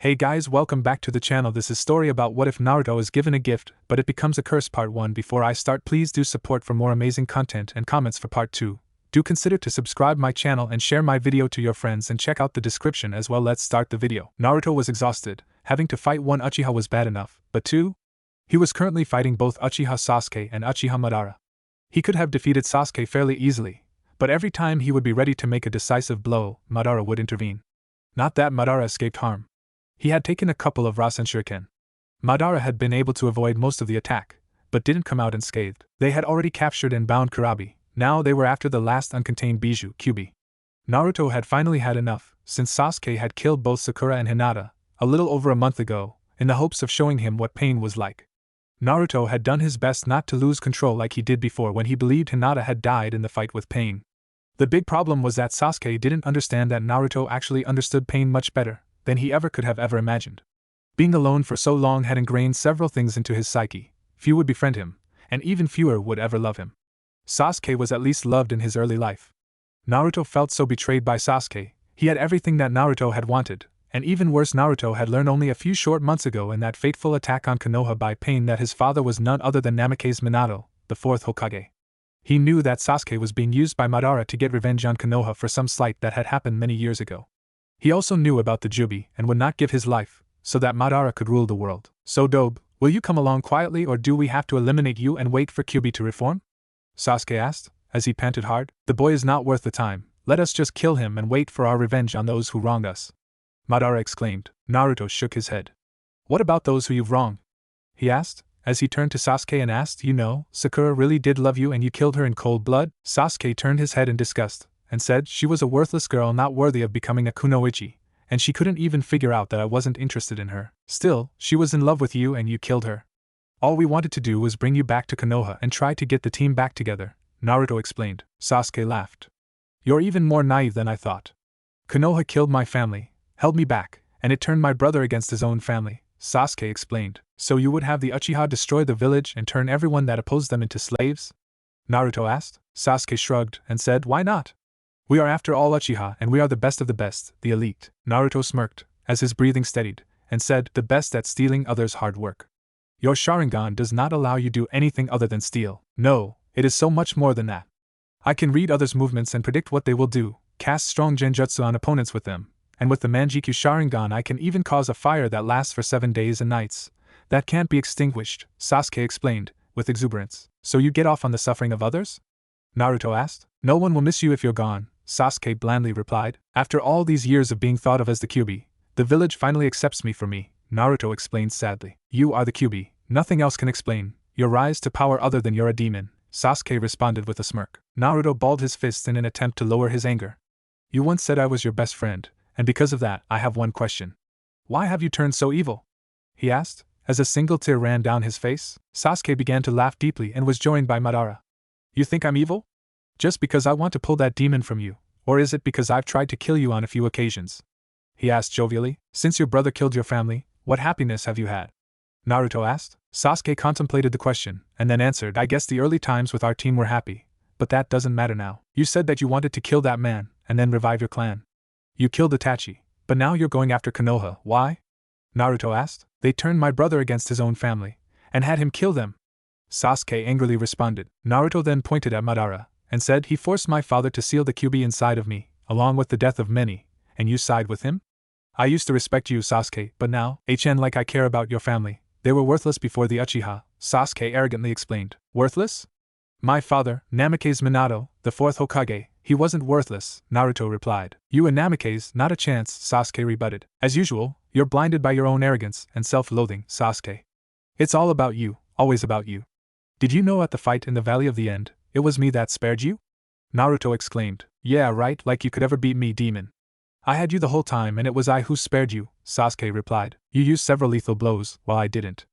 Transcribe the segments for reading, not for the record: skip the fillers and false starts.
Hey guys, welcome back to the channel. This is story about what if Naruto is given a gift, but it becomes a curse. Part 1. Before I start, please do support for more amazing content and comments for part 2. Do consider to subscribe my channel and share my video to your friends and check out the description as well. Let's start the video. Naruto was exhausted. Having to fight one Uchiha was bad enough, but two? He was currently fighting both Uchiha Sasuke and Uchiha Madara. He could have defeated Sasuke fairly easily, but every time he would be ready to make a decisive blow, Madara would intervene. Not that Madara escaped harm. He had taken a couple of Rasen Shuriken. Madara had been able to avoid most of the attack, but didn't come out unscathed. They had already captured and bound Kurabi. Now they were after the last uncontained Bijou, Kyuubi. Naruto had finally had enough, since Sasuke had killed both Sakura and Hinata, a little over a month ago, in the hopes of showing him what pain was like. Naruto had done his best not to lose control like he did before when he believed Hinata had died in the fight with pain. The big problem was that Sasuke didn't understand that Naruto actually understood pain much better than he ever could have ever imagined. Being alone for so long had ingrained several things into his psyche. Few would befriend him, and even fewer would ever love him. Sasuke was at least loved in his early life. Naruto felt so betrayed by Sasuke. He had everything that Naruto had wanted, and even worse, Naruto had learned only a few short months ago in that fateful attack on Konoha by Pain that his father was none other than Namake's Minato, the fourth Hokage. He knew that Sasuke was being used by Madara to get revenge on Konoha for some slight that had happened many years ago. He also knew about the Jubi and would not give his life, so that Madara could rule the world. So Dobe, will you come along quietly, or do we have to eliminate you and wait for Kyuubi to reform? Sasuke asked, as he panted hard. The boy is not worth the time. Let us just kill him and wait for our revenge on those who wronged us. Madara exclaimed. Naruto shook his head. What about those who you've wronged? He asked, as he turned to Sasuke and asked, you know, Sakura really did love you and you killed her in cold blood? Sasuke turned his head in disgust, and said she was a worthless girl not worthy of becoming a kunoichi, and she couldn't even figure out that I wasn't interested in her. Still, she was in love with you and you killed her. All we wanted to do was bring you back to Konoha and try to get the team back together, Naruto explained. Sasuke laughed. You're even more naive than I thought. Konoha killed my family, held me back, and it turned my brother against his own family, Sasuke explained. So you would have the Uchiha destroy the village and turn everyone that opposed them into slaves? Naruto asked. Sasuke shrugged and said, why not? We are after all Uchiha and we are the best of the best, the elite. Naruto smirked, as his breathing steadied, and said, the best at stealing others' hard work. Your Sharingan does not allow you to do anything other than steal. No, it is so much more than that. I can read others' movements and predict what they will do, cast strong genjutsu on opponents with them, and with the Manjikyu Sharingan I can even cause a fire that lasts for 7 days and nights. That can't be extinguished, Sasuke explained, with exuberance. So you get off on the suffering of others? Naruto asked. No one will miss you if you're gone, Sasuke blandly replied. After all these years of being thought of as the Kyuubi, the village finally accepts me for me, Naruto explained sadly. You are the Kyuubi, nothing else can explain your rise to power other than you're a demon, Sasuke responded with a smirk. Naruto balled his fist in an attempt to lower his anger. You once said I was your best friend, and because of that, I have one question. Why have you turned so evil? He asked, as a single tear ran down his face. Sasuke began to laugh deeply and was joined by Madara. You think I'm evil? Just because I want to pull that demon from you, or is it because I've tried to kill you on a few occasions? He asked jovially. Since your brother killed your family, what happiness have you had? Naruto asked. Sasuke contemplated the question, and then answered, I guess the early times with our team were happy, but that doesn't matter now. You said that you wanted to kill that man, and then revive your clan. You killed Itachi, but now you're going after Konoha, why? Naruto asked. They turned my brother against his own family, and had him kill them. Sasuke angrily responded. Naruto then pointed at Madara, and said, he forced my father to seal the Kyuubi inside of me, along with the death of many, and you side with him? I used to respect you, Sasuke, but now, like I care about your family. They were worthless before the Uchiha, Sasuke arrogantly explained. Worthless? My father, Namake's Minato, the fourth Hokage, he wasn't worthless, Naruto replied. You and Namake's, not a chance, Sasuke rebutted. As usual, you're blinded by your own arrogance and self-loathing, Sasuke. It's all about you, always about you. Did you know at the fight in the Valley of the End, it was me that spared you? Naruto exclaimed. Yeah, right, like you could ever beat me, demon. I had you the whole time and it was I who spared you, Sasuke replied. You used several lethal blows, while I didn't.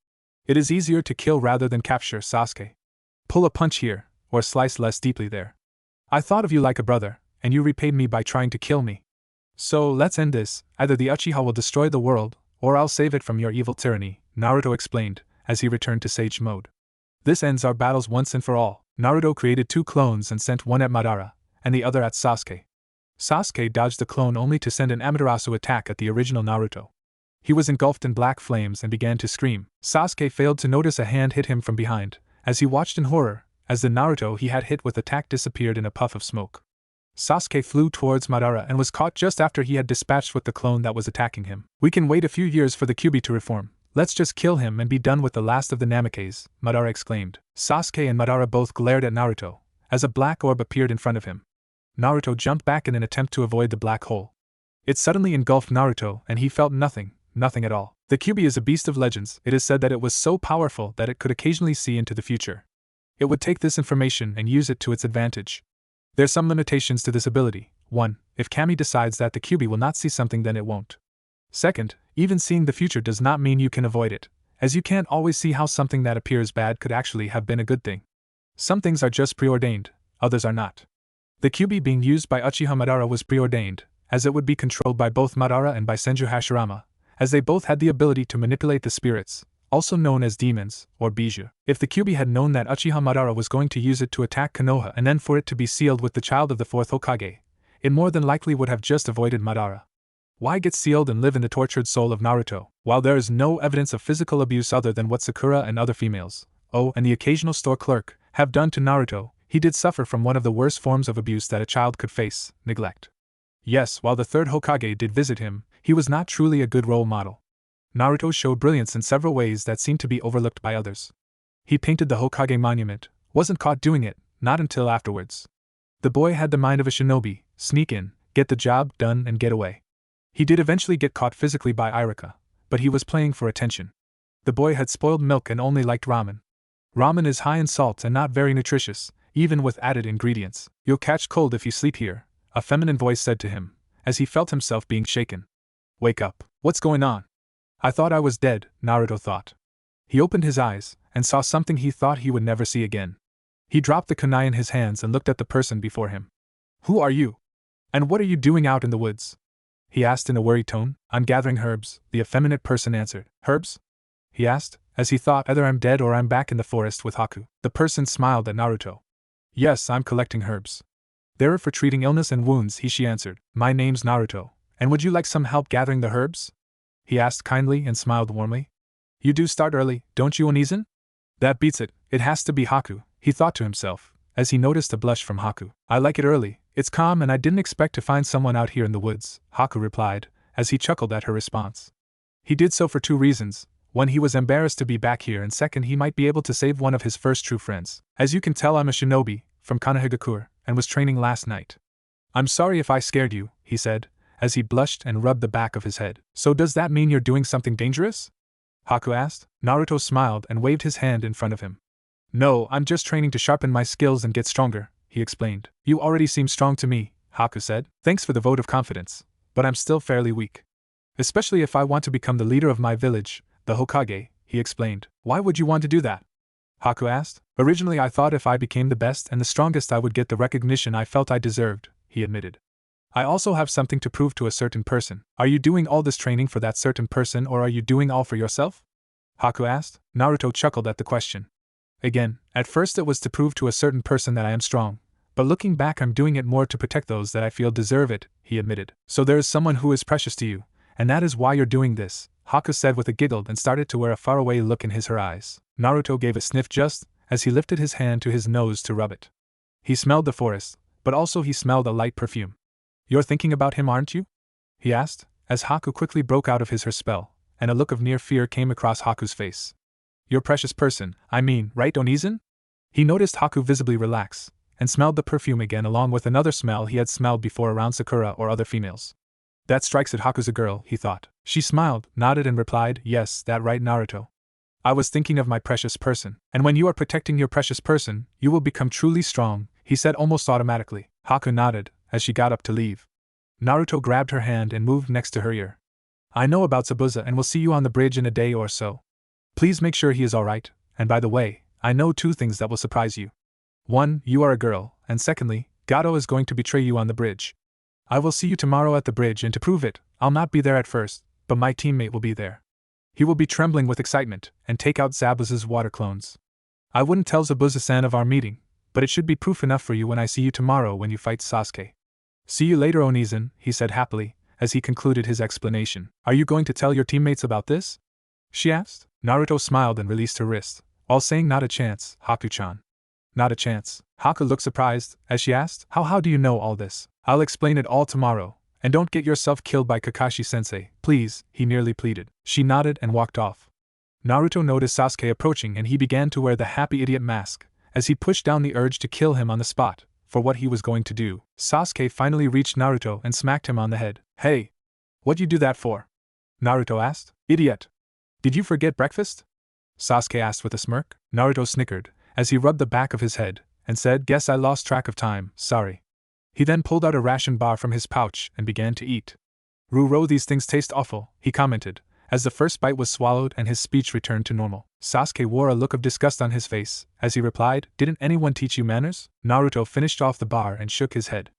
It is easier to kill rather than capture, Sasuke. Pull a punch here, or slice less deeply there. I thought of you like a brother, and you repaid me by trying to kill me. So let's end this. Either the Uchiha will destroy the world, or I'll save it from your evil tyranny, Naruto explained, as he returned to sage mode. This ends our battles once and for all. Naruto created 2 clones and sent one at Madara, and the other at Sasuke. Sasuke dodged the clone only to send an Amaterasu attack at the original Naruto. He was engulfed in black flames and began to scream. Sasuke failed to notice a hand hit him from behind, as he watched in horror, as the Naruto he had hit with attack disappeared in a puff of smoke. Sasuke flew towards Madara and was caught just after he had dispatched with the clone that was attacking him. We can wait a few years for the Kyuubi to reform. Let's just kill him and be done with the last of the Namikes, Madara exclaimed. Sasuke and Madara both glared at Naruto, as a black orb appeared in front of him. Naruto jumped back in an attempt to avoid the black hole. It suddenly engulfed Naruto and he felt nothing at all. The Kyuubi is a beast of legends. It is said that it was so powerful that it could occasionally see into the future. It would take this information and use it to its advantage. There's some limitations to this ability. 1. If Kami decides that the Kyuubi will not see something, then it won't. Second, even seeing the future does not mean you can avoid it, as you can't always see how something that appears bad could actually have been a good thing. Some things are just preordained, others are not. The Kyuubi being used by Uchiha Madara was preordained, as it would be controlled by both Madara and by Senju Hashirama, as they both had the ability to manipulate the spirits, also known as demons, or Biju. If the Kyuubi had known that Uchiha Madara was going to use it to attack Konoha and then for it to be sealed with the child of the fourth Hokage, it more than likely would have just avoided Madara. Why get sealed and live in the tortured soul of Naruto, while there is no evidence of physical abuse other than what Sakura and other females, and the occasional store clerk, have done to Naruto? He did suffer from one of the worst forms of abuse that a child could face, neglect. Yes, while the third Hokage did visit him, he was not truly a good role model. Naruto showed brilliance in several ways that seemed to be overlooked by others. He painted the Hokage monument, wasn't caught doing it, not until afterwards. The boy had the mind of a shinobi, sneak in, get the job done and get away. He did eventually get caught physically by Iruka, but he was playing for attention. The boy had spoiled milk and only liked ramen. Ramen is high in salt and not very nutritious, even with added ingredients. You'll catch cold if you sleep here, a feminine voice said to him, as he felt himself being shaken. Wake up. What's going on? I thought I was dead, Naruto thought. He opened his eyes, and saw something he thought he would never see again. He dropped the kunai in his hands and looked at the person before him. Who are you? And what are you doing out in the woods? He asked in a worried tone. I'm gathering herbs, the effeminate person answered. Herbs? He asked, as he thought either I'm dead or I'm back in the forest with Haku. The person smiled at Naruto. Yes, I'm collecting herbs. They're for treating illness and wounds, she answered. My name's Naruto, and would you like some help gathering the herbs? He asked kindly and smiled warmly. You do start early, don't you, Onizen? That beats it, it has to be Haku, he thought to himself, as he noticed a blush from Haku. I like it early, it's calm and I didn't expect to find someone out here in the woods, Haku replied, as he chuckled at her response. He did so for 2 reasons. 1, he was embarrassed to be back here, and 2, he might be able to save one of his first true friends. As you can tell, I'm a shinobi, from Konohagakure, and was training last night. I'm sorry if I scared you, he said, as he blushed and rubbed the back of his head. So does that mean you're doing something dangerous? Haku asked. Naruto smiled and waved his hand in front of him. No, I'm just training to sharpen my skills and get stronger, he explained. You already seem strong to me, Haku said. Thanks for the vote of confidence, but I'm still fairly weak. Especially if I want to become the leader of my village, the Hokage, he explained. Why would you want to do that? Haku asked. Originally I thought if I became the best and the strongest I would get the recognition I felt I deserved, he admitted. I also have something to prove to a certain person. Are you doing all this training for that certain person or are you doing all for yourself? Haku asked. Naruto chuckled at the question. Again, at first it was to prove to a certain person that I am strong, but looking back I'm doing it more to protect those that I feel deserve it, he admitted. So there is someone who is precious to you, and that is why you're doing this, Haku said with a giggle and started to wear a faraway look in her eyes. Naruto gave a sniff just as he lifted his hand to his nose to rub it. He smelled the forest, but also he smelled a light perfume. You're thinking about him, aren't you? He asked, as Haku quickly broke out of her spell, and a look of near fear came across Haku's face. Your precious person, I mean, right, Onizen? He noticed Haku visibly relax, and smelled the perfume again along with another smell he had smelled before around Sakura or other females. That strikes it, Haku's a girl, he thought. She smiled, nodded and replied, yes, that right, Naruto. I was thinking of my precious person, and when you are protecting your precious person, you will become truly strong, he said almost automatically. Haku nodded, as she got up to leave. Naruto grabbed her hand and moved next to her ear. I know about Zabuza and will see you on the bridge in a day or so. Please make sure he is alright, and by the way, I know 2 things that will surprise you. 1, you are a girl, and secondly, Gato is going to betray you on the bridge. I will see you tomorrow at the bridge, and to prove it, I'll not be there at first, but my teammate will be there. He will be trembling with excitement, and take out Zabuza's water clones. I wouldn't tell Zabuza-san of our meeting, but it should be proof enough for you when I see you tomorrow when you fight Sasuke. See you later, Onizen, he said happily, as he concluded his explanation. Are you going to tell your teammates about this? She asked. Naruto smiled and released her wrist, while saying not a chance, Haku-chan. Not a chance. Haku looked surprised, as she asked, How do you know all this? I'll explain it all tomorrow, and don't get yourself killed by Kakashi-sensei, please, he nearly pleaded. She nodded and walked off. Naruto noticed Sasuke approaching and he began to wear the happy idiot mask, as he pushed down the urge to kill him on the spot, for what he was going to do. Sasuke finally reached Naruto and smacked him on the head. Hey! What'd you do that for? Naruto asked. Idiot! Did you forget breakfast? Sasuke asked with a smirk. Naruto snickered, as he rubbed the back of his head, and said, Guess I lost track of time, sorry. He then pulled out a ration bar from his pouch and began to eat. Ruro, these things taste awful, he commented, as the first bite was swallowed and his speech returned to normal. Sasuke wore a look of disgust on his face, as he replied, Didn't anyone teach you manners? Naruto finished off the bar and shook his head.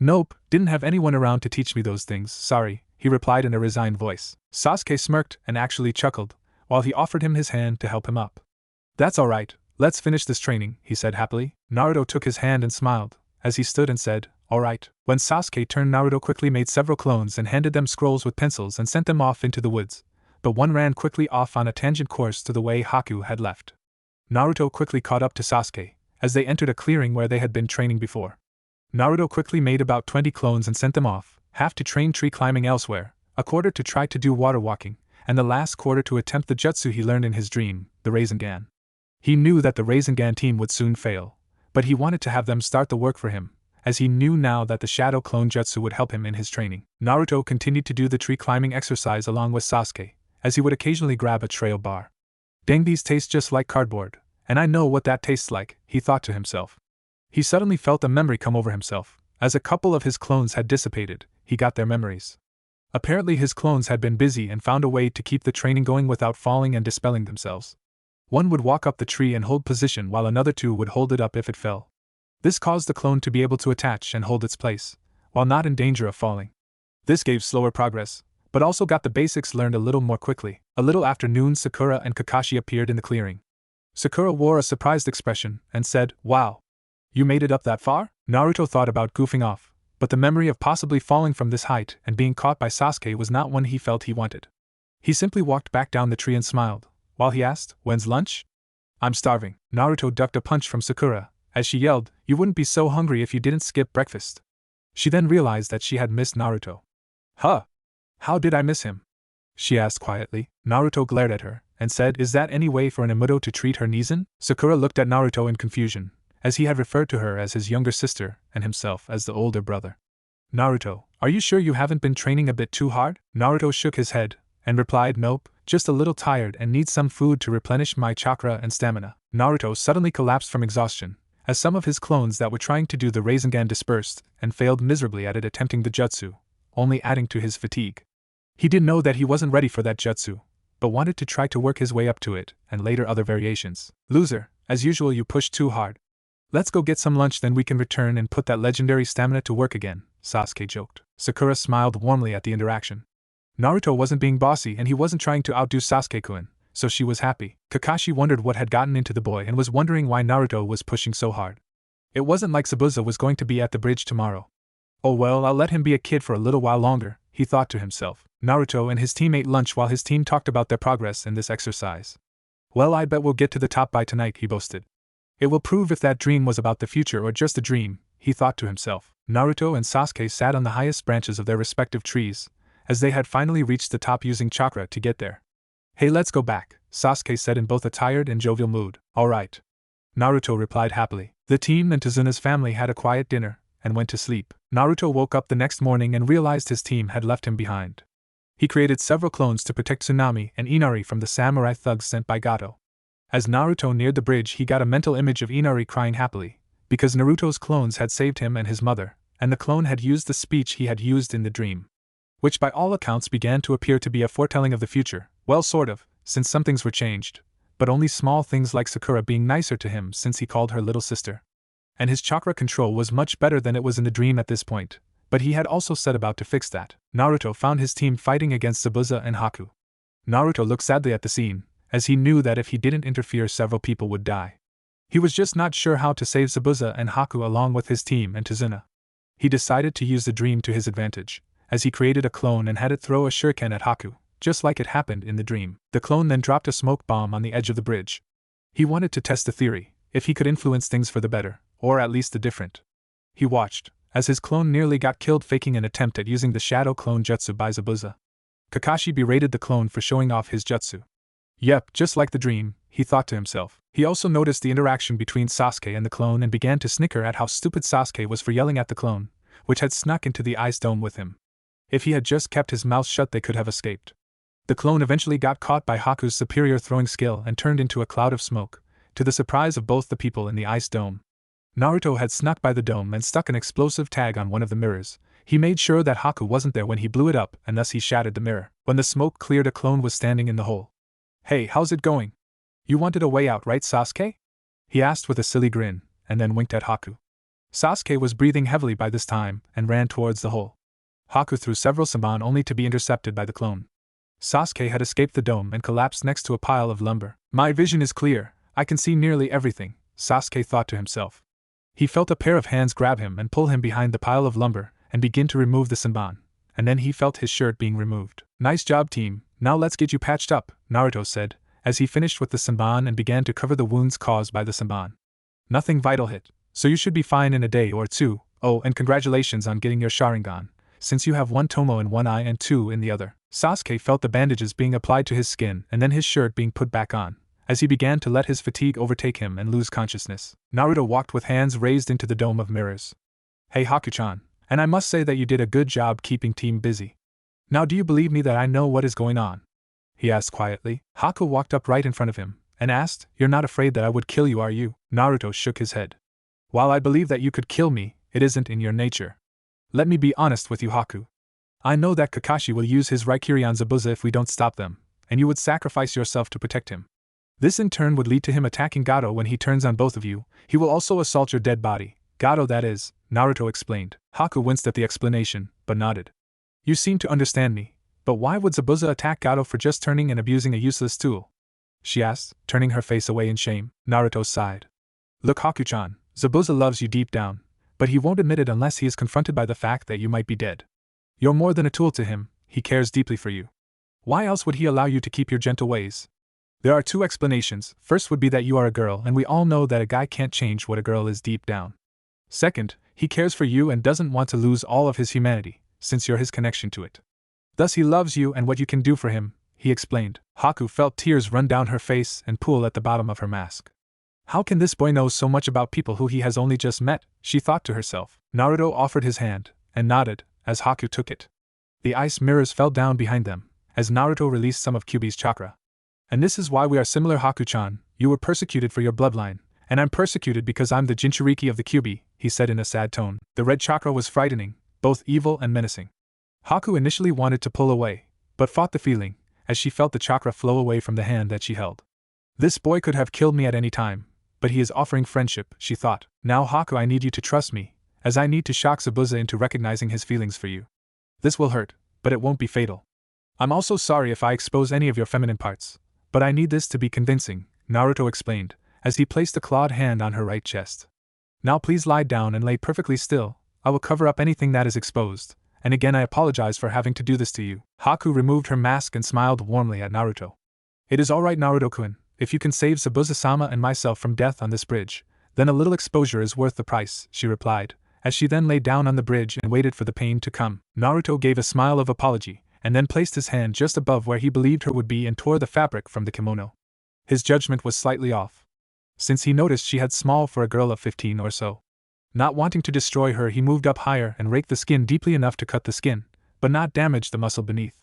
Nope, didn't have anyone around to teach me those things, sorry, he replied in a resigned voice. Sasuke smirked and actually chuckled, while he offered him his hand to help him up. That's alright, let's finish this training, he said happily. Naruto took his hand and smiled, as he stood and said, Alright. When Sasuke turned, Naruto quickly made several clones and handed them scrolls with pencils and sent them off into the woods, but one ran quickly off on a tangent course to the way Haku had left. Naruto quickly caught up to Sasuke, as they entered a clearing where they had been training before. Naruto quickly made about 20 clones and sent them off, half to train tree climbing elsewhere, a quarter to try to do water walking, and the last quarter to attempt the jutsu he learned in his dream, the Rasengan. He knew that the Rasengan team would soon fail, but he wanted to have them start the work for him, as he knew now that the Shadow Clone Jutsu would help him in his training. Naruto continued to do the tree climbing exercise along with Sasuke, as he would occasionally grab a trail bar. Dang, these taste just like cardboard, and I know what that tastes like, he thought to himself. He suddenly felt a memory come over himself. As a couple of his clones had dissipated, he got their memories. Apparently his clones had been busy and found a way to keep the training going without falling and dispelling themselves. One would walk up the tree and hold position while another two would hold it up if it fell. This caused the clone to be able to attach and hold its place, while not in danger of falling. This gave slower progress, but also got the basics learned a little more quickly. A little after noon, Sakura and Kakashi appeared in the clearing. Sakura wore a surprised expression and said, Wow! You made it up that far? Naruto thought about goofing off, but the memory of possibly falling from this height and being caught by Sasuke was not one he felt he wanted. He simply walked back down the tree and smiled, while he asked, When's lunch? I'm starving. Naruto ducked a punch from Sakura, as she yelled, You wouldn't be so hungry if you didn't skip breakfast. She then realized that she had missed Naruto. Huh? How did I miss him? She asked quietly. Naruto glared at her, and said, Is that any way for an Emuto to treat her Nizan? Sakura looked at Naruto in confusion, as he had referred to her as his younger sister and himself as the older brother. Naruto, are you sure you haven't been training a bit too hard? Naruto shook his head, and replied, Nope, just a little tired and need some food to replenish my chakra and stamina. Naruto suddenly collapsed from exhaustion, as some of his clones that were trying to do the Rasengan dispersed and failed miserably at it, attempting the jutsu, only adding to his fatigue. He did know that he wasn't ready for that jutsu, but wanted to try to work his way up to it, and later other variations. Loser, as usual you pushed too hard. Let's go get some lunch, then we can return and put that legendary stamina to work again, Sasuke joked. Sakura smiled warmly at the interaction. Naruto wasn't being bossy and he wasn't trying to outdo Sasuke-kun, so she was happy. Kakashi wondered what had gotten into the boy and was wondering why Naruto was pushing so hard. It wasn't like Zabuza was going to be at the bridge tomorrow. Oh well, I'll let him be a kid for a little while longer, he thought to himself. Naruto and his team ate lunch while his team talked about their progress in this exercise. Well, I bet we'll get to the top by tonight, he boasted. It will prove if that dream was about the future or just a dream, he thought to himself. Naruto and Sasuke sat on the highest branches of their respective trees, as they had finally reached the top using chakra to get there. Hey, let's go back, Sasuke said in both a tired and jovial mood. Alright. Naruto replied happily. The team and Tazuna's family had a quiet dinner, and went to sleep. Naruto woke up the next morning and realized his team had left him behind. He created several clones to protect Tsunami and Inari from the samurai thugs sent by Gato. As Naruto neared the bridge, he got a mental image of Inari crying happily, because Naruto's clones had saved him and his mother, and the clone had used the speech he had used in the dream, which by all accounts began to appear to be a foretelling of the future. Well, sort of, since some things were changed, but only small things like Sakura being nicer to him since he called her little sister. And his chakra control was much better than it was in the dream at this point, but he had also set about to fix that. Naruto found his team fighting against Zabuza and Haku. Naruto looked sadly at the scene, as he knew that if he didn't interfere several people would die. He was just not sure how to save Zabuza and Haku along with his team and Tazuna. He decided to use the dream to his advantage, as he created a clone and had it throw a shuriken at Haku, just like it happened in the dream. The clone then dropped a smoke bomb on the edge of the bridge. He wanted to test the theory, if he could influence things for the better, or at least the different. He watched, as his clone nearly got killed faking an attempt at using the shadow clone jutsu by Zabuza. Kakashi berated the clone for showing off his jutsu. Yep, just like the dream, he thought to himself. He also noticed the interaction between Sasuke and the clone and began to snicker at how stupid Sasuke was for yelling at the clone, which had snuck into the ice dome with him. If he had just kept his mouth shut, they could have escaped. The clone eventually got caught by Haku's superior throwing skill and turned into a cloud of smoke, to the surprise of both the people in the ice dome. Naruto had snuck by the dome and stuck an explosive tag on one of the mirrors. He made sure that Haku wasn't there when he blew it up, and thus he shattered the mirror. When the smoke cleared, a clone was standing in the hole. "Hey, how's it going? You wanted a way out, right, Sasuke?" he asked with a silly grin, and then winked at Haku. Sasuke was breathing heavily by this time and ran towards the hole. Haku threw several Senbon only to be intercepted by the clone. Sasuke had escaped the dome and collapsed next to a pile of lumber. "My vision is clear, I can see nearly everything," Sasuke thought to himself. He felt a pair of hands grab him and pull him behind the pile of lumber and begin to remove the Senbon, and then he felt his shirt being removed. "Nice job, team, now let's get you patched up," Naruto said, as he finished with the Senbon and began to cover the wounds caused by the Senbon. "Nothing vital hit, so you should be fine in a day or two. Oh, and congratulations on getting your Sharingan, since you have one Tomo in one eye and two in the other." Sasuke felt the bandages being applied to his skin and then his shirt being put back on, as he began to let his fatigue overtake him and lose consciousness. Naruto walked with hands raised into the dome of mirrors. "Hey Haku-chan, and I must say that you did a good job keeping team busy. Now do you believe me that I know what is going on?" he asked quietly. Haku walked up right in front of him and asked, "You're not afraid that I would kill you, are you?" Naruto shook his head. "While I believe that you could kill me, it isn't in your nature. Let me be honest with you, Haku. I know that Kakashi will use his Raikiri on Zabuza if we don't stop them, and you would sacrifice yourself to protect him. This in turn would lead to him attacking Gato when he turns on both of you. He will also assault your dead body. Gato, that is," Naruto explained. Haku winced at the explanation, but nodded. "You seem to understand me, but why would Zabuza attack Gato for just turning and abusing a useless tool?" she asked, turning her face away in shame. Naruto sighed. "Look, Haku-chan, Zabuza loves you deep down, but he won't admit it unless he is confronted by the fact that you might be dead. You're more than a tool to him, he cares deeply for you. Why else would he allow you to keep your gentle ways? There are two explanations. First would be that you are a girl and we all know that a guy can't change what a girl is deep down. Second, he cares for you and doesn't want to lose all of his humanity, since you're his connection to it. Thus he loves you and what you can do for him," he explained. Haku felt tears run down her face and pool at the bottom of her mask. How can this boy know so much about people who he has only just met, she thought to herself. Naruto offered his hand, and nodded, as Haku took it. The ice mirrors fell down behind them, as Naruto released some of Kyuubi's chakra. "And this is why we are similar, Haku-chan. You were persecuted for your bloodline, and I'm persecuted because I'm the Jinchuriki of the Kyuubi," he said in a sad tone. The red chakra was frightening, both evil and menacing. Haku initially wanted to pull away, but fought the feeling, as she felt the chakra flow away from the hand that she held. "This boy could have killed me at any time, but he is offering friendship," she thought. "Now Haku, I need you to trust me, as I need to shock Zabuza into recognizing his feelings for you. This will hurt, but it won't be fatal. I'm also sorry if I expose any of your feminine parts, but I need this to be convincing," Naruto explained, as he placed a clawed hand on her right chest. "Now please lie down and lay perfectly still. I will cover up anything that is exposed, and again I apologize for having to do this to you." Haku removed her mask and smiled warmly at Naruto. "It is alright, Naruto-kun, if you can save Zabuza-sama and myself from death on this bridge, then a little exposure is worth the price," she replied, as she then lay down on the bridge and waited for the pain to come. Naruto gave a smile of apology, and then placed his hand just above where he believed her would be and tore the fabric from the kimono. His judgment was slightly off, since he noticed she had small for a girl of 15 or so. Not wanting to destroy her, he moved up higher and raked the skin deeply enough to cut the skin, but not damage the muscle beneath.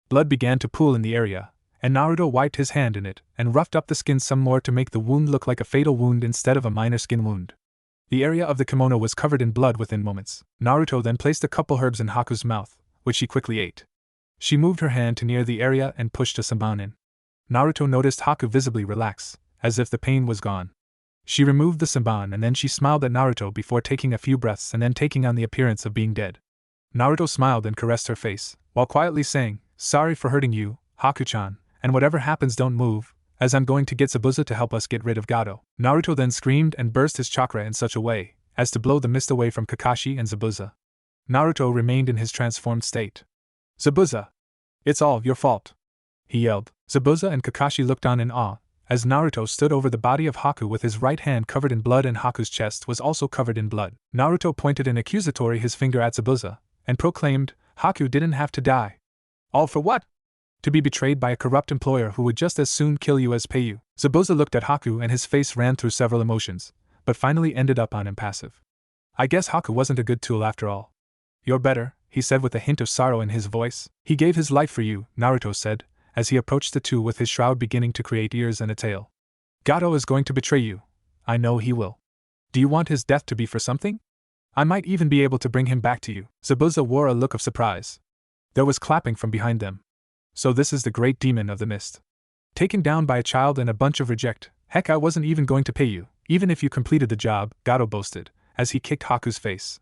Blood began to pool in the area, and Naruto wiped his hand in it and roughed up the skin some more to make the wound look like a fatal wound instead of a minor skin wound. The area of the kimono was covered in blood within moments. Naruto then placed a couple herbs in Haku's mouth, which she quickly ate. She moved her hand to near the area and pushed a Senbon in. Naruto noticed Haku visibly relax, as if the pain was gone. She removed the Senbon and then she smiled at Naruto before taking a few breaths and then taking on the appearance of being dead. Naruto smiled and caressed her face, while quietly saying, "Sorry for hurting you, Haku-chan, and whatever happens don't move, as I'm going to get Zabuza to help us get rid of Gato." Naruto then screamed and burst his chakra in such a way as to blow the mist away from Kakashi and Zabuza. Naruto remained in his transformed state. Zabuza! It's all your fault! He yelled. Zabuza and Kakashi looked on in awe, as Naruto stood over the body of Haku with his right hand covered in blood and Haku's chest was also covered in blood. Naruto pointed an accusatory his finger at Zabuza, and proclaimed, Haku didn't have to die. All for what? To be betrayed by a corrupt employer who would just as soon kill you as pay you. Zabuza looked at Haku and his face ran through several emotions, but finally ended up on impassive. I guess Haku wasn't a good tool after all. You're better, he said with a hint of sorrow in his voice. He gave his life for you, Naruto said, as he approached the two with his shroud beginning to create ears and a tail. Gato is going to betray you. I know he will. Do you want his death to be for something? I might even be able to bring him back to you. Zabuza wore a look of surprise. There was clapping from behind them. So this is the great demon of the mist. Taken down by a child and a bunch of reject. Heck, I wasn't even going to pay you, even if you completed the job, Gato boasted, as he kicked Haku's face.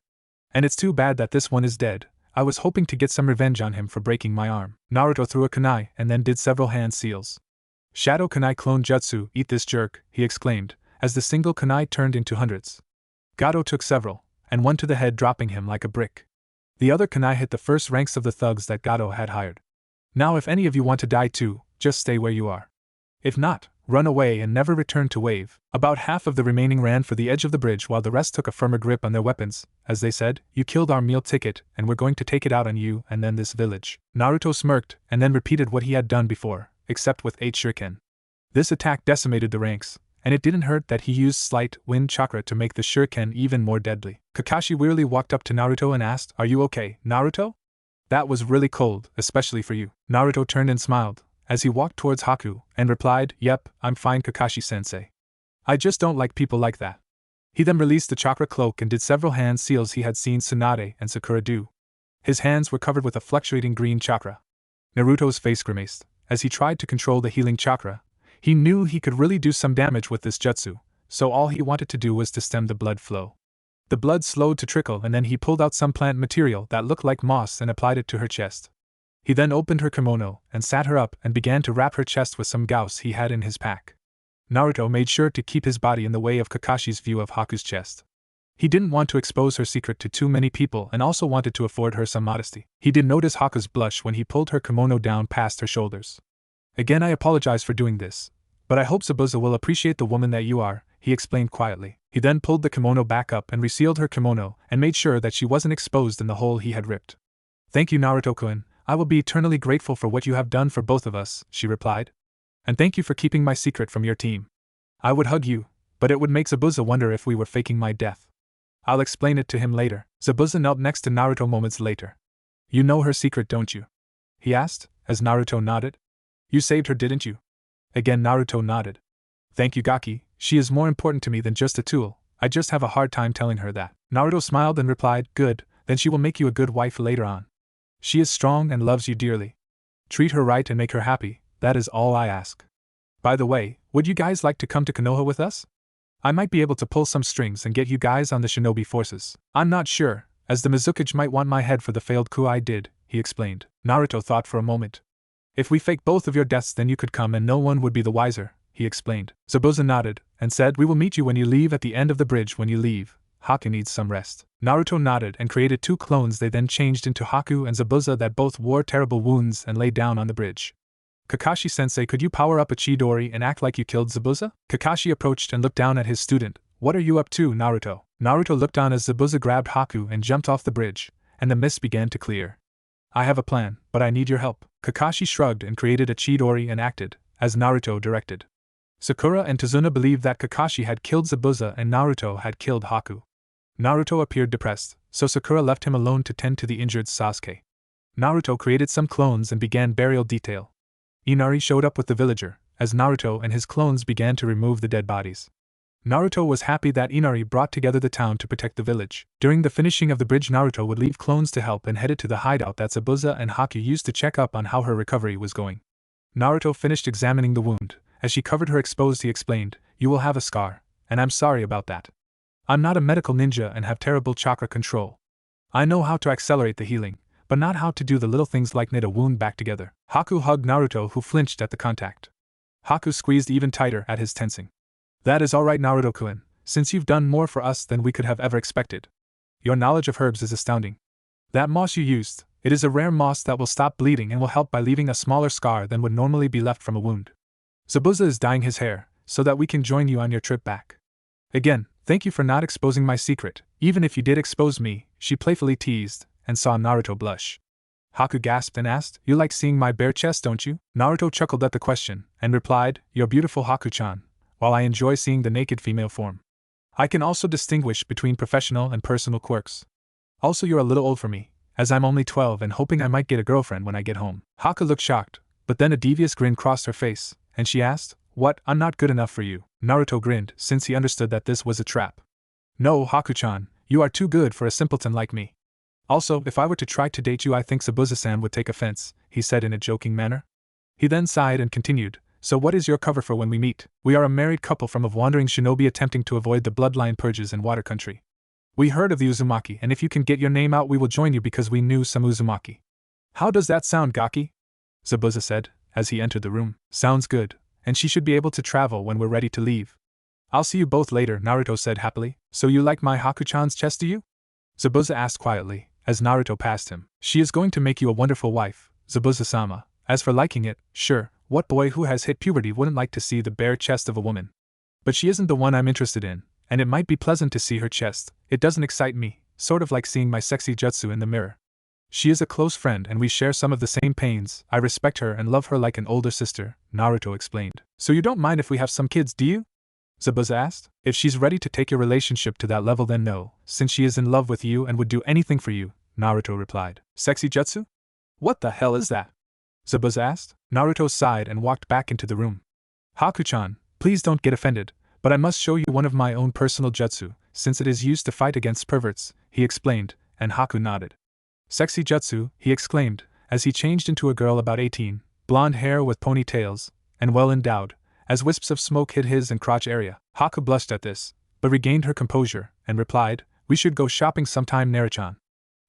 And it's too bad that this one is dead. I was hoping to get some revenge on him for breaking my arm. Naruto threw a kunai and then did several hand seals. Shadow kunai clone jutsu, eat this jerk, he exclaimed, as the single kunai turned into hundreds. Gato took several, and one to the head dropping him like a brick. The other kunai hit the first ranks of the thugs that Gato had hired. Now if any of you want to die too, just stay where you are. If not, run away and never return to wave. About half of the remaining ran for the edge of the bridge while the rest took a firmer grip on their weapons, as they said, you killed our meal ticket and we're going to take it out on you and then this village. Naruto smirked and then repeated what he had done before, except with 8 shuriken. This attack decimated the ranks, and it didn't hurt that he used slight wind chakra to make the shuriken even more deadly. Kakashi wearily walked up to Naruto and asked, Are you okay, Naruto? That was really cold, especially for you. Naruto turned and smiled, as he walked towards Haku, and replied, Yep, I'm fine Kakashi-sensei. I just don't like people like that. He then released the chakra cloak and did several hand seals he had seen Tsunade and Sakura do. His hands were covered with a fluctuating green chakra. Naruto's face grimaced, as he tried to control the healing chakra. He knew he could really do some damage with this jutsu, so all he wanted to do was to stem the blood flow. The blood slowed to trickle and then he pulled out some plant material that looked like moss and applied it to her chest. He then opened her kimono and sat her up and began to wrap her chest with some gauze he had in his pack. Naruto made sure to keep his body in the way of Kakashi's view of Haku's chest. He didn't want to expose her secret to too many people and also wanted to afford her some modesty. He did notice Haku's blush when he pulled her kimono down past her shoulders. Again, I apologize for doing this, but I hope Zabuza will appreciate the woman that you are, he explained quietly. He then pulled the kimono back up and resealed her kimono and made sure that she wasn't exposed in the hole he had ripped. Thank you, Naruto-kun. I will be eternally grateful for what you have done for both of us, she replied. And thank you for keeping my secret from your team. I would hug you, but it would make Zabuza wonder if we were faking my death. I'll explain it to him later. Zabuza knelt next to Naruto moments later. You know her secret, don't you? He asked, as Naruto nodded. You saved her, didn't you? Again Naruto nodded. Thank you, Gaki. She is more important to me than just a tool. I just have a hard time telling her that. Naruto smiled and replied, Good, then she will make you a good wife later on. She is strong and loves you dearly. Treat her right and make her happy, that is all I ask. By the way, would you guys like to come to Konoha with us? I might be able to pull some strings and get you guys on the shinobi forces. I'm not sure, as the Mizukage might want my head for the failed coup I did, he explained. Naruto thought for a moment. If we fake both of your deaths then you could come and no one would be the wiser, he explained. Zabuza nodded, and said, We will meet you when you leave at the end of the bridge when you leave. Haku needs some rest. Naruto nodded and created 2 clones they then changed into Haku and Zabuza that both wore terrible wounds and lay down on the bridge. Kakashi-sensei, could you power up a Chidori and act like you killed Zabuza? Kakashi approached and looked down at his student. What are you up to, Naruto? Naruto looked on as Zabuza grabbed Haku and jumped off the bridge, and the mist began to clear. I have a plan, but I need your help. Kakashi shrugged and created a Chidori and acted, as Naruto directed. Sakura and Tazuna believed that Kakashi had killed Zabuza and Naruto had killed Haku. Naruto appeared depressed, so Sakura left him alone to tend to the injured Sasuke. Naruto created some clones and began burial detail. Inari showed up with the villager, as Naruto and his clones began to remove the dead bodies. Naruto was happy that Inari brought together the town to protect the village. During the finishing of the bridge, Naruto would leave clones to help and headed to the hideout that Zabuza and Haku used to check up on how her recovery was going. Naruto finished examining the wound. As she covered her exposed, he explained, You will have a scar, and I'm sorry about that. I'm not a medical ninja and have terrible chakra control. I know how to accelerate the healing, but not how to do the little things like knit a wound back together. Haku hugged Naruto, who flinched at the contact. Haku squeezed even tighter at his tensing. That is all right, Naruto-kun, since you've done more for us than we could have ever expected. Your knowledge of herbs is astounding. That moss you used, it is a rare moss that will stop bleeding and will help by leaving a smaller scar than would normally be left from a wound. Zabuza is dyeing his hair, so that we can join you on your trip back. Again, thank you for not exposing my secret. Even if you did expose me, she playfully teased, and saw Naruto blush. Haku gasped and asked, You like seeing my bare chest, don't you? Naruto chuckled at the question, and replied, You're beautiful, Haku-chan, while I enjoy seeing the naked female form. I can also distinguish between professional and personal quirks. Also, you're a little old for me, as I'm only 12 and hoping I might get a girlfriend when I get home. Haku looked shocked, but then a devious grin crossed her face, and she asked, What, I'm not good enough for you? Naruto grinned, since he understood that this was a trap. No, Haku-chan, you are too good for a simpleton like me. Also, if I were to try to date you, I think Zabuza-san would take offense, he said in a joking manner. He then sighed and continued, So what is your cover for when we meet? We are a married couple from a wandering shinobi attempting to avoid the bloodline purges in Water Country. We heard of the Uzumaki, and if you can get your name out we will join you because we knew some Uzumaki. How does that sound, Gaki? Zabuza said, as he entered the room. Sounds good, and she should be able to travel when we're ready to leave. I'll see you both later, Naruto said happily. So you like my Haku-chan's chest, do you? Zabuza asked quietly, as Naruto passed him. She is going to make you a wonderful wife, Zabuza-sama. As for liking it, sure, what boy who has hit puberty wouldn't like to see the bare chest of a woman? But she isn't the one I'm interested in, and it might be pleasant to see her chest. It doesn't excite me, sort of like seeing my sexy jutsu in the mirror. She is a close friend and we share some of the same pains. I respect her and love her like an older sister, Naruto explained. So you don't mind if we have some kids, do you? Zabuza asked. If she's ready to take your relationship to that level, then no, since she is in love with you and would do anything for you, Naruto replied. Sexy jutsu? What the hell is that? Zabuza asked. Naruto sighed and walked back into the room. Haku-chan, please don't get offended, but I must show you one of my own personal jutsu, since it is used to fight against perverts, he explained, and Haku nodded. Sexy jutsu, he exclaimed, as he changed into a girl about 18, blonde hair with ponytails, and well endowed, as wisps of smoke hid his and crotch area. Haku blushed at this, but regained her composure, and replied, We should go shopping sometime, Naruto-chan.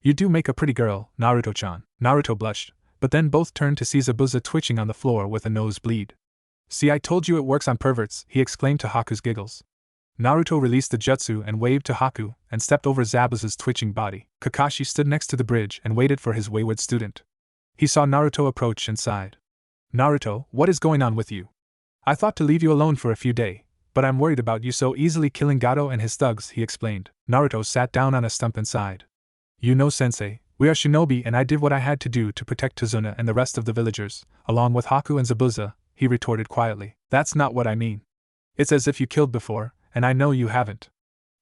You do make a pretty girl, Naruto-chan. Naruto blushed, but then both turned to see Zabuza twitching on the floor with a nosebleed. See, I told you it works on perverts, he exclaimed to Haku's giggles. Naruto released the jutsu and waved to Haku and stepped over Zabuza's twitching body. Kakashi stood next to the bridge and waited for his wayward student. He saw Naruto approach and sighed. Naruto, what is going on with you? I thought to leave you alone for a few days, but I'm worried about you so easily killing Gato and his thugs, he explained. Naruto sat down on a stump and sighed. You know, sensei, we are shinobi and I did what I had to do to protect Tazuna and the rest of the villagers, along with Haku and Zabuza, he retorted quietly. That's not what I mean. It's as if you killed before, and I know you haven't.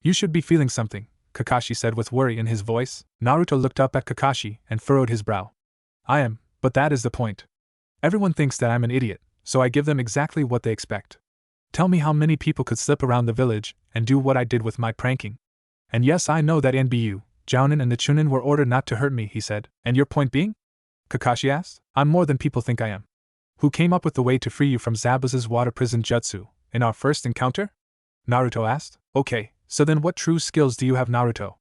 You should be feeling something, Kakashi said with worry in his voice. Naruto looked up at Kakashi and furrowed his brow. I am, but that is the point. Everyone thinks that I'm an idiot, so I give them exactly what they expect. Tell me how many people could slip around the village and do what I did with my pranking. And yes, I know that NBU, Jounin and the Chunin were ordered not to hurt me, he said. And your point being? Kakashi asked. I'm more than people think I am. Who came up with the way to free you from Zabuza's water prison jutsu, in our first encounter? Naruto asked. Okay, so then what true skills do you have, Naruto?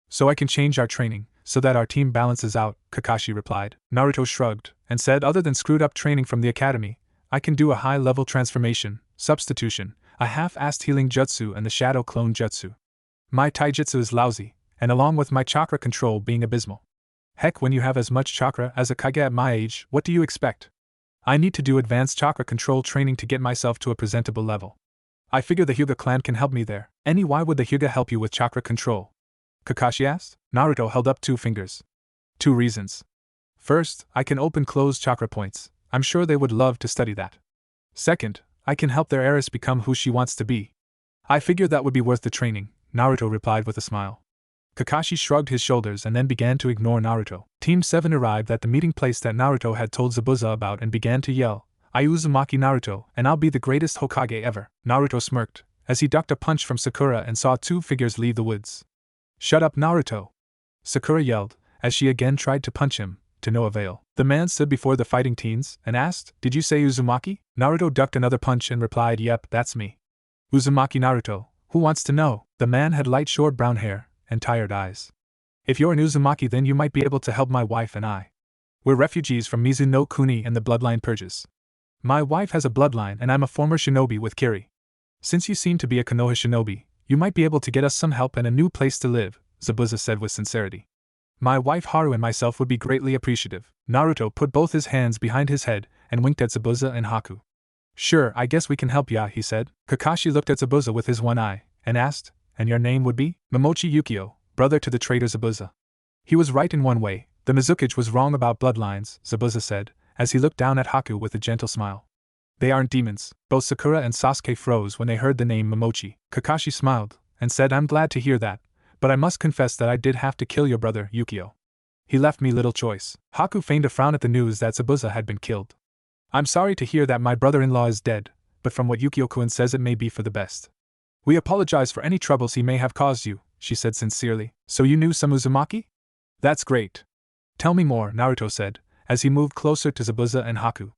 So I can change our training, so that our team balances out, Kakashi replied. Naruto shrugged, and said other than screwed up training from the academy, I can do a high-level transformation, substitution, a half-assed healing jutsu and the shadow clone jutsu. My taijutsu is lousy, and along with my chakra control being abysmal. Heck, when you have as much chakra as a Kage at my age, what do you expect? I need to do advanced chakra control training to get myself to a presentable level. I figure the Hyuga clan can help me there. Why would the Hyuga help you with chakra control? Kakashi asked. Naruto held up 2 fingers. 2 reasons. First, I can open-close chakra points. I'm sure they would love to study that. Second, I can help their heiress become who she wants to be. I figure that would be worth the training, Naruto replied with a smile. Kakashi shrugged his shoulders and then began to ignore Naruto. Team 7 arrived at the meeting place that Naruto had told Zabuza about and began to yell, I Uzumaki Naruto, and I'll be the greatest Hokage ever. Naruto smirked, as he ducked a punch from Sakura and saw 2 figures leave the woods. Shut up, Naruto! Sakura yelled, as she again tried to punch him, to no avail. The man stood before the fighting teens and asked, Did you say Uzumaki? Naruto ducked another punch and replied, Yep, that's me. Uzumaki Naruto, who wants to know? The man had light short brown hair and tired eyes. If you're an Uzumaki, then you might be able to help my wife and I. We're refugees from Mizu no Kuni and the bloodline purges. My wife has a bloodline and I'm a former shinobi with Kiri. Since you seem to be a Konoha shinobi, you might be able to get us some help and a new place to live, Zabuza said with sincerity. My wife Haru and myself would be greatly appreciative. Naruto put both his hands behind his head and winked at Zabuza and Haku. Sure, I guess we can help ya, he said. Kakashi looked at Zabuza with his one eye, and asked, and your name would be? Momochi Yukio, brother to the traitor Zabuza. He was right in one way, the Mizukage was wrong about bloodlines, Zabuza said, as he looked down at Haku with a gentle smile. They aren't demons. Both Sakura and Sasuke froze when they heard the name Momochi. Kakashi smiled, and said, I'm glad to hear that, but I must confess that I did have to kill your brother, Yukio. He left me little choice. Haku feigned a frown at the news that Zabuza had been killed. I'm sorry to hear that my brother-in-law is dead, but from what Yukio-kun says it may be for the best. We apologize for any troubles he may have caused you, she said sincerely. So you knew some Uzumaki? That's great. Tell me more, Naruto said, as he moved closer to Zabuza and Haku.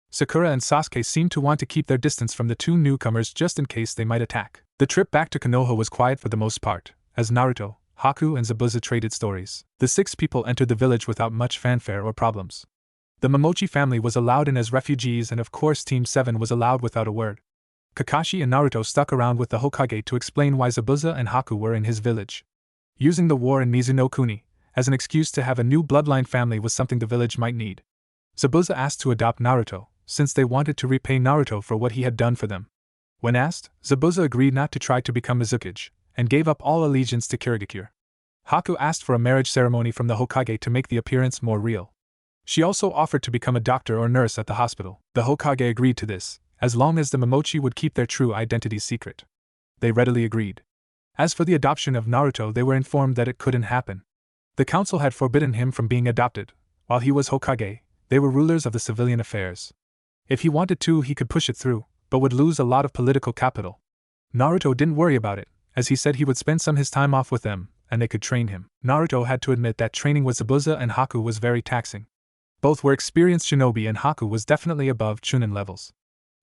Sakura and Sasuke seemed to want to keep their distance from the two newcomers just in case they might attack. The trip back to Konoha was quiet for the most part, as Naruto, Haku and Zabuza traded stories. The 6 people entered the village without much fanfare or problems. The Momochi family was allowed in as refugees and of course Team 7 was allowed without a word. Kakashi and Naruto stuck around with the Hokage to explain why Zabuza and Haku were in his village. Using the war in Mizuno-kuni as an excuse to have a new bloodline family was something the village might need. Zabuza asked to adopt Naruto, since they wanted to repay Naruto for what he had done for them. When asked, Zabuza agreed not to try to become Mizukage, and gave up all allegiance to Kirigakure. Haku asked for a marriage ceremony from the Hokage to make the appearance more real. She also offered to become a doctor or nurse at the hospital. The Hokage agreed to this, as long as the Momochi would keep their true identities secret. They readily agreed. As for the adoption of Naruto, they were informed that it couldn't happen. The council had forbidden him from being adopted. While he was Hokage, they were rulers of the civilian affairs. If he wanted to, he could push it through, but would lose a lot of political capital. Naruto didn't worry about it, as he said he would spend some his time off with them, and they could train him. Naruto had to admit that training with Zabuza and Haku was very taxing. Both were experienced shinobi and Haku was definitely above Chunin levels.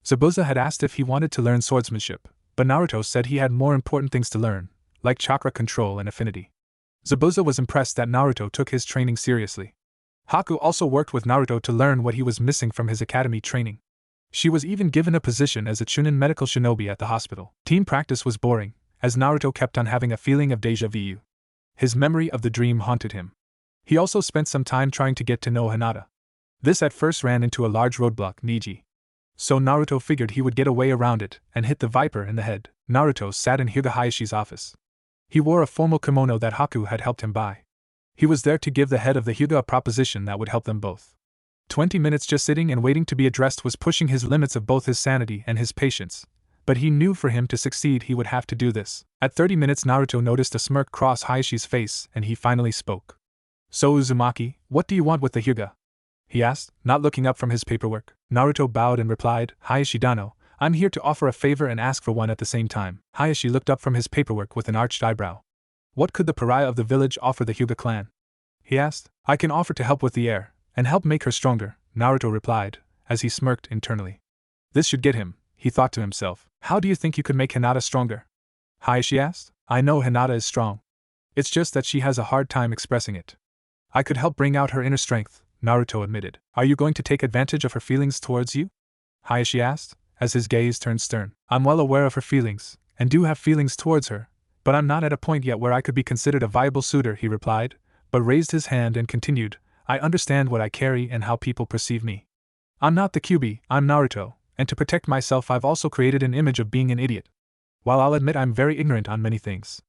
Zabuza had asked if he wanted to learn swordsmanship, but Naruto said he had more important things to learn, like chakra control and affinity. Zabuza was impressed that Naruto took his training seriously. Haku also worked with Naruto to learn what he was missing from his academy training. She was even given a position as a Chunin medical shinobi at the hospital. Team practice was boring, as Naruto kept on having a feeling of déjà vu. His memory of the dream haunted him. He also spent some time trying to get to know Hinata. This at first ran into a large roadblock, Niji. So Naruto figured he would get a way around it and hit the Viper in the head. Naruto sat in Hyuga Hayashi's office. He wore a formal kimono that Haku had helped him buy. He was there to give the head of the Hyuga a proposition that would help them both. 20 minutes just sitting and waiting to be addressed was pushing his limits of both his sanity and his patience, but he knew for him to succeed he would have to do this. At 30 minutes Naruto noticed a smirk cross Hayashi's face and he finally spoke. So Uzumaki, what do you want with the Hyuga? He asked, not looking up from his paperwork. Naruto bowed and replied, Hayashi-dano, I'm here to offer a favor and ask for one at the same time. Hayashi looked up from his paperwork with an arched eyebrow. What could the pariah of the village offer the Hyuga clan? He asked. I can offer to help with the heir, and help make her stronger, Naruto replied, as he smirked internally. This should get him, he thought to himself. How do you think you could make Hinata stronger? Hayashi asked. I know Hinata is strong. It's just that she has a hard time expressing it. I could help bring out her inner strength, Naruto admitted. Are you going to take advantage of her feelings towards you? Hayashi asked, as his gaze turned stern. I'm well aware of her feelings, and do have feelings towards her, but I'm not at a point yet where I could be considered a viable suitor, he replied, but raised his hand and continued, I understand what I carry and how people perceive me. I'm not the Kyuubi, I'm Naruto, and to protect myself I've also created an image of being an idiot. While I'll admit I'm very ignorant on many things,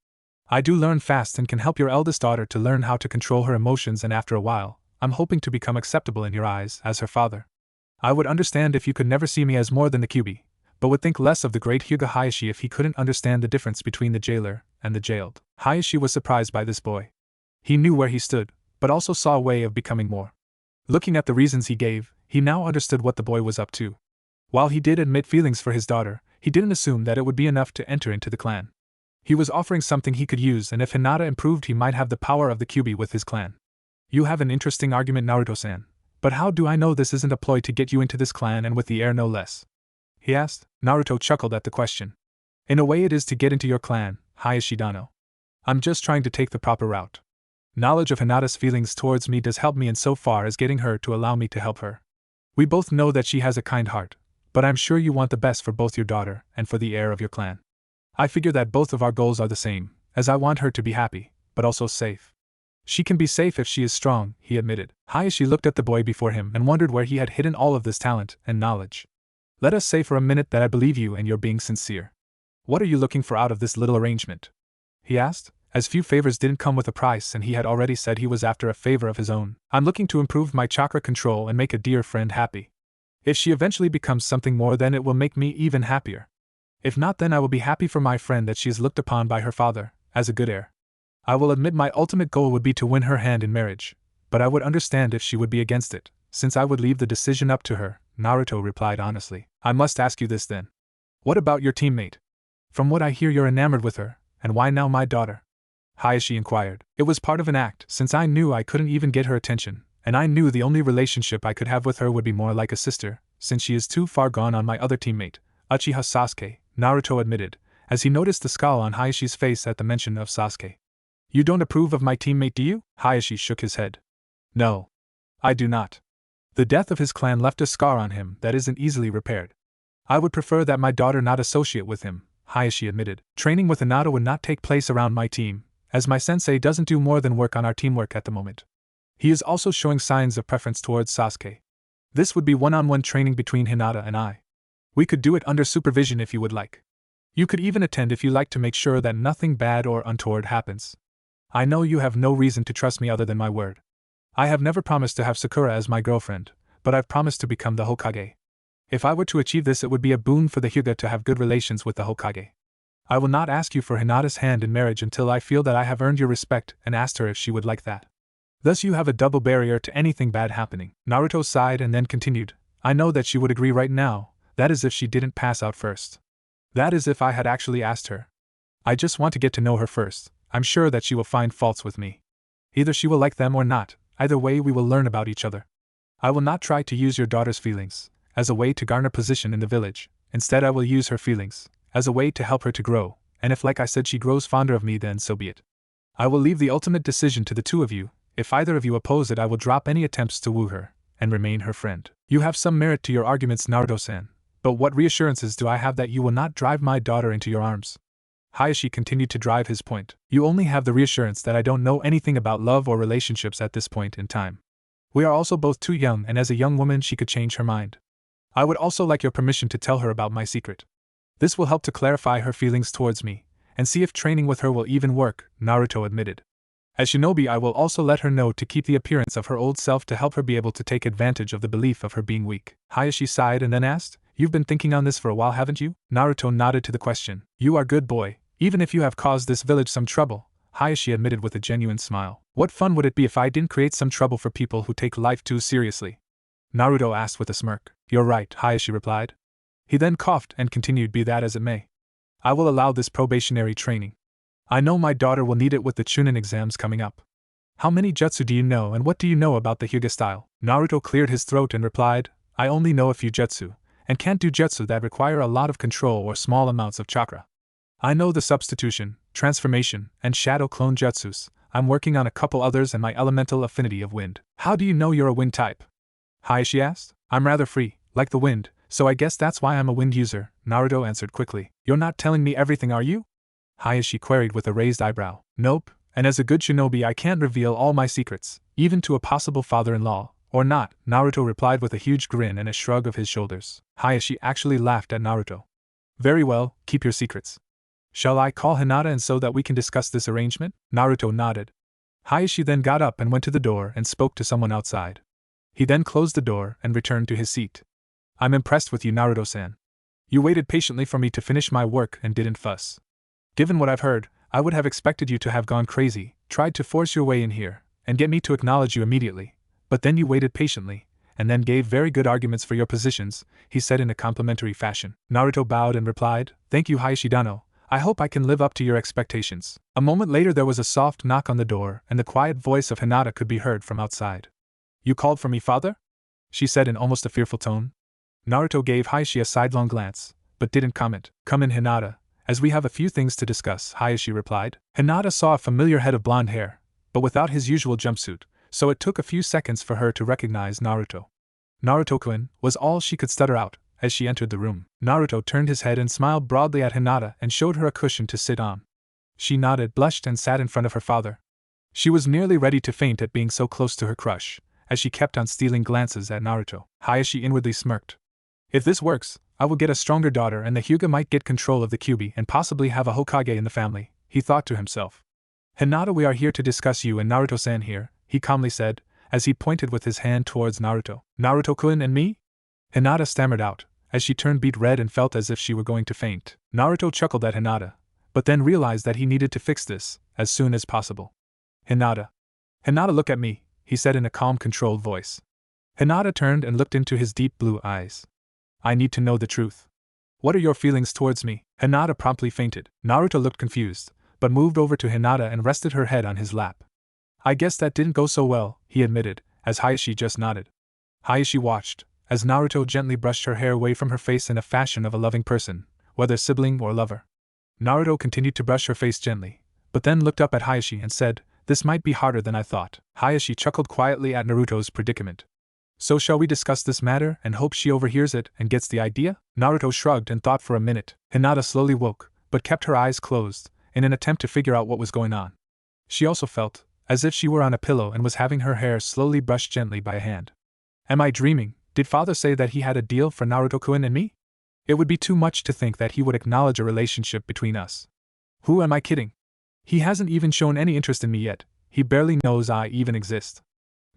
I do learn fast and can help your eldest daughter to learn how to control her emotions, and after a while, I'm hoping to become acceptable in your eyes as her father. I would understand if you could never see me as more than the Kyuubi, but would think less of the great Hyuga Hayashi if he couldn't understand the difference between the jailer and the jailed. Hayashi was surprised by this boy. He knew where he stood, but also saw a way of becoming more. Looking at the reasons he gave, he now understood what the boy was up to. While he did admit feelings for his daughter, he didn't assume that it would be enough to enter into the clan. He was offering something he could use, and if Hinata improved he might have the power of the Kyuubi with his clan. You have an interesting argument, Naruto-san, but how do I know this isn't a ploy to get you into this clan and with the heir no less? He asked. Naruto chuckled at the question. In a way it is to get into your clan, Hayashi-dano. I'm just trying to take the proper route. Knowledge of Hinata's feelings towards me does help me in so far as getting her to allow me to help her. We both know that she has a kind heart, but I'm sure you want the best for both your daughter and for the heir of your clan. I figure that both of our goals are the same, as I want her to be happy, but also safe. She can be safe if she is strong, he admitted. Hayashi looked at the boy before him and wondered where he had hidden all of this talent and knowledge. Let us say for a minute that I believe you and you're being sincere. What are you looking for out of this little arrangement? He asked, as few favors didn't come with a price and he had already said he was after a favor of his own. I'm looking to improve my chakra control and make a dear friend happy. If she eventually becomes something more, then it will make me even happier. If not, then I will be happy for my friend that she is looked upon by her father as a good heir. I will admit my ultimate goal would be to win her hand in marriage, but I would understand if she would be against it, since I would leave the decision up to her, Naruto replied honestly. I must ask you this then. What about your teammate? From what I hear, you're enamored with her, and why now my daughter? Hayashi inquired. It was part of an act, since I knew I couldn't even get her attention, and I knew the only relationship I could have with her would be more like a sister, since she is too far gone on my other teammate, Uchiha Sasuke, Naruto admitted, as he noticed the scowl on Hayashi's face at the mention of Sasuke. You don't approve of my teammate, do you? Hayashi shook his head. No. I do not. The death of his clan left a scar on him that isn't easily repaired. I would prefer that my daughter not associate with him, Hayashi admitted. Training with Hinata would not take place around my team, as my sensei doesn't do more than work on our teamwork at the moment. He is also showing signs of preference towards Sasuke. This would be one-on-one training between Hinata and I. We could do it under supervision if you would like. You could even attend if you like to make sure that nothing bad or untoward happens. I know you have no reason to trust me other than my word. I have never promised to have Sakura as my girlfriend, but I've promised to become the Hokage. If I were to achieve this, it would be a boon for the Hyuga to have good relations with the Hokage. I will not ask you for Hinata's hand in marriage until I feel that I have earned your respect and asked her if she would like that. Thus you have a double barrier to anything bad happening. Naruto sighed and then continued. I know that she would agree right now, that is if she didn't pass out first. That is if I had actually asked her. I just want to get to know her first. I'm sure that she will find faults with me. Either she will like them or not, either way we will learn about each other. I will not try to use your daughter's feelings as a way to garner position in the village. Instead I will use her feelings as a way to help her to grow, and if like I said she grows fonder of me, then so be it. I will leave the ultimate decision to the two of you. If either of you oppose it, I will drop any attempts to woo her and remain her friend. You have some merit to your arguments, Naruto-san, but what reassurances do I have that you will not drive my daughter into your arms? Hayashi continued to drive his point. You only have the reassurance that I don't know anything about love or relationships at this point in time. We are also both too young, and as a young woman she could change her mind. I would also like your permission to tell her about my secret. This will help to clarify her feelings towards me, and see if training with her will even work, Naruto admitted. As shinobi, I will also let her know to keep the appearance of her old self to help her be able to take advantage of the belief of her being weak. Hayashi sighed and then asked, You've been thinking on this for a while, haven't you? Naruto nodded to the question. You are good boy, even if you have caused this village some trouble, Hayashi admitted with a genuine smile. What fun would it be if I didn't create some trouble for people who take life too seriously? Naruto asked with a smirk. You're right, Hayashi replied. He then coughed and continued, Be that as it may. I will allow this probationary training. I know my daughter will need it with the Chunin exams coming up. How many jutsu do you know and what do you know about the Hyuga style? Naruto cleared his throat and replied, I only know a few jutsu, and can't do jutsu that require a lot of control or small amounts of chakra. I know the substitution, transformation, and shadow clone jutsus. I'm working on a couple others and my elemental affinity of wind. How do you know you're a wind type? Hayashi asked. I'm rather free, like the wind, so I guess that's why I'm a wind user, Naruto answered quickly. You're not telling me everything, are you? Hayashi queried with a raised eyebrow. Nope, and as a good shinobi I can't reveal all my secrets, even to a possible father-in-law, or not, Naruto replied with a huge grin and a shrug of his shoulders. Hayashi actually laughed at Naruto. Very well, keep your secrets. Shall I call Hinata and so that we can discuss this arrangement? Naruto nodded. Hayashi then got up and went to the door and spoke to someone outside. He then closed the door and returned to his seat. I'm impressed with you, Naruto-san. You waited patiently for me to finish my work and didn't fuss. Given what I've heard, I would have expected you to have gone crazy, tried to force your way in here, and get me to acknowledge you immediately, but then you waited patiently, and then gave very good arguments for your positions, he said in a complimentary fashion. Naruto bowed and replied, Thank you, Hayashi-dano. I hope I can live up to your expectations. A moment later there was a soft knock on the door, and the quiet voice of Hinata could be heard from outside. You called for me, father? She said in almost a fearful tone. Naruto gave Hayashi a sidelong glance, but didn't comment. Come in, Hinata, as we have a few things to discuss, Hayashi replied. Hinata saw a familiar head of blonde hair, but without his usual jumpsuit, so it took a few seconds for her to recognize Naruto. Naruto-kun, was all she could stutter out as she entered the room. Naruto turned his head and smiled broadly at Hinata and showed her a cushion to sit on. She nodded, blushed, and sat in front of her father. She was nearly ready to faint at being so close to her crush, as she kept on stealing glances at Naruto. Hayashi inwardly smirked. If this works, I will get a stronger daughter and the Hyuga might get control of the Kyuubi and possibly have a Hokage in the family, he thought to himself. Hinata, we are here to discuss you and Naruto-san here, he calmly said, as he pointed with his hand towards Naruto. Naruto-kun and me? Hinata stammered out, as she turned beet red and felt as if she were going to faint. Naruto chuckled at Hinata, but then realized that he needed to fix this as soon as possible. Hinata, look at me, he said in a calm, controlled voice. Hinata turned and looked into his deep blue eyes. I need to know the truth. What are your feelings towards me? Hinata promptly fainted. Naruto looked confused, but moved over to Hinata and rested her head on his lap. I guess that didn't go so well, he admitted, as Hayashi just nodded. Hayashi watched, as Naruto gently brushed her hair away from her face in a fashion of a loving person, whether sibling or lover. Naruto continued to brush her face gently, but then looked up at Hayashi and said, This might be harder than I thought. Hayashi chuckled quietly at Naruto's predicament. So shall we discuss this matter and hope she overhears it and gets the idea? Naruto shrugged and thought for a minute. Hinata slowly woke, but kept her eyes closed, in an attempt to figure out what was going on. She also felt as if she were on a pillow and was having her hair slowly brushed gently by a hand. Am I dreaming? Did father say that he had a deal for Naruto-kun and me? It would be too much to think that he would acknowledge a relationship between us. Who am I kidding? He hasn't even shown any interest in me yet. He barely knows I even exist.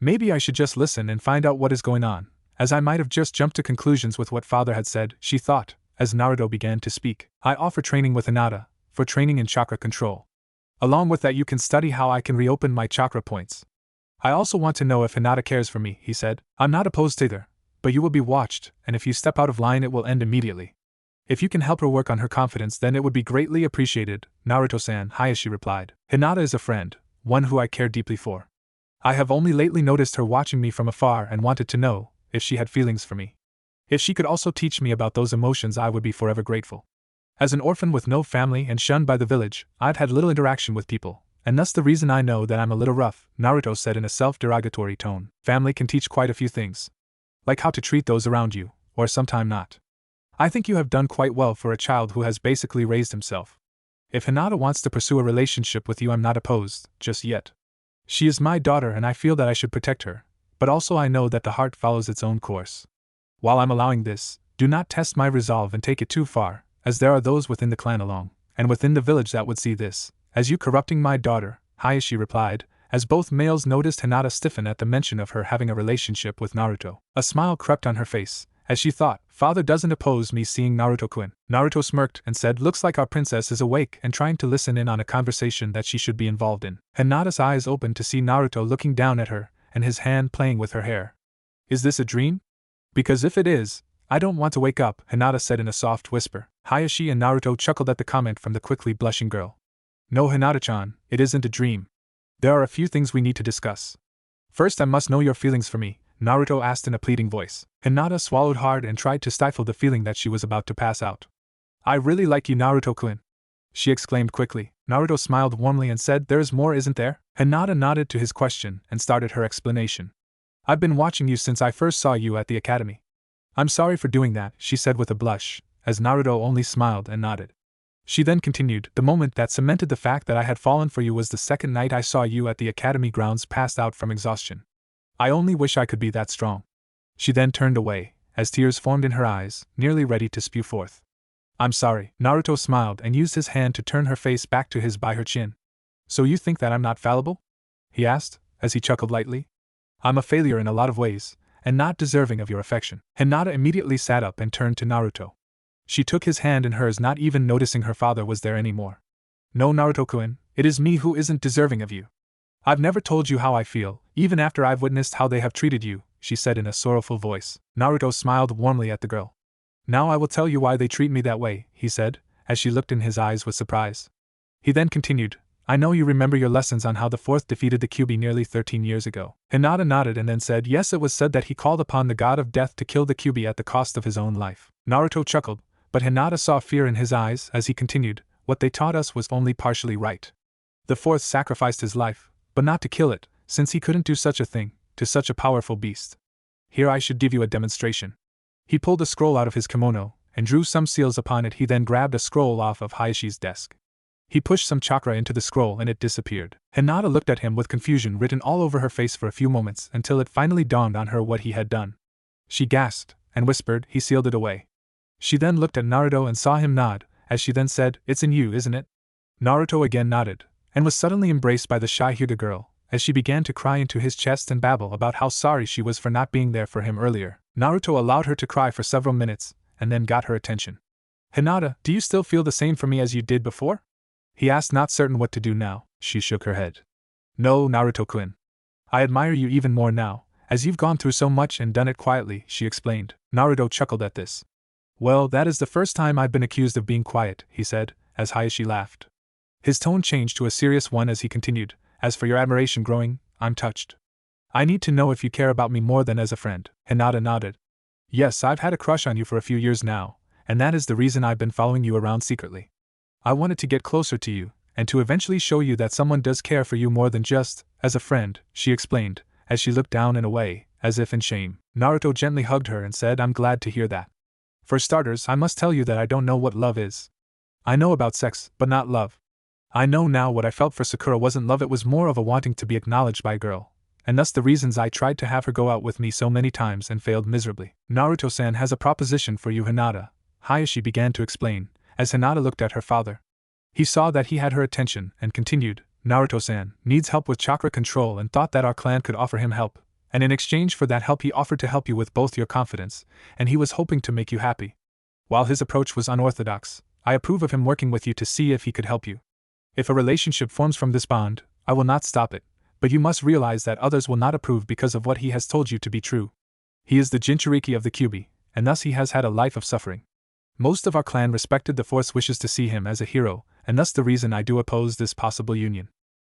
Maybe I should just listen and find out what is going on, as I might have just jumped to conclusions with what father had said, she thought, as Naruto began to speak. I offer training with Hinata, for training in chakra control. Along with that you can study how I can reopen my chakra points. I also want to know if Hinata cares for me, he said. I'm not opposed to either, but you will be watched, and if you step out of line it will end immediately. If you can help her work on her confidence then it would be greatly appreciated, Naruto-san, Hayashi replied. Hinata is a friend, one who I care deeply for. I have only lately noticed her watching me from afar and wanted to know if she had feelings for me. If she could also teach me about those emotions I would be forever grateful. As an orphan with no family and shunned by the village, I've had little interaction with people, and thus the reason I know that I'm a little rough, Naruto said in a self-derogatory tone. Family can teach quite a few things. Like how to treat those around you, or sometime not. I think you have done quite well for a child who has basically raised himself. If Hinata wants to pursue a relationship with you I'm not opposed, just yet. She is my daughter and I feel that I should protect her, but also I know that the heart follows its own course. While I'm allowing this, do not test my resolve and take it too far, as there are those within the clan along, and within the village that would see this, as you corrupting my daughter, Hayashi replied, as both males noticed Hinata stiffen at the mention of her having a relationship with Naruto. A smile crept on her face, as she thought, father doesn't oppose me seeing Naruto-kun. Naruto smirked and said, looks like our princess is awake and trying to listen in on a conversation that she should be involved in. Hinata's eyes opened to see Naruto looking down at her, and his hand playing with her hair. Is this a dream? Because if it is, I don't want to wake up, Hinata said in a soft whisper. Hayashi and Naruto chuckled at the comment from the quickly blushing girl. No, Hinata-chan, it isn't a dream. There are a few things we need to discuss. First, I must know your feelings for me, Naruto asked in a pleading voice. Hinata swallowed hard and tried to stifle the feeling that she was about to pass out. I really like you, Naruto-kun, she exclaimed quickly. Naruto smiled warmly and said, There's more, isn't there? Hinata nodded to his question and started her explanation. I've been watching you since I first saw you at the academy. I'm sorry for doing that, she said with a blush, as Naruto only smiled and nodded. She then continued, the moment that cemented the fact that I had fallen for you was the second night I saw you at the academy grounds passed out from exhaustion. I only wish I could be that strong. She then turned away, as tears formed in her eyes, nearly ready to spew forth. I'm sorry, Naruto smiled and used his hand to turn her face back to his by her chin. So you think that I'm not fallible? He asked, as he chuckled lightly. I'm a failure in a lot of ways, and not deserving of your affection. Hinata immediately sat up and turned to Naruto. She took his hand in hers, not even noticing her father was there anymore. No, Naruto-kun, it is me who isn't deserving of you. I've never told you how I feel, even after I've witnessed how they have treated you, she said in a sorrowful voice. Naruto smiled warmly at the girl. Now I will tell you why they treat me that way, he said, as she looked in his eyes with surprise. He then continued, I know you remember your lessons on how the fourth defeated the Kyuubi nearly 13 years ago. Hinata nodded and then said, Yes, it was said that he called upon the god of death to kill the Kyuubi at the cost of his own life. Naruto chuckled, but Hinata saw fear in his eyes as he continued, What they taught us was only partially right. The fourth sacrificed his life, but not to kill it, since he couldn't do such a thing, to such a powerful beast. Here I should give you a demonstration. He pulled a scroll out of his kimono, and drew some seals upon it. He then grabbed a scroll off of Hayashi's desk. He pushed some chakra into the scroll and it disappeared. Hinata looked at him with confusion written all over her face for a few moments until it finally dawned on her what he had done. She gasped and whispered, "He sealed it away." She then looked at Naruto and saw him nod, as she then said, "It's in you, isn't it?" Naruto again nodded, and was suddenly embraced by the shy Hyuga girl, as she began to cry into his chest and babble about how sorry she was for not being there for him earlier. Naruto allowed her to cry for several minutes, and then got her attention. "Hinata, do you still feel the same for me as you did before?" he asked, not certain what to do now. She shook her head. "No, Naruto-kun. I admire you even more now, as you've gone through so much and done it quietly," she explained. Naruto chuckled at this. "Well, that is the first time I've been accused of being quiet," he said, as Hayashi laughed. His tone changed to a serious one as he continued, "As for your admiration growing, I'm touched. I need to know if you care about me more than as a friend." Hinata nodded. "Yes, I've had a crush on you for a few years now, and that is the reason I've been following you around secretly. I wanted to get closer to you, and to eventually show you that someone does care for you more than just as a friend," she explained, as she looked down and away, as if in shame. Naruto gently hugged her and said, "I'm glad to hear that. For starters, I must tell you that I don't know what love is. I know about sex, but not love. I know now what I felt for Sakura wasn't love, it was more of a wanting to be acknowledged by a girl, and thus the reasons I tried to have her go out with me so many times and failed miserably." "Naruto-san has a proposition for you, Hinata," Hayashi began to explain, as Hinata looked at her father. He saw that he had her attention and continued, "Naruto-san needs help with chakra control and thought that our clan could offer him help, and in exchange for that help he offered to help you with both your confidence, and he was hoping to make you happy. While his approach was unorthodox, I approve of him working with you to see if he could help you. If a relationship forms from this bond, I will not stop it, but you must realize that others will not approve because of what he has told you to be true. He is the Jinchuriki of the Kyuubi, and thus he has had a life of suffering. Most of our clan respected the Force wishes to see him as a hero, and thus the reason I do oppose this possible union.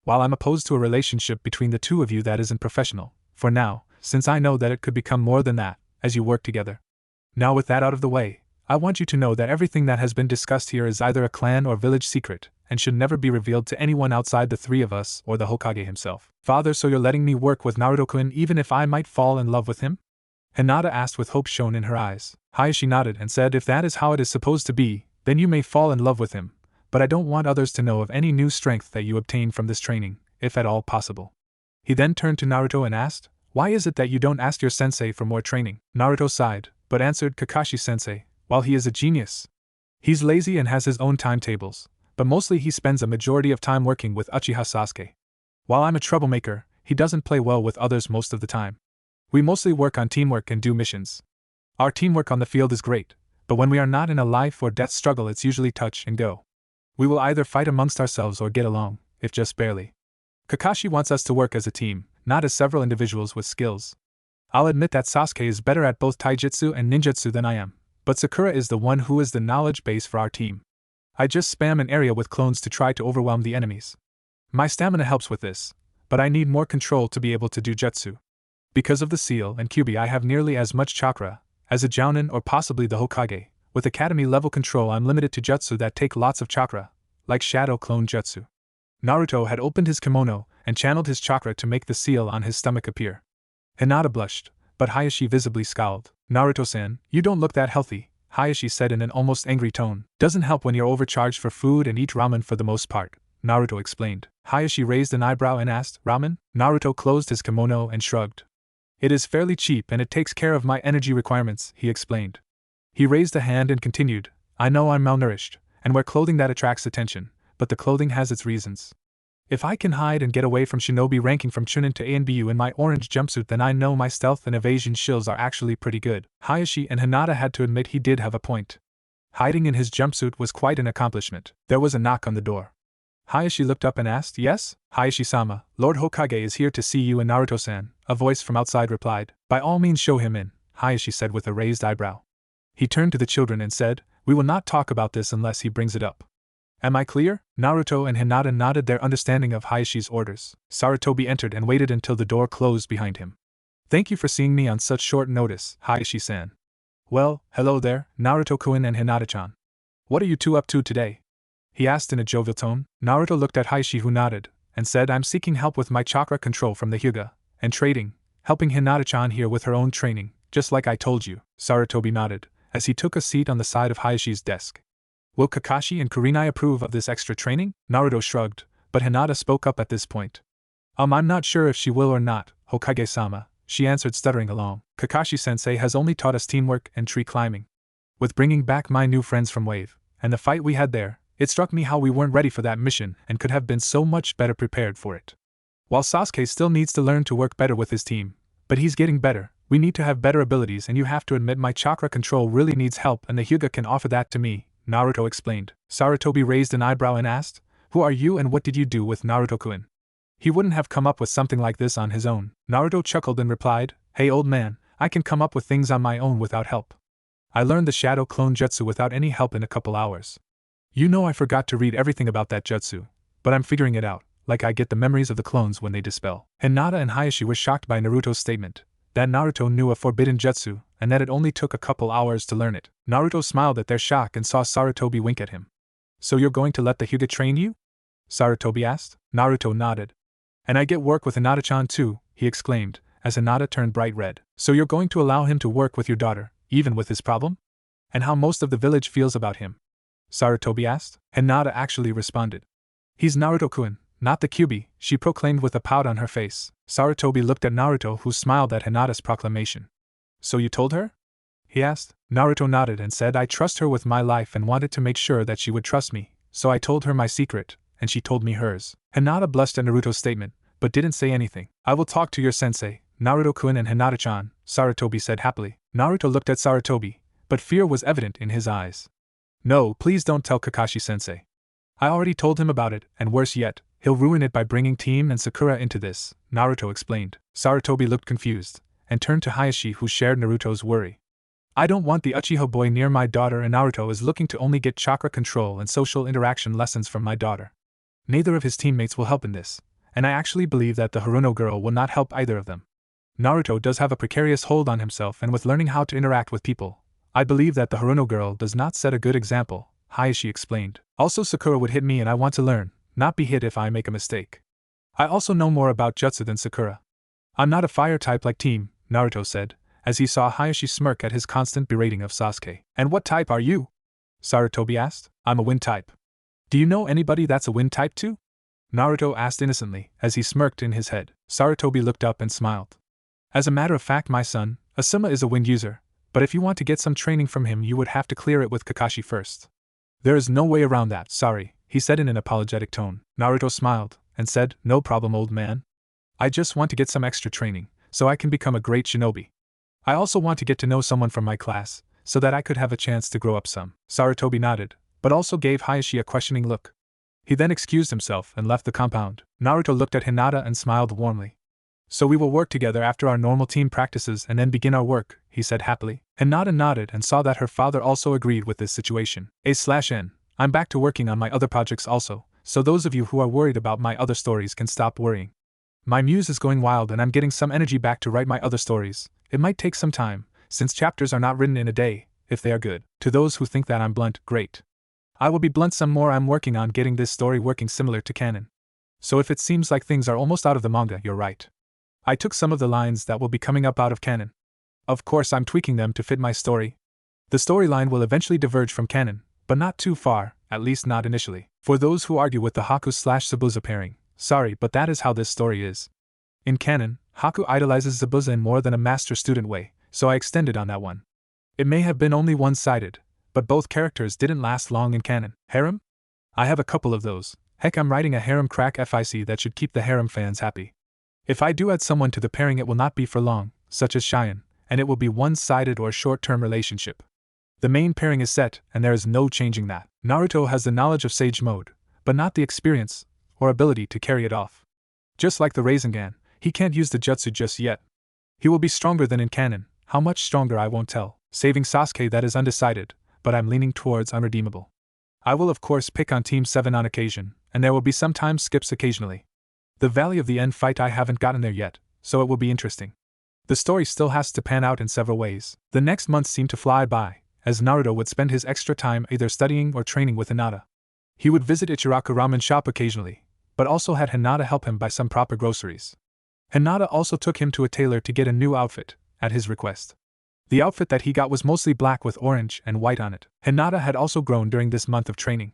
While I'm opposed to a relationship between the two of you that isn't professional, for now, since I know that it could become more than that, as you work together. Now with that out of the way, I want you to know that everything that has been discussed here is either a clan or village secret, and should never be revealed to anyone outside the three of us or the Hokage himself." "Father, so you're letting me work with Naruto-kun even if I might fall in love with him?" Hinata asked with hope shown in her eyes. Hayashi nodded and said, "If that is how it is supposed to be, then you may fall in love with him, but I don't want others to know of any new strength that you obtain from this training, if at all possible." He then turned to Naruto and asked, "Why is it that you don't ask your sensei for more training?" Naruto sighed, but answered, "Kakashi-sensei, while he is a genius, he's lazy and has his own timetables, but mostly he spends a majority of time working with Uchiha Sasuke. While I'm a troublemaker, he doesn't play well with others most of the time. We mostly work on teamwork and do missions. Our teamwork on the field is great, but when we are not in a life or death struggle it's usually touch and go. We will either fight amongst ourselves or get along, if just barely. Kakashi wants us to work as a team, not as several individuals with skills. I'll admit that Sasuke is better at both taijutsu and ninjutsu than I am, but Sakura is the one who is the knowledge base for our team. I just spam an area with clones to try to overwhelm the enemies. My stamina helps with this, but I need more control to be able to do jutsu. Because of the seal and Kyuubi I have nearly as much chakra as a Jounin or possibly the Hokage. With academy level control I'm limited to jutsu that take lots of chakra, like shadow clone jutsu." Naruto had opened his kimono and channeled his chakra to make the seal on his stomach appear. Hinata blushed, but Hayashi visibly scowled. "Naruto-san, you don't look that healthy," Hayashi said in an almost angry tone. "Doesn't help when you're overcharged for food and eat ramen for the most part," Naruto explained. Hayashi raised an eyebrow and asked, "Ramen?" Naruto closed his kimono and shrugged. "It is fairly cheap and it takes care of my energy requirements," he explained. He raised a hand and continued, "I know I'm malnourished, and wear clothing that attracts attention, but the clothing has its reasons. If I can hide and get away from shinobi ranking from Chunin to ANBU in my orange jumpsuit, then I know my stealth and evasion skills are actually pretty good." Hayashi and Hinata had to admit he did have a point. Hiding in his jumpsuit was quite an accomplishment. There was a knock on the door. Hayashi looked up and asked, "Yes?" "Hayashi-sama, Lord Hokage is here to see you and Naruto-san," a voice from outside replied. "By all means show him in," Hayashi said with a raised eyebrow. He turned to the children and said, "We will not talk about this unless he brings it up. Am I clear?" Naruto and Hinata nodded their understanding of Hayashi's orders. Sarutobi entered and waited until the door closed behind him. "Thank you for seeing me on such short notice, Hayashi-san." "Well, hello there, Naruto-kun and Hinata-chan. What are you two up to today?" he asked in a jovial tone. Naruto looked at Hayashi, who nodded, and said, "I'm seeking help with my chakra control from the Hyuga, and trading, helping Hinata-chan here with her own training, just like I told you." Sarutobi nodded, as he took a seat on the side of Hayashi's desk. Will Kakashi and Kurenai approve of this extra training? Naruto shrugged, but Hinata spoke up at this point. I'm not sure if she will or not, Hokage-sama, she answered, stuttering along. Kakashi-sensei has only taught us teamwork and tree climbing. With bringing back my new friends from Wave, and the fight we had there, it struck me how we weren't ready for that mission and could have been so much better prepared for it. While Sasuke still needs to learn to work better with his team, but he's getting better, we need to have better abilities, and you have to admit my chakra control really needs help, and the Hyuga can offer that to me, Naruto explained. Sarutobi raised an eyebrow and asked, "Who are you and what did you do with Naruto-kun?" He wouldn't have come up with something like this on his own. Naruto chuckled and replied, "Hey old man, I can come up with things on my own without help. I learned the Shadow Clone Jutsu without any help in a couple hours. You know I forgot to read everything about that jutsu, but I'm figuring it out, like I get the memories of the clones when they dispel." Hinata and Hayashi were shocked by Naruto's statement, that Naruto knew a forbidden jutsu, and that it only took a couple hours to learn it. Naruto smiled at their shock and saw Sarutobi wink at him. "So you're going to let the Hyuga train you?" Sarutobi asked. Naruto nodded. "And I get work with Hinata-chan too," he exclaimed, as Hinata turned bright red. "So you're going to allow him to work with your daughter, even with his problem? And how most of the village feels about him?" Sarutobi asked. Hinata actually responded. "He's Naruto-kun, not the Kyuubi," she proclaimed with a pout on her face. Sarutobi looked at Naruto, who smiled at Hinata's proclamation. "So you told her?" he asked. Naruto nodded and said, "I trust her with my life and wanted to make sure that she would trust me, so I told her my secret, and she told me hers." Hinata blushed at Naruto's statement, but didn't say anything. "I will talk to your sensei, Naruto-kun and Hinata-chan," Sarutobi said happily. Naruto looked at Sarutobi, but fear was evident in his eyes. "No, please don't tell Kakashi-sensei. I already told him about it, and worse yet, he'll ruin it by bringing Team and Sakura into this," Naruto explained. Sarutobi looked confused, and turned to Hayashi, who shared Naruto's worry. "I don't want the Uchiha boy near my daughter, and Naruto is looking to only get chakra control and social interaction lessons from my daughter. Neither of his teammates will help in this, and I actually believe that the Haruno girl will not help either of them. Naruto does have a precarious hold on himself, and with learning how to interact with people, I believe that the Haruno girl does not set a good example," Hayashi explained. "Also, Sakura would hit me, and I want to learn, not be hit if I make a mistake. I also know more about jutsu than Sakura. I'm not a fire type like Team," Naruto said, as he saw Hayashi smirk at his constant berating of Sasuke. "And what type are you?" Sarutobi asked. "I'm a wind type." "Do you know anybody that's a wind type too?" Naruto asked innocently, as he smirked in his head. Sarutobi looked up and smiled. "As a matter of fact, my son, Asuma is a wind user, but if you want to get some training from him you would have to clear it with Kakashi first." "There is no way around that, sorry," he said in an apologetic tone. Naruto smiled, and said, "No problem, old man. I just want to get some extra training, so I can become a great shinobi. I also want to get to know someone from my class, so that I could have a chance to grow up some." Sarutobi nodded, but also gave Hayashi a questioning look. He then excused himself and left the compound. Naruto looked at Hinata and smiled warmly. "So we will work together after our normal team practices and then begin our work," he said happily. Hinata nodded and saw that her father also agreed with this situation. A/N. I'm back to working on my other projects also, so those of you who are worried about my other stories can stop worrying. My muse is going wild and I'm getting some energy back to write my other stories. It might take some time, since chapters are not written in a day, if they are good. To those who think that I'm blunt, great. I will be blunt some more. I'm working on getting this story working similar to canon. So if it seems like things are almost out of the manga, you're right. I took some of the lines that will be coming up out of canon. Of course I'm tweaking them to fit my story. The storyline will eventually diverge from canon, but not too far, at least not initially. For those who argue with the Haku/Zabuza pairing, sorry, but that is how this story is. In canon, Haku idolizes Zabuza in more than a master-student way, so I extended on that one. It may have been only one-sided, but both characters didn't last long in canon. Harem? I have a couple of those. Heck, I'm writing a harem crack fic that should keep the harem fans happy. If I do add someone to the pairing, it will not be for long, such as Cheyenne, and it will be one-sided or short-term relationship. The main pairing is set, and there is no changing that. Naruto has the knowledge of Sage Mode, but not the experience or ability to carry it off. Just like the Rasengan, he can't use the jutsu just yet. He will be stronger than in canon, how much stronger I won't tell. Saving Sasuke, that is undecided, but I'm leaning towards unredeemable. I will of course pick on Team 7 on occasion, and there will be some time skips occasionally. The Valley of the End fight, I haven't gotten there yet, so it will be interesting. The story still has to pan out in several ways. The next months seemed to fly by, as Naruto would spend his extra time either studying or training with Hinata. He would visit Ichiraku ramen shop occasionally, but also had Hinata help him buy some proper groceries. Hinata also took him to a tailor to get a new outfit, at his request. The outfit that he got was mostly black with orange and white on it. Hinata had also grown during this month of training.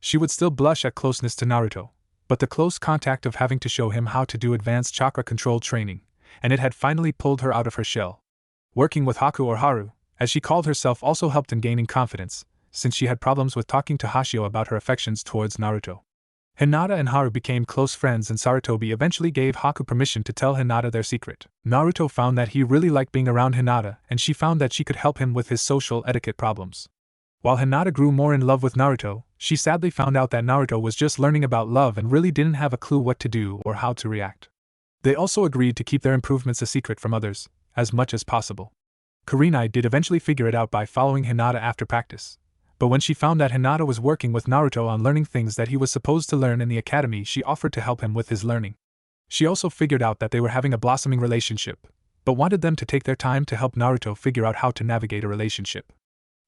She would still blush at closeness to Naruto, but the close contact of having to show him how to do advanced chakra control training, and it had finally pulled her out of her shell. Working with Haku or Haru, as she called herself, also helped in gaining confidence, since she had problems with talking to Hashio about her affections towards Naruto. Hinata and Haru became close friends, and Sarutobi eventually gave Haku permission to tell Hinata their secret. Naruto found that he really liked being around Hinata, and she found that she could help him with his social etiquette problems. While Hinata grew more in love with Naruto, she sadly found out that Naruto was just learning about love and really didn't have a clue what to do or how to react. They also agreed to keep their improvements a secret from others, as much as possible. Kurenai did eventually figure it out by following Hinata after practice. But when she found that Hinata was working with Naruto on learning things that he was supposed to learn in the academy, she offered to help him with his learning. She also figured out that they were having a blossoming relationship, but wanted them to take their time to help Naruto figure out how to navigate a relationship.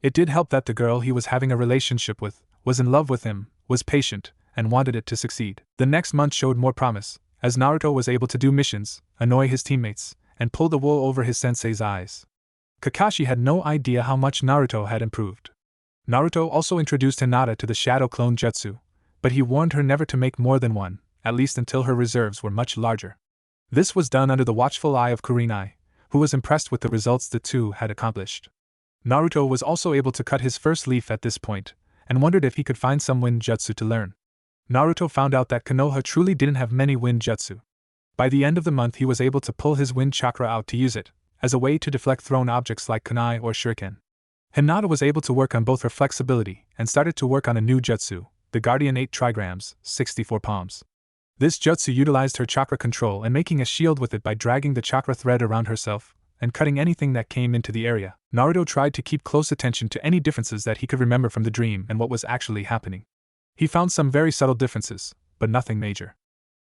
It did help that the girl he was having a relationship with was in love with him, was patient, and wanted it to succeed. The next month showed more promise, as Naruto was able to do missions, annoy his teammates, and pull the wool over his sensei's eyes. Kakashi had no idea how much Naruto had improved. Naruto also introduced Hinata to the Shadow Clone Jutsu, but he warned her never to make more than one, at least until her reserves were much larger. This was done under the watchful eye of Kurenai, who was impressed with the results the two had accomplished. Naruto was also able to cut his first leaf at this point, and wondered if he could find some wind jutsu to learn. Naruto found out that Konoha truly didn't have many wind jutsu. By the end of the month he was able to pull his wind chakra out to use it, as a way to deflect thrown objects like kunai or shuriken. Hinata was able to work on both her flexibility and started to work on a new jutsu, the Guardian 8 trigrams, 64 palms. This jutsu utilized her chakra control and making a shield with it by dragging the chakra thread around herself and cutting anything that came into the area. Naruto tried to keep close attention to any differences that he could remember from the dream and what was actually happening. He found some very subtle differences, but nothing major.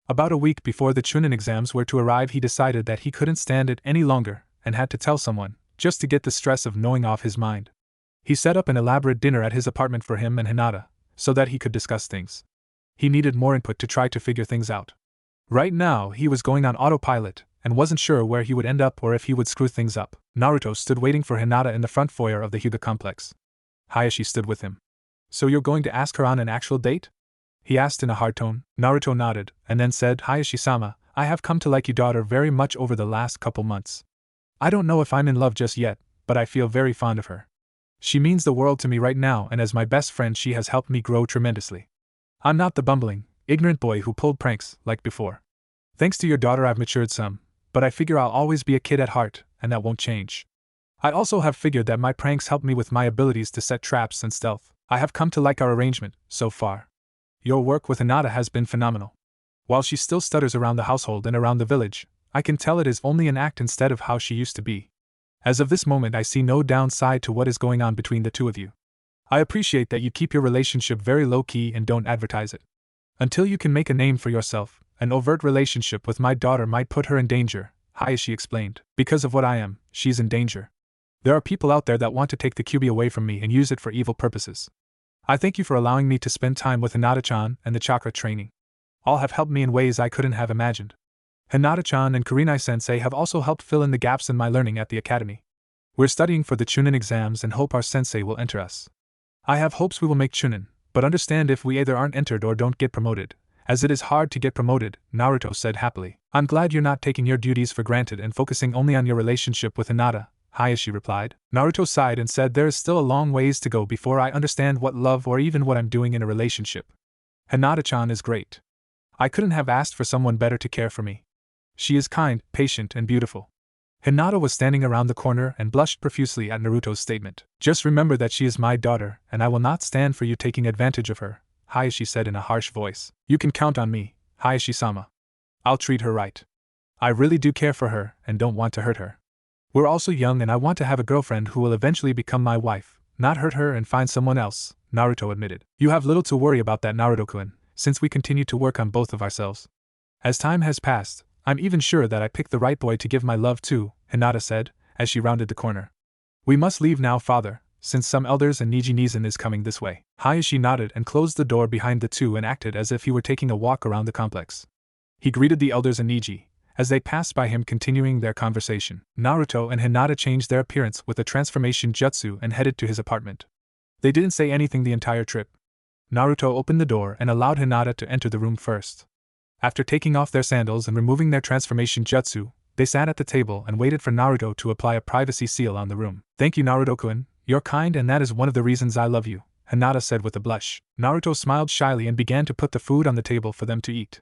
About a week before the Chunin exams were to arrive, he decided that he couldn't stand it any longer and had to tell someone, just to get the stress of knowing off his mind. He set up an elaborate dinner at his apartment for him and Hinata, so that he could discuss things. He needed more input to try to figure things out. Right now, he was going on autopilot, and wasn't sure where he would end up or if he would screw things up. Naruto stood waiting for Hinata in the front foyer of the Hyuga complex. Hayashi stood with him. "So you're going to ask her on an actual date?" he asked in a hard tone. Naruto nodded, and then said, "Hayashi-sama, I have come to like your daughter very much over the last couple months. I don't know if I'm in love just yet, but I feel very fond of her. She means the world to me right now, and as my best friend she has helped me grow tremendously. I'm not the bumbling, ignorant boy who pulled pranks, like before. Thanks to your daughter I've matured some, but I figure I'll always be a kid at heart, and that won't change. I also have figured that my pranks help me with my abilities to set traps and stealth. I have come to like our arrangement, so far. Your work with Hinata has been phenomenal. While she still stutters around the household and around the village, I can tell it is only an act instead of how she used to be. As of this moment I see no downside to what is going on between the two of you. I appreciate that you keep your relationship very low-key and don't advertise it. Until you can make a name for yourself, an overt relationship with my daughter might put her in danger," Hayashi explained. "Because of what I am, she's in danger. There are people out there that want to take the Kyuubi away from me and use it for evil purposes. I thank you for allowing me to spend time with Hinata-chan and the chakra training. All have helped me in ways I couldn't have imagined. Hinata-chan and Kurenai-sensei have also helped fill in the gaps in my learning at the academy. We're studying for the Chunin exams and hope our sensei will enter us. I have hopes we will make Chunin, but understand if we either aren't entered or don't get promoted, as it is hard to get promoted," Naruto said happily. "I'm glad you're not taking your duties for granted and focusing only on your relationship with Hinata," Hayashi replied. Naruto sighed and said, "There is still a long ways to go before I understand what love or even what I'm doing in a relationship. Hinata-chan is great. I couldn't have asked for someone better to care for me. She is kind, patient, and beautiful." Hinata was standing around the corner and blushed profusely at Naruto's statement. "Just remember that she is my daughter, and I will not stand for you taking advantage of her," Hayashi said in a harsh voice. "You can count on me, Hayashi-sama. I'll treat her right. I really do care for her and don't want to hurt her. We're also young and I want to have a girlfriend who will eventually become my wife, not hurt her and find someone else," Naruto admitted. "You have little to worry about that, Naruto-kun, since we continue to work on both of ourselves. As time has passed, I'm even sure that I picked the right boy to give my love to," Hinata said, as she rounded the corner. "We must leave now, father, since some elders and Niji-Nizan is coming this way." Hayashi nodded and closed the door behind the two and acted as if he were taking a walk around the complex. He greeted the elders and Niji, as they passed by him continuing their conversation. Naruto and Hinata changed their appearance with a transformation jutsu and headed to his apartment. They didn't say anything the entire trip. Naruto opened the door and allowed Hinata to enter the room first. After taking off their sandals and removing their transformation jutsu, they sat at the table and waited for Naruto to apply a privacy seal on the room. "Thank you, Naruto-kun, you're kind and that is one of the reasons I love you," Hinata said with a blush. Naruto smiled shyly and began to put the food on the table for them to eat.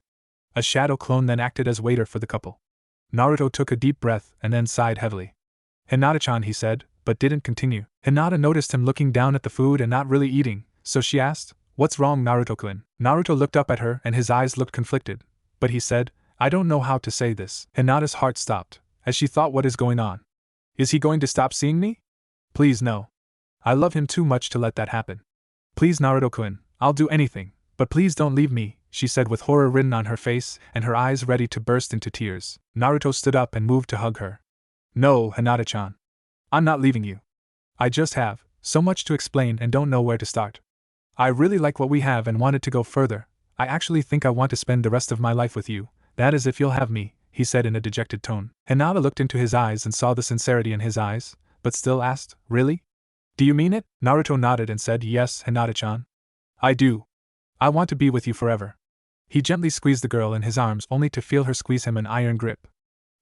A shadow clone then acted as waiter for the couple. Naruto took a deep breath and then sighed heavily. "Hinata-chan," he said, but didn't continue. Hinata noticed him looking down at the food and not really eating, so she asked, "What's wrong, Naruto-kun?" Naruto looked up at her and his eyes looked conflicted, but he said, "I don't know how to say this." Hinata's heart stopped, as she thought, what is going on? Is he going to stop seeing me? Please no. I love him too much to let that happen. Please, Naruto-kun, I'll do anything, but please don't leave me, she said with horror written on her face and her eyes ready to burst into tears. Naruto stood up and moved to hug her. "No, Hinata-chan. I'm not leaving you. I just have so much to explain and don't know where to start. I really like what we have and wanted to go further. I actually think I want to spend the rest of my life with you, that is if you'll have me," he said in a dejected tone. Hinata looked into his eyes and saw the sincerity in his eyes, but still asked, "Really? Do you mean it?" Naruto nodded and said, "Yes, Hinata-chan. I do. I want to be with you forever." He gently squeezed the girl in his arms only to feel her squeeze him an iron grip.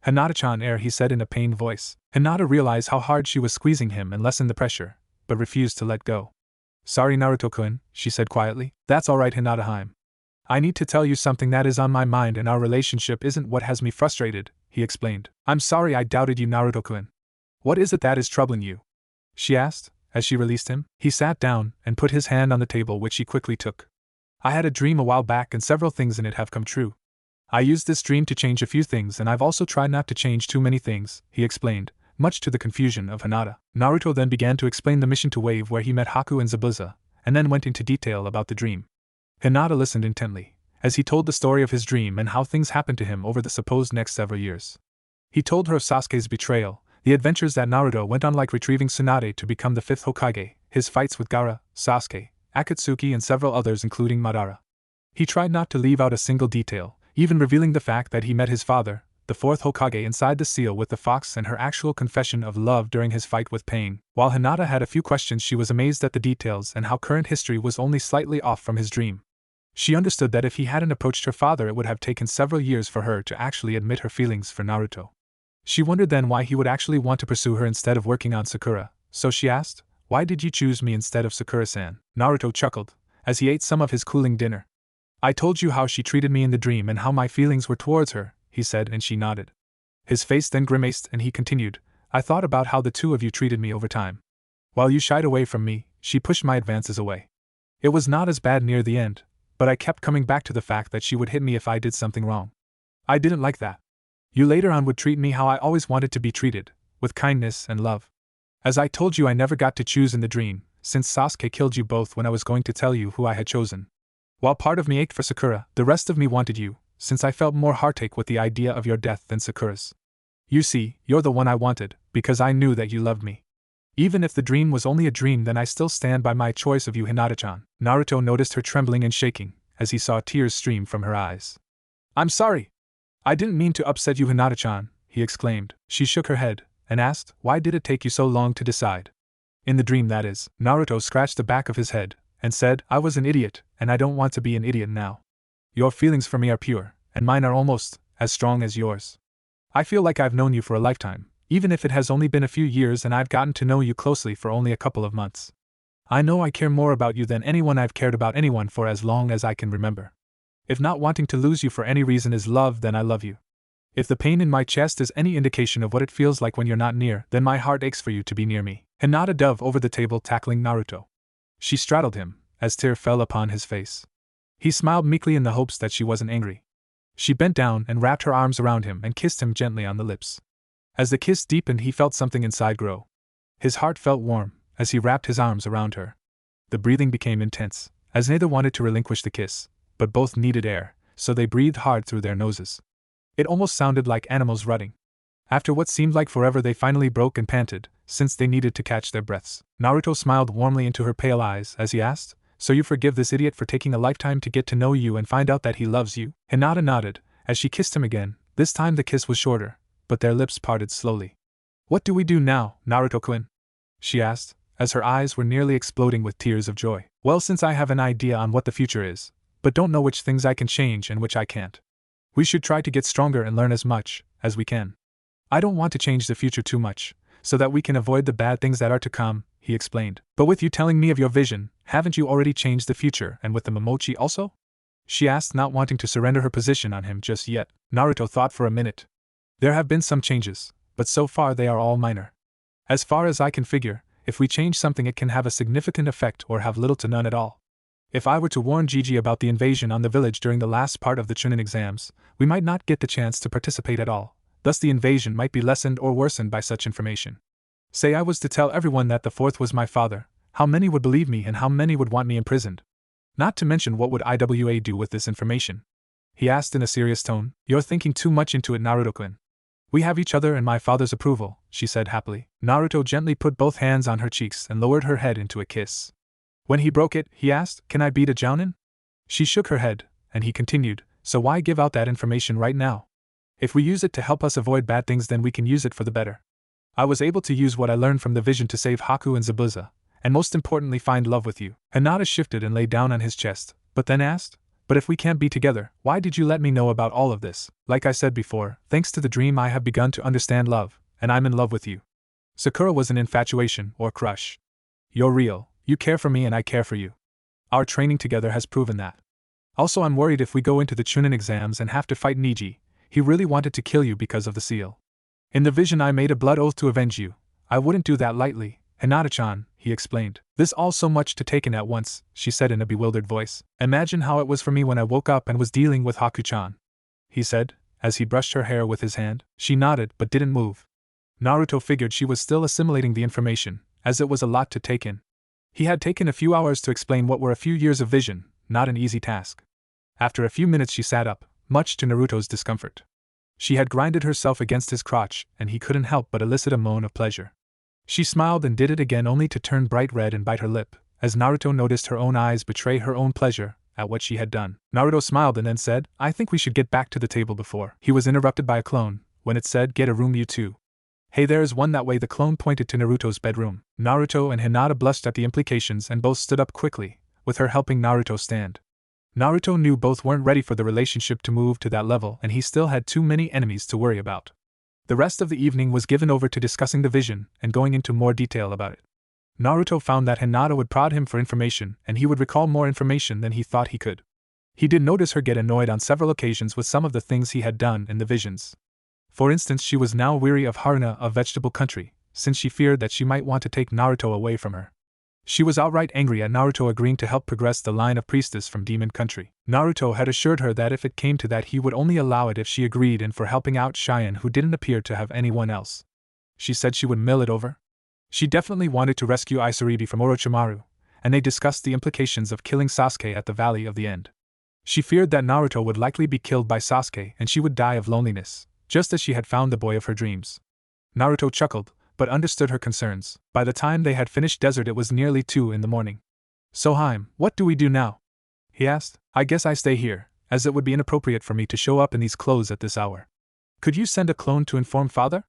"Hinata-chan," he said in a pained voice. Hinata realized how hard she was squeezing him and lessened the pressure, but refused to let go. "Sorry, Naruto-kun," she said quietly. "That's alright, Hinata-heim. I need to tell you something that is on my mind and our relationship isn't what has me frustrated," he explained. "I'm sorry I doubted you, Naruto-kun. What is it that is troubling you?" she asked, as she released him. He sat down and put his hand on the table, which she quickly took. "I had a dream a while back and several things in it have come true. I used this dream to change a few things and I've also tried not to change too many things," he explained, much to the confusion of Hinata. Naruto then began to explain the mission to Wave where he met Haku and Zabuza, and then went into detail about the dream. Hinata listened intently, as he told the story of his dream and how things happened to him over the supposed next several years. He told her of Sasuke's betrayal, the adventures that Naruto went on like retrieving Tsunade to become the 5th Hokage, his fights with Gaara, Sasuke, Akatsuki and several others including Madara. He tried not to leave out a single detail, even revealing the fact that he met his father, the 4th Hokage, inside the seal with the fox and her actual confession of love during his fight with Pain. While Hinata had a few questions, she was amazed at the details and how current history was only slightly off from his dream. She understood that if he hadn't approached her father it would have taken several years for her to actually admit her feelings for Naruto. She wondered then why he would actually want to pursue her instead of working on Sakura, so she asked, "Why did you choose me instead of Sakura-san?" Naruto chuckled, as he ate some of his cooling dinner. "I told you how she treated me in the dream and how my feelings were towards her," he said, and she nodded. His face then grimaced and he continued, "I thought about how the two of you treated me over time. While you shied away from me, she pushed my advances away. It was not as bad near the end, but I kept coming back to the fact that she would hit me if I did something wrong. I didn't like that. You later on would treat me how I always wanted to be treated, with kindness and love. As I told you, I never got to choose in the dream, since Sasuke killed you both when I was going to tell you who I had chosen. While part of me ached for Sakura, the rest of me wanted you, since I felt more heartache with the idea of your death than Sakura's. You see, you're the one I wanted, because I knew that you loved me. Even if the dream was only a dream, then I still stand by my choice of you, Hinata-chan." Naruto noticed her trembling and shaking, as he saw tears stream from her eyes. "I'm sorry. I didn't mean to upset you, Hinata-chan," he exclaimed. She shook her head, and asked, "Why did it take you so long to decide?" "In the dream, that is." Naruto scratched the back of his head, and said, "I was an idiot, and I don't want to be an idiot now. Your feelings for me are pure, and mine are almost as strong as yours. I feel like I've known you for a lifetime, even if it has only been a few years and I've gotten to know you closely for only a couple of months. I know I care more about you than anyone I've cared about anyone for as long as I can remember. If not wanting to lose you for any reason is love, then I love you. If the pain in my chest is any indication of what it feels like when you're not near, then my heart aches for you to be near me." Hinata dove over the table, tackling Naruto. She straddled him, as tear fell upon his face. He smiled meekly in the hopes that she wasn't angry. She bent down and wrapped her arms around him and kissed him gently on the lips. As the kiss deepened, he felt something inside grow. His heart felt warm, as he wrapped his arms around her. The breathing became intense, as neither wanted to relinquish the kiss, but both needed air, so they breathed hard through their noses. It almost sounded like animals rutting. After what seemed like forever, they finally broke and panted, since they needed to catch their breaths. Naruto smiled warmly into her pale eyes as he asked, "So you forgive this idiot for taking a lifetime to get to know you and find out that he loves you?" Hinata nodded, as she kissed him again, This time the kiss was shorter, but their lips parted slowly. What do we do now, Naruto-kun? She asked, as her eyes were nearly exploding with tears of joy. Well, since I have an idea on what the future is, but don't know which things I can change and which I can't. We should try to get stronger and learn as much as we can. I don't want to change the future too much, so that we can avoid the bad things that are to come, he explained. But with you telling me of your vision, haven't you already changed the future and with the Momochi also? She asked, not wanting to surrender her position on him just yet. Naruto thought for a minute. There have been some changes, but so far they are all minor. As far as I can figure, if we change something it can have a significant effect or have little to none at all. If I were to warn Gigi about the invasion on the village during the last part of the Chunin exams, we might not get the chance to participate at all. Thus the invasion might be lessened or worsened by such information. Say I was to tell everyone that the fourth was my father, how many would believe me and how many would want me imprisoned? Not to mention what would IWA do with this information? He asked in a serious tone. You're thinking too much into it, Naruto-kun. We have each other and my father's approval, she said happily. Naruto gently put both hands on her cheeks and lowered her head into a kiss. When he broke it, he asked, Can I beat a jounin? She shook her head, and he continued, So why give out that information right now? If we use it to help us avoid bad things, then we can use it for the better. I was able to use what I learned from the vision to save Haku and Zabuza, and most importantly find love with you. Hinata shifted and lay down on his chest, but then asked, But if we can't be together, why did you let me know about all of this? Like I said before, thanks to the dream I have begun to understand love, and I'm in love with you. Sakura was an infatuation, or crush. You're real, you care for me and I care for you. Our training together has proven that. Also I'm worried if we go into the Chunin exams and have to fight Niji, he really wanted to kill you because of the seal. In the vision I made a blood oath to avenge you. I wouldn't do that lightly, Hinata-chan, he explained. This all so much to take in at once, she said in a bewildered voice. Imagine how it was for me when I woke up and was dealing with Haku-chan, he said, as he brushed her hair with his hand. She nodded but didn't move. Naruto figured she was still assimilating the information, as it was a lot to take in. He had taken a few hours to explain what were a few years of vision, not an easy task. After a few minutes she sat up, much to Naruto's discomfort. She had grinded herself against his crotch, and he couldn't help but elicit a moan of pleasure. She smiled and did it again only to turn bright red and bite her lip, as Naruto noticed her own eyes betray her own pleasure at what she had done. Naruto smiled and then said, I think we should get back to the table before. He was interrupted by a clone, when it said, Get a room you two. Hey, there's one that way. The clone pointed to Naruto's bedroom. Naruto and Hinata blushed at the implications and both stood up quickly, with her helping Naruto stand. Naruto knew both weren't ready for the relationship to move to that level and he still had too many enemies to worry about. The rest of the evening was given over to discussing the vision and going into more detail about it. Naruto found that Hinata would prod him for information and he would recall more information than he thought he could. He did notice her get annoyed on several occasions with some of the things he had done in the visions. For instance, she was now weary of Haruna of Vegetable Country, since she feared that she might want to take Naruto away from her. She was outright angry at Naruto agreeing to help progress the line of priestess from Demon Country. Naruto had assured her that if it came to that he would only allow it if she agreed and for helping out Cheyenne who didn't appear to have anyone else. She said she would mill it over. She definitely wanted to rescue Isaribi from Orochimaru, and they discussed the implications of killing Sasuke at the Valley of the End. She feared that Naruto would likely be killed by Sasuke and she would die of loneliness, just as she had found the boy of her dreams. Naruto chuckled, but understood her concerns. By the time they had finished dessert it was nearly 2 a.m. So Haim, what do we do now? He asked. I guess I stay here, as it would be inappropriate for me to show up in these clothes at this hour. Could you send a clone to inform father?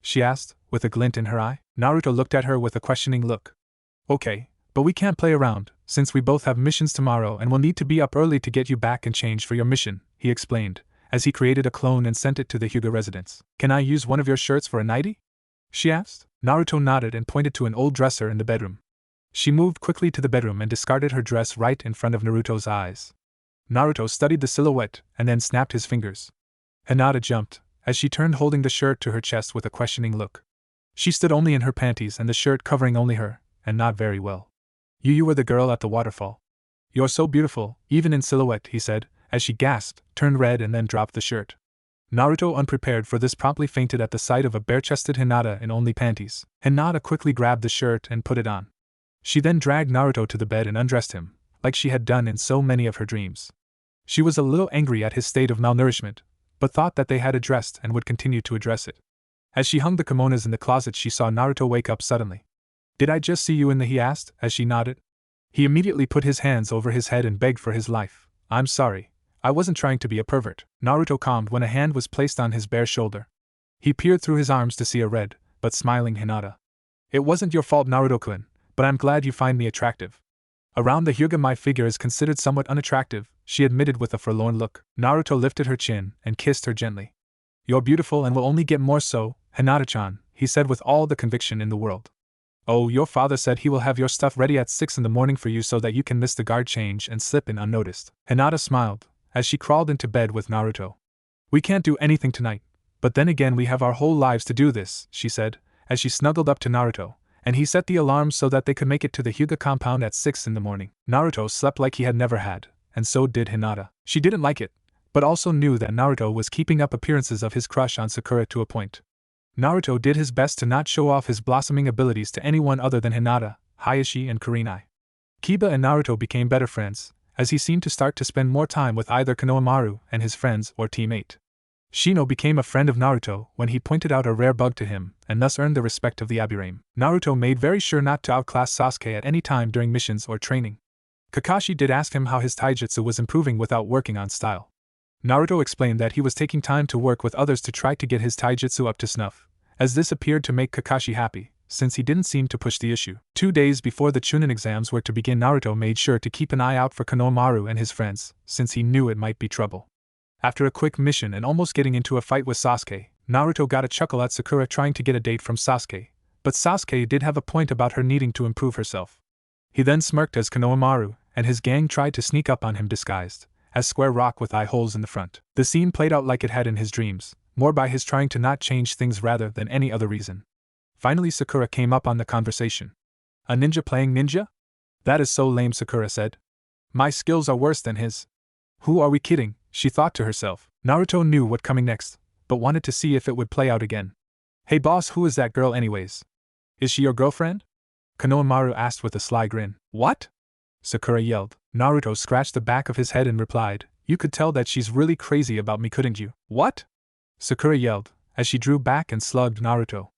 She asked, with a glint in her eye. Naruto looked at her with a questioning look. Okay, but we can't play around, since we both have missions tomorrow and will need to be up early to get you back and change for your mission, he explained, as he created a clone and sent it to the Hyuga residence. Can I use one of your shirts for a nightie? She asked. Naruto nodded and pointed to an old dresser in the bedroom. She moved quickly to the bedroom and discarded her dress right in front of Naruto's eyes. Naruto studied the silhouette and then snapped his fingers. Hinata jumped, as she turned holding the shirt to her chest with a questioning look. She stood only in her panties and the shirt covering only her, and not very well. You were the girl at the waterfall. You're so beautiful, even in silhouette, he said, as she gasped, turned red and then dropped the shirt. Naruto, unprepared for this, promptly fainted at the sight of a bare-chested Hinata in only panties. Hinata quickly grabbed the shirt and put it on. She then dragged Naruto to the bed and undressed him, like she had done in so many of her dreams. She was a little angry at his state of malnourishment, but thought that they had addressed and would continue to address it. As she hung the kimonos in the closet she saw Naruto wake up suddenly. Did I just see you in the? He asked, as she nodded. He immediately put his hands over his head and begged for his life. I'm sorry, I wasn't trying to be a pervert. Naruto calmed when a hand was placed on his bare shoulder. He peered through his arms to see a red, but smiling Hinata. It wasn't your fault, Naruto-kun, but I'm glad you find me attractive. Around the Hyuga, my figure is considered somewhat unattractive, she admitted with a forlorn look. Naruto lifted her chin and kissed her gently. You're beautiful and will only get more so, Hinata-chan, he said with all the conviction in the world. Oh, your father said he will have your stuff ready at 6 in the morning for you so that you can miss the guard change and slip in unnoticed. Hinata smiled, as she crawled into bed with Naruto. We can't do anything tonight, but then again we have our whole lives to do this, she said, as she snuggled up to Naruto, and he set the alarm so that they could make it to the Hyuga compound at 6 in the morning. Naruto slept like he had never had, and so did Hinata. She didn't like it, but also knew that Naruto was keeping up appearances of his crush on Sakura to a point. Naruto did his best to not show off his blossoming abilities to anyone other than Hinata, Hayashi and Kurenai. Kiba and Naruto became better friends, as he seemed to start to spend more time with either Konohamaru and his friends or teammate. Shino became a friend of Naruto when he pointed out a rare bug to him, and thus earned the respect of the Aburame. Naruto made very sure not to outclass Sasuke at any time during missions or training. Kakashi did ask him how his taijutsu was improving without working on style. Naruto explained that he was taking time to work with others to try to get his taijutsu up to snuff, as this appeared to make Kakashi happy, since he didn't seem to push the issue. 2 days before the Chunin exams were to begin, Naruto made sure to keep an eye out for Konohamaru and his friends, since he knew it might be trouble. After a quick mission and almost getting into a fight with Sasuke, Naruto got a chuckle at Sakura trying to get a date from Sasuke, but Sasuke did have a point about her needing to improve herself. He then smirked as Konohamaru and his gang tried to sneak up on him disguised as square rock with eye holes in the front. The scene played out like it had in his dreams, more by his trying to not change things rather than any other reason. Finally, Sakura came up on the conversation. A ninja playing ninja? That is so lame, Sakura said. My skills are worse than his. Who are we kidding? She thought to herself. Naruto knew what coming next, but wanted to see if it would play out again. Hey boss, who is that girl anyways? Is she your girlfriend? Konohamaru asked with a sly grin. What? Sakura yelled. Naruto scratched the back of his head and replied, You could tell that she's really crazy about me, couldn't you? What? Sakura yelled, as she drew back and slugged Naruto.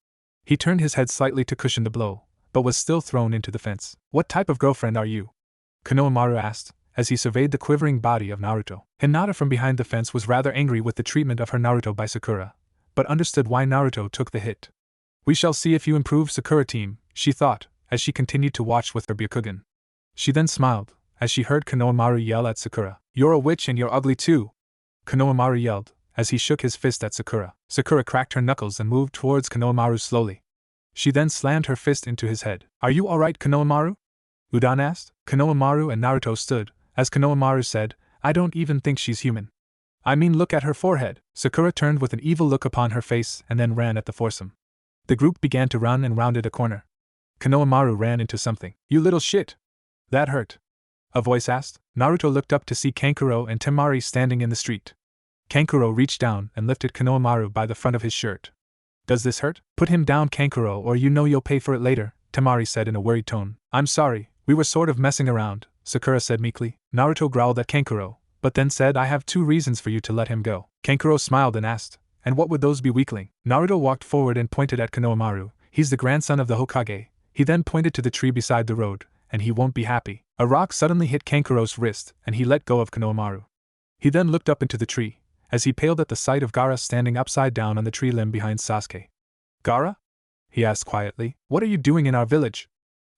He turned his head slightly to cushion the blow, but was still thrown into the fence. What type of girlfriend are you? Konohamaru asked, as he surveyed the quivering body of Naruto. Hinata from behind the fence was rather angry with the treatment of her Naruto by Sakura, but understood why Naruto took the hit. We shall see if you improve, Sakura team, she thought, as she continued to watch with her Byakugan. She then smiled, as she heard Konohamaru yell at Sakura. You're a witch and you're ugly too! Konohamaru yelled, as he shook his fist at Sakura. Sakura cracked her knuckles and moved towards Konohamaru slowly. She then slammed her fist into his head. Are you alright, Konohamaru? Udan asked. Konohamaru and Naruto stood, as Konohamaru said, I don't even think she's human. I mean, look at her forehead. Sakura turned with an evil look upon her face and then ran at the foursome. The group began to run and rounded a corner. Konohamaru ran into something. You little shit! That hurt. A voice asked. Naruto looked up to see Kankuro and Temari standing in the street. Kankuro reached down and lifted Konohamaru by the front of his shirt. Does this hurt? Put him down, Kankuro, or you know you'll pay for it later, Temari said in a worried tone. I'm sorry, we were sort of messing around, Sakura said meekly. Naruto growled at Kankuro, but then said I have 2 reasons for you to let him go. Kankuro smiled and asked, and what would those be, weakling? Naruto walked forward and pointed at Konohamaru. He's the grandson of the Hokage. He then pointed to the tree beside the road, and he won't be happy. A rock suddenly hit Kankuro's wrist, and he let go of Konohamaru. He then looked up into the tree, as he paled at the sight of Gaara standing upside down on the tree limb behind Sasuke. Gaara? He asked quietly. What are you doing in our village?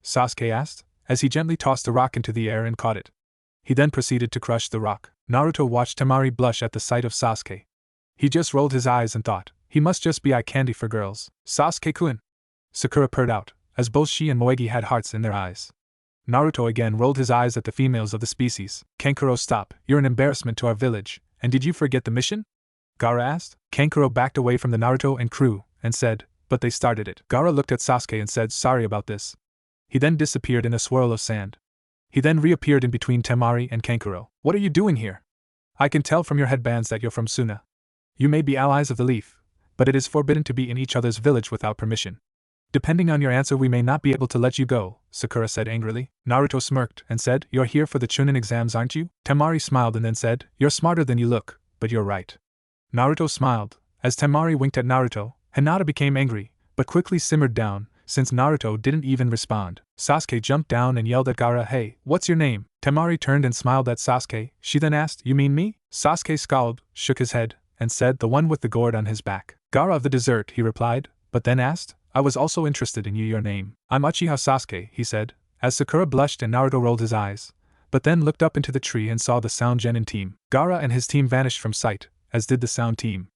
Sasuke asked, as he gently tossed a rock into the air and caught it. He then proceeded to crush the rock. Naruto watched Temari blush at the sight of Sasuke. He just rolled his eyes and thought, he must just be eye candy for girls. Sasuke-kun! Sakura purred out, as both she and Moegi had hearts in their eyes. Naruto again rolled his eyes at the females of the species. Kankuro, stop, you're an embarrassment to our village, and did you forget the mission? Gaara asked. Kankuro backed away from the Naruto and crew, and said, but they started it. Gaara looked at Sasuke and said sorry about this. He then disappeared in a swirl of sand. He then reappeared in between Temari and Kankuro. What are you doing here? I can tell from your headbands that you're from Suna. You may be allies of the Leaf, but it is forbidden to be in each other's village without permission. Depending on your answer, we may not be able to let you go, Sakura said angrily. Naruto smirked and said, You're here for the Chunin exams, aren't you? Temari smiled and then said, You're smarter than you look, but you're right. Naruto smiled. As Temari winked at Naruto, Hinata became angry, but quickly simmered down, since Naruto didn't even respond. Sasuke jumped down and yelled at Gaara, "Hey, what's your name?" Temari turned and smiled at Sasuke. She then asked, "You mean me?" Sasuke scowled, shook his head, and said, "The one with the gourd on his back." "Gaara of the dessert," he replied, but then asked, "I was also interested in your name." "I'm Uchiha Sasuke," he said, as Sakura blushed and Naruto rolled his eyes, but then looked up into the tree and saw the Sound Genin team. Gaara and his team vanished from sight, as did the Sound team.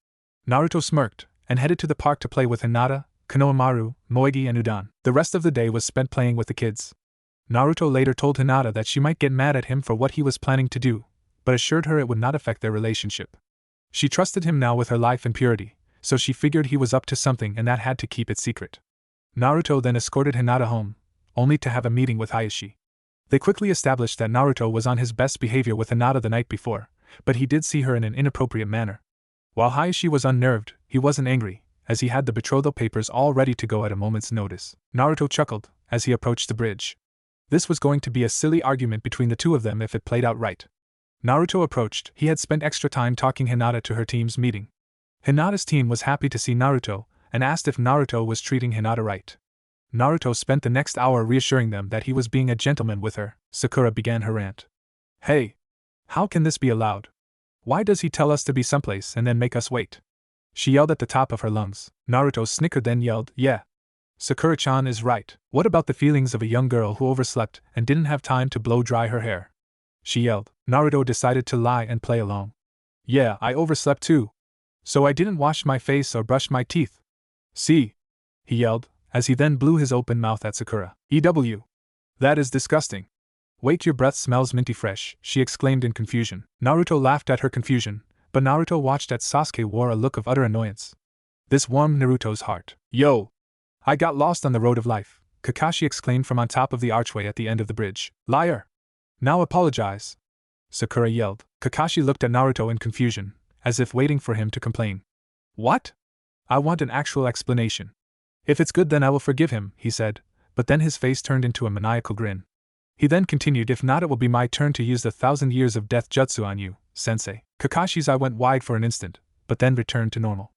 Naruto smirked, and headed to the park to play with Hinata, Konohamaru, Moegi and Udon. The rest of the day was spent playing with the kids. Naruto later told Hinata that she might get mad at him for what he was planning to do, but assured her it would not affect their relationship. She trusted him now with her life and purity, so she figured he was up to something and that had to keep it secret. Naruto then escorted Hinata home, only to have a meeting with Hayashi. They quickly established that Naruto was on his best behavior with Hinata the night before, but he did see her in an inappropriate manner. While Hayashi was unnerved, he wasn't angry, as he had the betrothal papers all ready to go at a moment's notice. Naruto chuckled as he approached the bridge. This was going to be a silly argument between the two of them if it played out right. Naruto approached. He had spent extra time talking Hinata to her team's meeting. Hinata's team was happy to see Naruto, and asked if Naruto was treating Hinata right. Naruto spent the next hour reassuring them that he was being a gentleman with her. Sakura began her rant. "Hey! How can this be allowed? Why does he tell us to be someplace and then make us wait?" She yelled at the top of her lungs. Naruto snickered then yelled, "Yeah. Sakura-chan is right. What about the feelings of a young girl who overslept and didn't have time to blow dry her hair?" She yelled. Naruto decided to lie and play along. "Yeah, I overslept too. So I didn't wash my face or brush my teeth. See?" he yelled, as he then blew his open mouth at Sakura. "EW. That is disgusting. Wait, your breath smells minty fresh," she exclaimed in confusion. Naruto laughed at her confusion, but Naruto watched as Sasuke wore a look of utter annoyance. This warmed Naruto's heart. "Yo! I got lost on the road of life," Kakashi exclaimed from on top of the archway at the end of the bridge. "Liar! Now apologize," Sakura yelled. Kakashi looked at Naruto in confusion, as if waiting for him to complain. "What? I want an actual explanation. If it's good then I will forgive him," he said, but then his face turned into a maniacal grin. He then continued, "If not, it will be my turn to use the 1,000 years of death jutsu on you, sensei." Kakashi's eye went wide for an instant, but then returned to normal.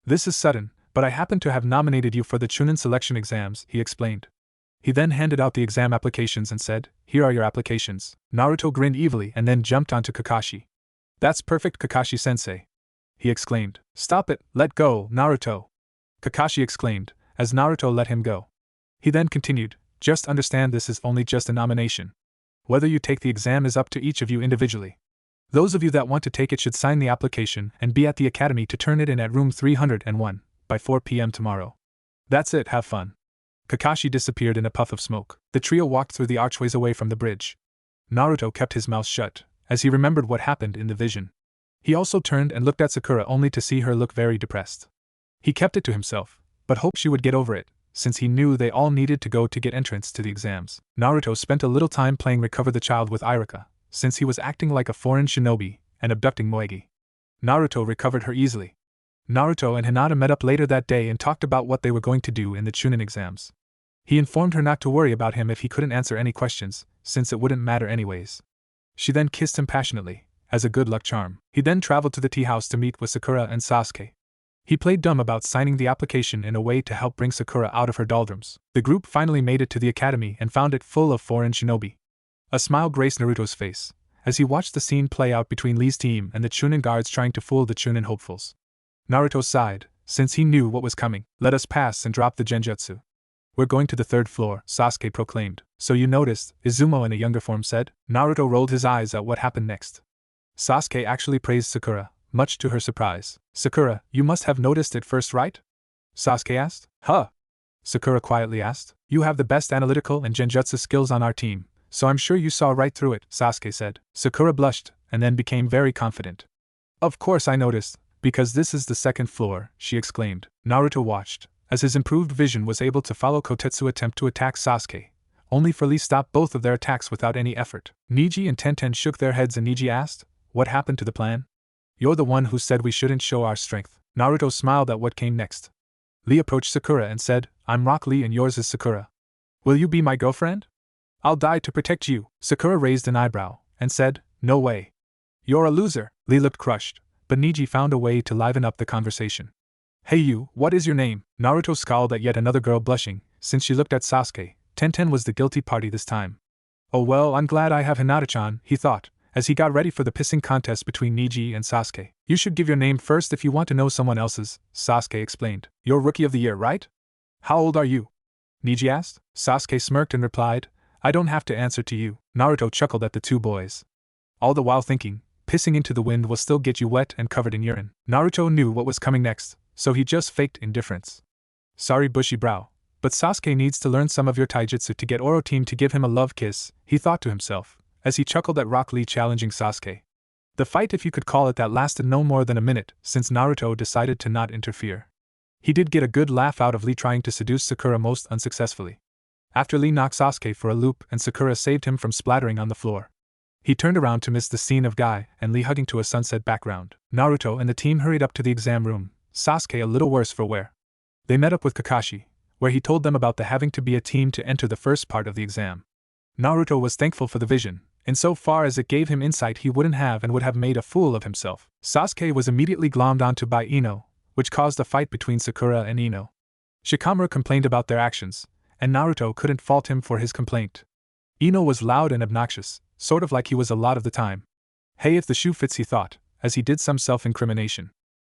"This is sudden, but I happen to have nominated you for the Chunin selection exams," he explained. He then handed out the exam applications and said, "Here are your applications." Naruto grinned evilly and then jumped onto Kakashi. "That's perfect, Kakashi-sensei," he exclaimed. "Stop it, let go, Naruto," Kakashi exclaimed, as Naruto let him go. He then continued, "Just understand this is only just a nomination. Whether you take the exam is up to each of you individually. Those of you that want to take it should sign the application and be at the academy to turn it in at room 301 by 4 p.m. tomorrow. That's it, have fun." Kakashi disappeared in a puff of smoke. The trio walked through the archways away from the bridge. Naruto kept his mouth shut, as he remembered what happened in the vision. He also turned and looked at Sakura only to see her look very depressed. He kept it to himself, but hoped she would get over it, since he knew they all needed to go to get entrance to the exams. Naruto spent a little time playing Recover the Child with Irika, since he was acting like a foreign shinobi and abducting Moegi. Naruto recovered her easily. Naruto and Hinata met up later that day and talked about what they were going to do in the Chunin exams. He informed her not to worry about him if he couldn't answer any questions, since it wouldn't matter anyways. She then kissed him passionately, as a good luck charm. He then traveled to the tea house to meet with Sakura and Sasuke. He played dumb about signing the application in a way to help bring Sakura out of her doldrums. The group finally made it to the academy and found it full of foreign shinobi. A smile graced Naruto's face, as he watched the scene play out between Lee's team and the Chunin guards trying to fool the Chunin hopefuls. Naruto sighed, since he knew what was coming. "Let us pass and drop the genjutsu. We're going to the 3rd floor," Sasuke proclaimed. "So you noticed," Izumo in a younger form said. Naruto rolled his eyes at what happened next. Sasuke actually praised Sakura, much to her surprise. "Sakura, you must have noticed it first, right?" Sasuke asked. "Huh?" Sakura quietly asked. "You have the best analytical and genjutsu skills on our team, so I'm sure you saw right through it," Sasuke said. Sakura blushed, and then became very confident. "Of course I noticed, because this is the 2nd floor," she exclaimed. Naruto watched, as his improved vision was able to follow Kotetsu attempt to attack Sasuke, only for Lee stopped both of their attacks without any effort. Niji and Tenten shook their heads and Niji asked, "What happened to the plan?" "You're the one who said we shouldn't show our strength." Naruto smiled at what came next. Lee approached Sakura and said, "I'm Rock Lee and yours is Sakura. Will you be my girlfriend? I'll die to protect you." Sakura raised an eyebrow and said, "No way. You're a loser." Lee looked crushed, but Niji found a way to liven up the conversation. "Hey you, what is your name?" Naruto scowled at yet another girl blushing, since she looked at Sasuke. Tenten was the guilty party this time. Oh well, I'm glad I have Hinata-chan, he thought, as he got ready for the pissing contest between Niji and Sasuke. You should give your name first if you want to know someone else's, Sasuke explained. You're Rookie of the Year, right? How old are you? Niji asked. Sasuke smirked and replied, I don't have to answer to you. Naruto chuckled at the two boys. All the while thinking, pissing into the wind will still get you wet and covered in urine. Naruto knew what was coming next, so he just faked indifference. Sorry, bushy brow, but Sasuke needs to learn some of your taijutsu to get Oro Team to give him a love kiss, he thought to himself, as he chuckled at Rock Lee challenging Sasuke. The fight, if you could call it that, lasted no more than a minute, since Naruto decided to not interfere. He did get a good laugh out of Lee trying to seduce Sakura most unsuccessfully. After Lee knocked Sasuke for a loop and Sakura saved him from splattering on the floor, he turned around to miss the scene of Guy and Lee hugging to a sunset background. Naruto and the team hurried up to the exam room, Sasuke a little worse for wear. They met up with Kakashi, where he told them about the having to be a team to enter the first part of the exam. Naruto was thankful for the vision, insofar as it gave him insight he wouldn't have and would have made a fool of himself. Sasuke was immediately glommed onto by Ino, which caused a fight between Sakura and Ino. Shikamaru complained about their actions, and Naruto couldn't fault him for his complaint. Ino was loud and obnoxious, sort of like he was a lot of the time. Hey, if the shoe fits, he thought, as he did some self-incrimination.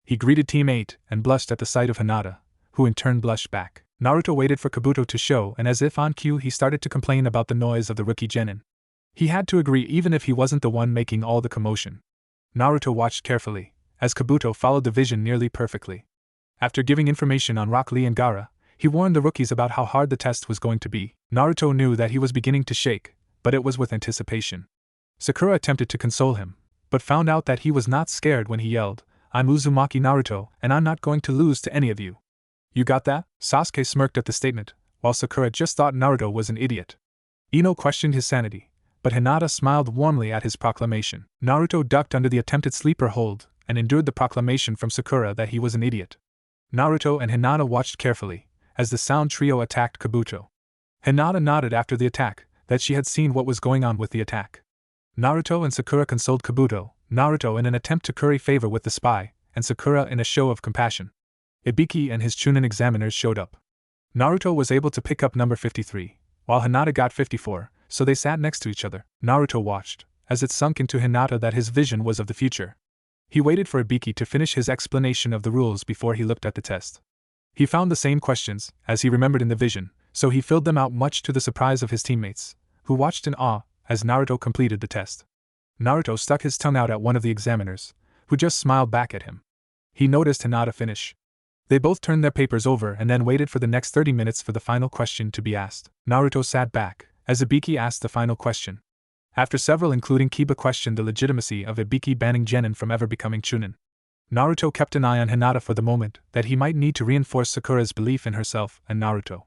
He greeted Team 8 and blushed at the sight of Hinata, who in turn blushed back. Naruto waited for Kabuto to show, and as if on cue he started to complain about the noise of the rookie genin. He had to agree even if he wasn't the one making all the commotion. Naruto watched carefully, as Kabuto followed the vision nearly perfectly. After giving information on Rock Lee and Gaara, he warned the rookies about how hard the test was going to be. Naruto knew that he was beginning to shake, but it was with anticipation. Sakura attempted to console him, but found out that he was not scared when he yelled, I'm Uzumaki Naruto, and I'm not going to lose to any of you. You got that? Sasuke smirked at the statement, while Sakura just thought Naruto was an idiot. Ino questioned his sanity, but Hinata smiled warmly at his proclamation. Naruto ducked under the attempted sleeper hold and endured the proclamation from Sakura that he was an idiot. Naruto and Hinata watched carefully as the sound trio attacked Kabuto. Hinata nodded after the attack that she had seen what was going on with the attack. Naruto and Sakura consoled Kabuto, Naruto in an attempt to curry favor with the spy, and Sakura in a show of compassion. Ibiki and his Chunin examiners showed up. Naruto was able to pick up number 53, while Hinata got 54, so they sat next to each other. Naruto watched, as it sunk into Hinata that his vision was of the future. He waited for Ibiki to finish his explanation of the rules before he looked at the test. He found the same questions, as he remembered in the vision, so he filled them out much to the surprise of his teammates, who watched in awe as Naruto completed the test. Naruto stuck his tongue out at one of the examiners, who just smiled back at him. He noticed Hinata finish. They both turned their papers over and then waited for the next 30 minutes for the final question to be asked. Naruto sat back, as Ibiki asked the final question. After several, including Kiba, questioned the legitimacy of Ibiki banning Genin from ever becoming Chunin, Naruto kept an eye on Hinata for the moment that he might need to reinforce Sakura's belief in herself and Naruto.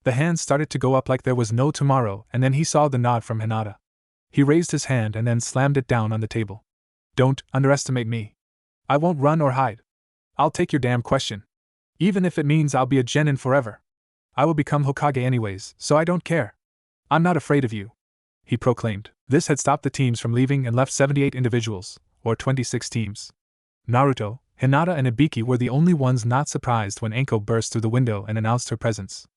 The hands started to go up like there was no tomorrow, and then he saw the nod from Hinata. He raised his hand and then slammed it down on the table. Don't underestimate me. I won't run or hide. I'll take your damn question. Even if it means I'll be a genin forever. I will become Hokage anyways, so I don't care. I'm not afraid of you, he proclaimed. This had stopped the teams from leaving and left 78 individuals, or 26 teams. Naruto, Hinata and Ibiki were the only ones not surprised when Anko burst through the window and announced her presence.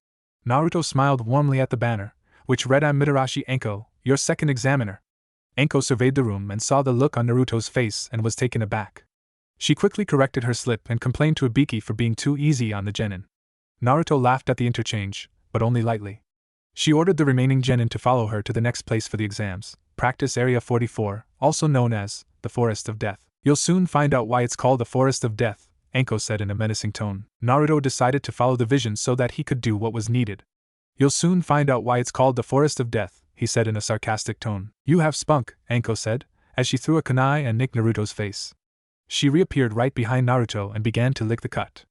Naruto smiled warmly at the banner, which read, I'm Mitarashi Anko, your second examiner. Anko surveyed the room and saw the look on Naruto's face and was taken aback. She quickly corrected her slip and complained to Ibiki for being too easy on the genin. Naruto laughed at the interchange, but only lightly. She ordered the remaining genin to follow her to the next place for the exams, Practice Area 44, also known as the Forest of Death. You'll soon find out why it's called the Forest of Death, Anko said in a menacing tone. Naruto decided to follow the vision so that he could do what was needed. You'll soon find out why it's called the Forest of Death, he said in a sarcastic tone. You have spunk, Anko said, as she threw a kunai and nicked Naruto's face. She reappeared right behind Naruto and began to lick the cut.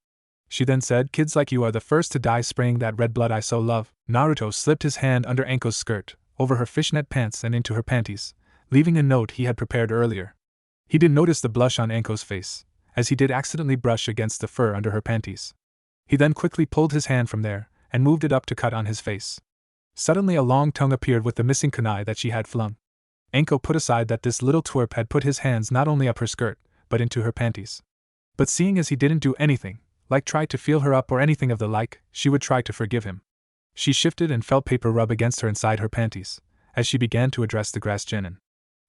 She then said, kids like you are the first to die spraying that red blood I so love. Naruto slipped his hand under Anko's skirt, over her fishnet pants and into her panties, leaving a note he had prepared earlier. He didn't notice the blush on Anko's face, as he did accidentally brush against the fur under her panties. He then quickly pulled his hand from there, and moved it up to cut on his face. Suddenly a long tongue appeared with the missing kunai that she had flung. Anko put aside that this little twerp had put his hands not only up her skirt, but into her panties. But seeing as he didn't do anything, like try to feel her up or anything of the like, she would try to forgive him. She shifted and felt paper rub against her inside her panties, as she began to address the grass genin.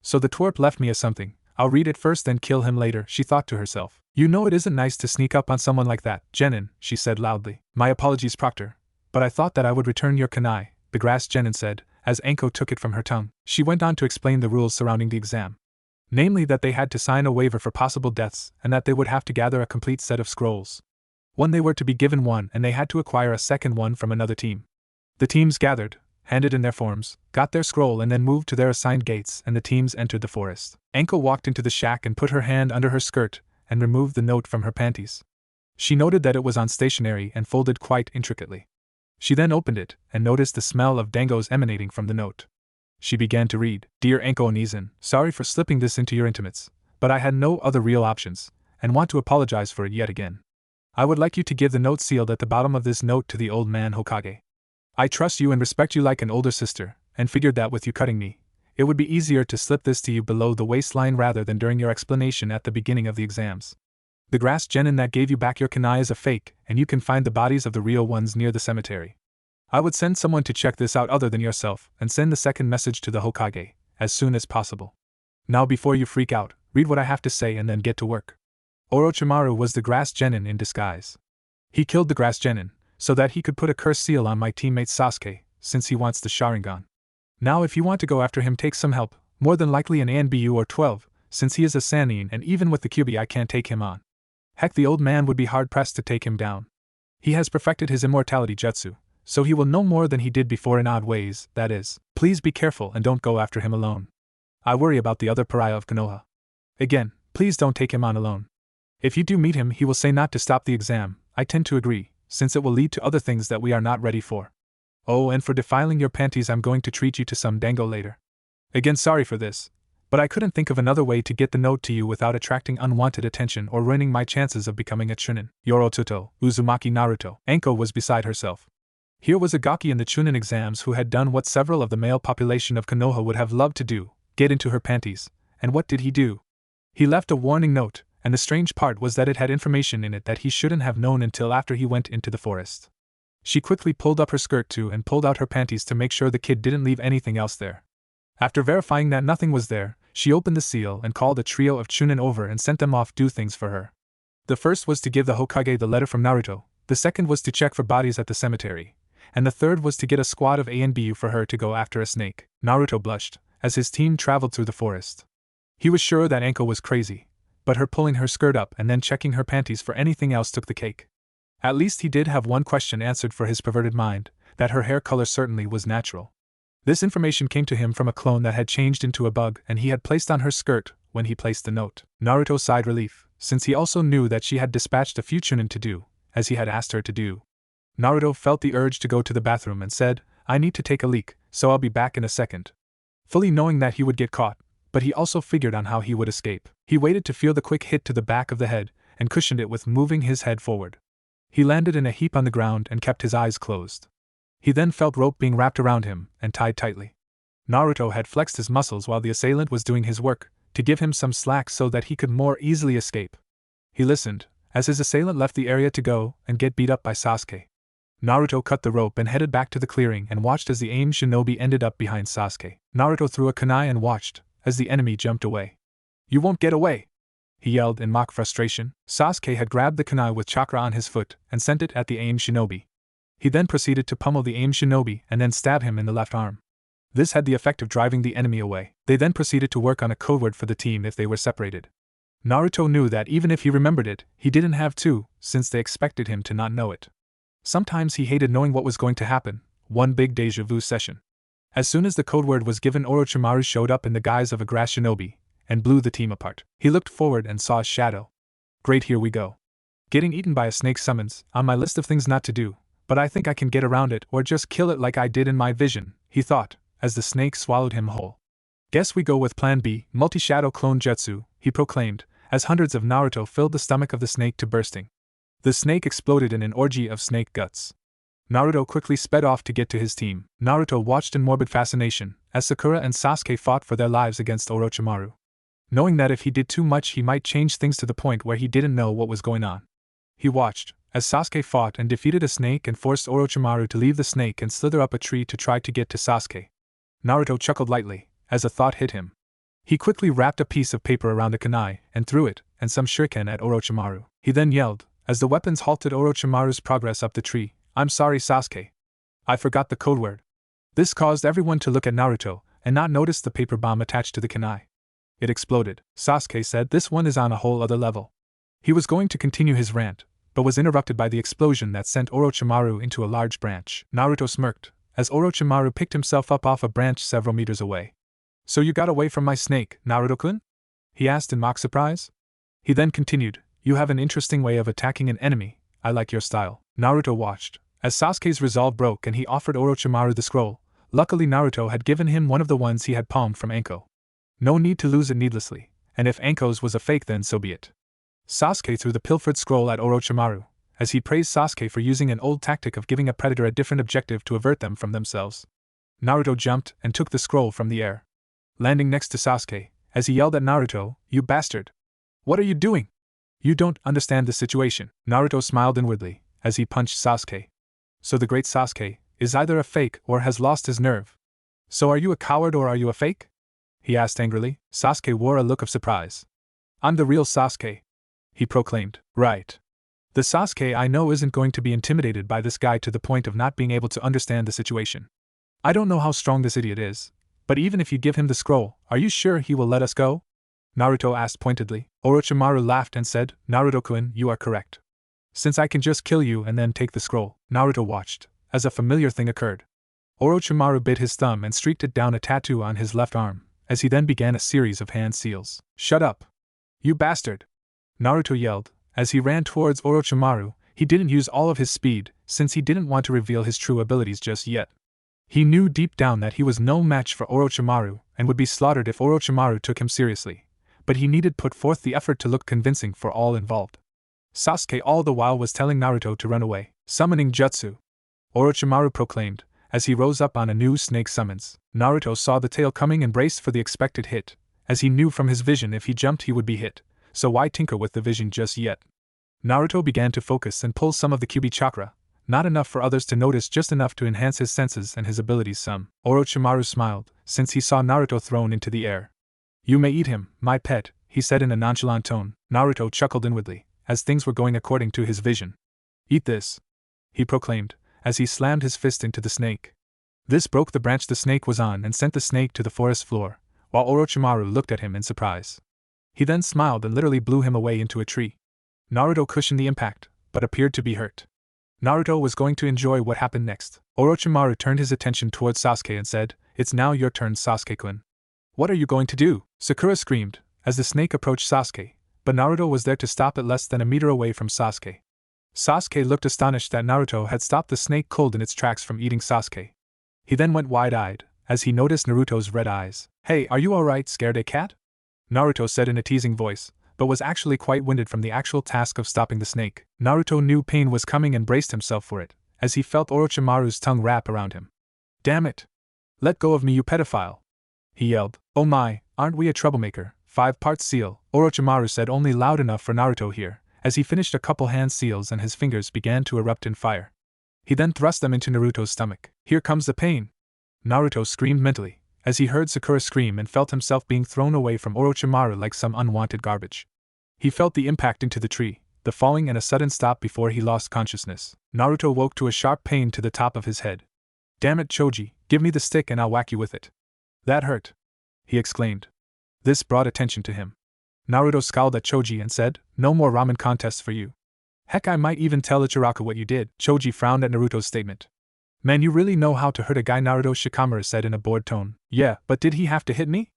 So the twerp left me a something. I'll read it first then kill him later, she thought to herself. You know it isn't nice to sneak up on someone like that, genin, she said loudly. My apologies, Proctor. But I thought that I would return your kunai, the grass genin said, as Anko took it from her tongue. She went on to explain the rules surrounding the exam. Namely that they had to sign a waiver for possible deaths and that they would have to gather a complete set of scrolls. One, they were to be given one and they had to acquire a second one from another team. The teams gathered, handed in their forms, got their scroll and then moved to their assigned gates and the teams entered the forest. Anko walked into the shack and put her hand under her skirt and removed the note from her panties. She noted that it was on stationery and folded quite intricately. She then opened it and noticed the smell of dangos emanating from the note. She began to read. Dear Anko Onizan, sorry for slipping this into your intimates, but I had no other real options, and want to apologize for it yet again. I would like you to give the note sealed at the bottom of this note to the old man Hokage. I trust you and respect you like an older sister, and figured that with you cutting me, it would be easier to slip this to you below the waistline rather than during your explanation at the beginning of the exams. The grass genin that gave you back your kunai is a fake, and you can find the bodies of the real ones near the cemetery. I would send someone to check this out other than yourself, and send the second message to the Hokage, as soon as possible. Now before you freak out, read what I have to say and then get to work. Orochimaru was the grass genin in disguise. He killed the grass genin, so that he could put a curse seal on my teammate Sasuke, since he wants the Sharingan. Now if you want to go after him, take some help, more than likely an ANBU or 12, since he is a Sannin and even with the Kyuubi I can't take him on. Heck, the old man would be hard-pressed to take him down. He has perfected his immortality jutsu, so he will know more than he did before in odd ways, that is. Please be careful and don't go after him alone. I worry about the other pariah of Konoha. Again, please don't take him on alone. If you do meet him, he will say not to stop the exam. I tend to agree, since it will lead to other things that we are not ready for. Oh, and for defiling your panties, I'm going to treat you to some dango later. Again, sorry for this, but I couldn't think of another way to get the note to you without attracting unwanted attention or ruining my chances of becoming a chunin. Yorotsuto, Uzumaki Naruto. Anko was beside herself. Here was a gaki in the chunin exams who had done what several of the male population of Konoha would have loved to do, get into her panties, and what did he do? He left a warning note, and the strange part was that it had information in it that he shouldn't have known until after he went into the forest. She quickly pulled up her skirt too and pulled out her panties to make sure the kid didn't leave anything else there. After verifying that nothing was there, she opened the seal and called a trio of chunin over and sent them off do things for her. The first was to give the Hokage the letter from Naruto, the second was to check for bodies at the cemetery, and the third was to get a squad of ANBU for her to go after a snake. Naruto blushed, as his team traveled through the forest. He was sure that Anko was crazy, but her pulling her skirt up and then checking her panties for anything else took the cake. At least he did have one question answered for his perverted mind, that her hair color certainly was natural. This information came to him from a clone that had changed into a bug and he had placed on her skirt when he placed the note. Naruto sighed relief, since he also knew that she had dispatched a few chunin to do, as he had asked her to do. Naruto felt the urge to go to the bathroom and said, I need to take a leak, so I'll be back in a second. Fully knowing that he would get caught, but he also figured on how he would escape. He waited to feel the quick hit to the back of the head, and cushioned it with moving his head forward. He landed in a heap on the ground and kept his eyes closed. He then felt rope being wrapped around him and tied tightly. Naruto had flexed his muscles while the assailant was doing his work, to give him some slack so that he could more easily escape. He listened, as his assailant left the area to go and get beat up by Sasuke. Naruto cut the rope and headed back to the clearing and watched as the aimed shinobi ended up behind Sasuke. Naruto threw a kunai and watched, as the enemy jumped away. You won't get away! He yelled in mock frustration. Sasuke had grabbed the kunai with chakra on his foot and sent it at the aimed shinobi. He then proceeded to pummel the aimed shinobi and then stab him in the left arm. This had the effect of driving the enemy away. They then proceeded to work on a code word for the team if they were separated. Naruto knew that even if he remembered it, he didn't have to, since they expected him to not know it. Sometimes he hated knowing what was going to happen, one big deja vu session. As soon as the code word was given, Orochimaru showed up in the guise of a grass shinobi, and blew the team apart. He looked forward and saw a shadow. Great, here we go. Getting eaten by a snake summons on my list of things not to do, but I think I can get around it or just kill it like I did in my vision, he thought, as the snake swallowed him whole. Guess we go with Plan B, multi-shadow clone jutsu, he proclaimed, as hundreds of Naruto filled the stomach of the snake to bursting. The snake exploded in an orgy of snake guts. Naruto quickly sped off to get to his team. Naruto watched in morbid fascination as Sakura and Sasuke fought for their lives against Orochimaru. Knowing that if he did too much he might change things to the point where he didn't know what was going on. He watched, as Sasuke fought and defeated a snake and forced Orochimaru to leave the snake and slither up a tree to try to get to Sasuke. Naruto chuckled lightly, as a thought hit him. He quickly wrapped a piece of paper around a kunai and threw it, and some shuriken at Orochimaru. He then yelled, as the weapons halted Orochimaru's progress up the tree, "I'm sorry, Sasuke. I forgot the code word." This caused everyone to look at Naruto and not notice the paper bomb attached to the kunai. It exploded. Sasuke said, "This one is on a whole other level." He was going to continue his rant, but was interrupted by the explosion that sent Orochimaru into a large branch. Naruto smirked, as Orochimaru picked himself up off a branch several meters away. "So you got away from my snake, Naruto-kun?" he asked in mock surprise. He then continued, "You have an interesting way of attacking an enemy, I like your style." Naruto watched, as Sasuke's resolve broke and he offered Orochimaru the scroll. Luckily Naruto had given him one of the ones he had palmed from Anko. No need to lose it needlessly, and if Anko's was a fake then so be it. Sasuke threw the pilfered scroll at Orochimaru, as he praised Sasuke for using an old tactic of giving a predator a different objective to avert them from themselves. Naruto jumped and took the scroll from the air, landing next to Sasuke, as he yelled at Naruto, "You bastard! What are you doing? You don't understand the situation." Naruto smiled inwardly, as he punched Sasuke. So the great Sasuke is either a fake or has lost his nerve. "So are you a coward or are you a fake?" he asked angrily. Sasuke wore a look of surprise. "I'm the real Sasuke," he proclaimed. "Right. The Sasuke I know isn't going to be intimidated by this guy to the point of not being able to understand the situation. I don't know how strong this idiot is, but even if you give him the scroll, are you sure he will let us go?" Naruto asked pointedly. Orochimaru laughed and said, "Naruto-kun, you are correct. Since I can just kill you and then take the scroll." Naruto watched, as a familiar thing occurred. Orochimaru bit his thumb and streaked it down a tattoo on his left arm, as he then began a series of hand seals. "Shut up! You bastard!" Naruto yelled, as he ran towards Orochimaru. He didn't use all of his speed, since he didn't want to reveal his true abilities just yet. He knew deep down that he was no match for Orochimaru and would be slaughtered if Orochimaru took him seriously, but he needed put forth the effort to look convincing for all involved. Sasuke all the while was telling Naruto to run away. "Summoning jutsu," Orochimaru proclaimed, as he rose up on a new snake summons. Naruto saw the tail coming and braced for the expected hit, as he knew from his vision if he jumped he would be hit, so why tinker with the vision just yet? Naruto began to focus and pull some of the Kyuubi chakra, not enough for others to notice, just enough to enhance his senses and his abilities some. Orochimaru smiled, since he saw Naruto thrown into the air. "You may eat him, my pet," he said in a nonchalant tone. Naruto chuckled inwardly, as things were going according to his vision. "Eat this," he proclaimed, as he slammed his fist into the snake. This broke the branch the snake was on and sent the snake to the forest floor, while Orochimaru looked at him in surprise. He then smiled and literally blew him away into a tree. Naruto cushioned the impact, but appeared to be hurt. Naruto was going to enjoy what happened next. Orochimaru turned his attention towards Sasuke and said, "It's now your turn, Sasuke-kun." "What are you going to do?" Sakura screamed, as the snake approached Sasuke, but Naruto was there to stop it less than a meter away from Sasuke. Sasuke looked astonished that Naruto had stopped the snake cold in its tracks from eating Sasuke. He then went wide-eyed, as he noticed Naruto's red eyes. "Hey, are you alright, scared cat?" Naruto said in a teasing voice, but was actually quite winded from the actual task of stopping the snake. Naruto knew pain was coming and braced himself for it, as he felt Orochimaru's tongue wrap around him. "Damn it! Let go of me, you pedophile!" he yelled. "Oh my, aren't we a troublemaker, 5-part seal," Orochimaru said, only loud enough for Naruto to hear, as he finished a couple hand seals and his fingers began to erupt in fire. He then thrust them into Naruto's stomach. "Here comes the pain!" Naruto screamed mentally, as he heard Sakura scream and felt himself being thrown away from Orochimaru like some unwanted garbage. He felt the impact into the tree, the falling and a sudden stop before he lost consciousness. Naruto woke to a sharp pain to the top of his head. "Damn it, Choji, give me the stick and I'll whack you with it." "That hurt," he exclaimed. This brought attention to him. Naruto scowled at Choji and said, "No more ramen contests for you. Heck, I might even tell Ichiraku what you did." Choji frowned at Naruto's statement. "Man, you really know how to hurt a guy," Naruto Shikamaru said in a bored tone. "Yeah, but did he have to hit me?"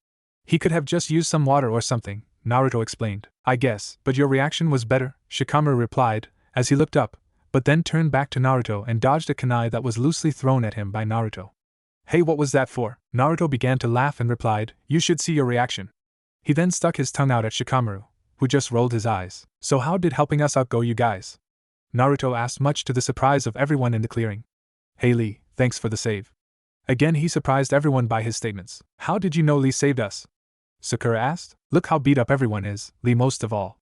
"He could have just used some water or something," Naruto explained. "I guess, but your reaction was better," Shikamaru replied, as he looked up, but then turned back to Naruto and dodged a kunai that was loosely thrown at him by Naruto. "Hey, what was that for?" Naruto began to laugh and replied, "You should see your reaction." He then stuck his tongue out at Shikamaru, who just rolled his eyes. "So how did helping us out go, you guys?" Naruto asked, much to the surprise of everyone in the clearing. "Hey Lee, thanks for the save." Again he surprised everyone by his statements. "How did you know Lee saved us?" Sakura asked. "Look how beat up everyone is, Lee most of all.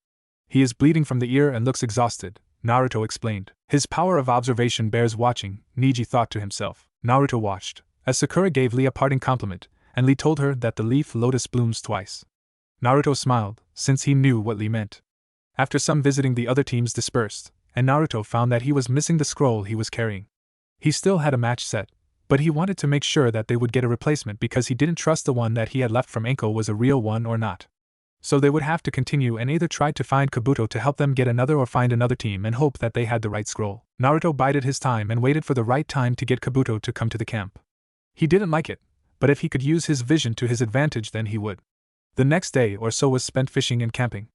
He is bleeding from the ear and looks exhausted," Naruto explained. His power of observation bears watching, Neji thought to himself. Naruto watched, as Sakura gave Lee a parting compliment, and Lee told her that the leaf lotus blooms twice. Naruto smiled, since he knew what Lee meant. After some visiting, the other teams dispersed, and Naruto found that he was missing the scroll he was carrying. He still had a match set, but he wanted to make sure that they would get a replacement because he didn't trust the one that he had left from Enko was a real one or not. So they would have to continue and either try to find Kabuto to help them get another or find another team and hope that they had the right scroll. Naruto bided his time and waited for the right time to get Kabuto to come to the camp. He didn't like it, but if he could use his vision to his advantage then he would. The next day or so was spent fishing and camping.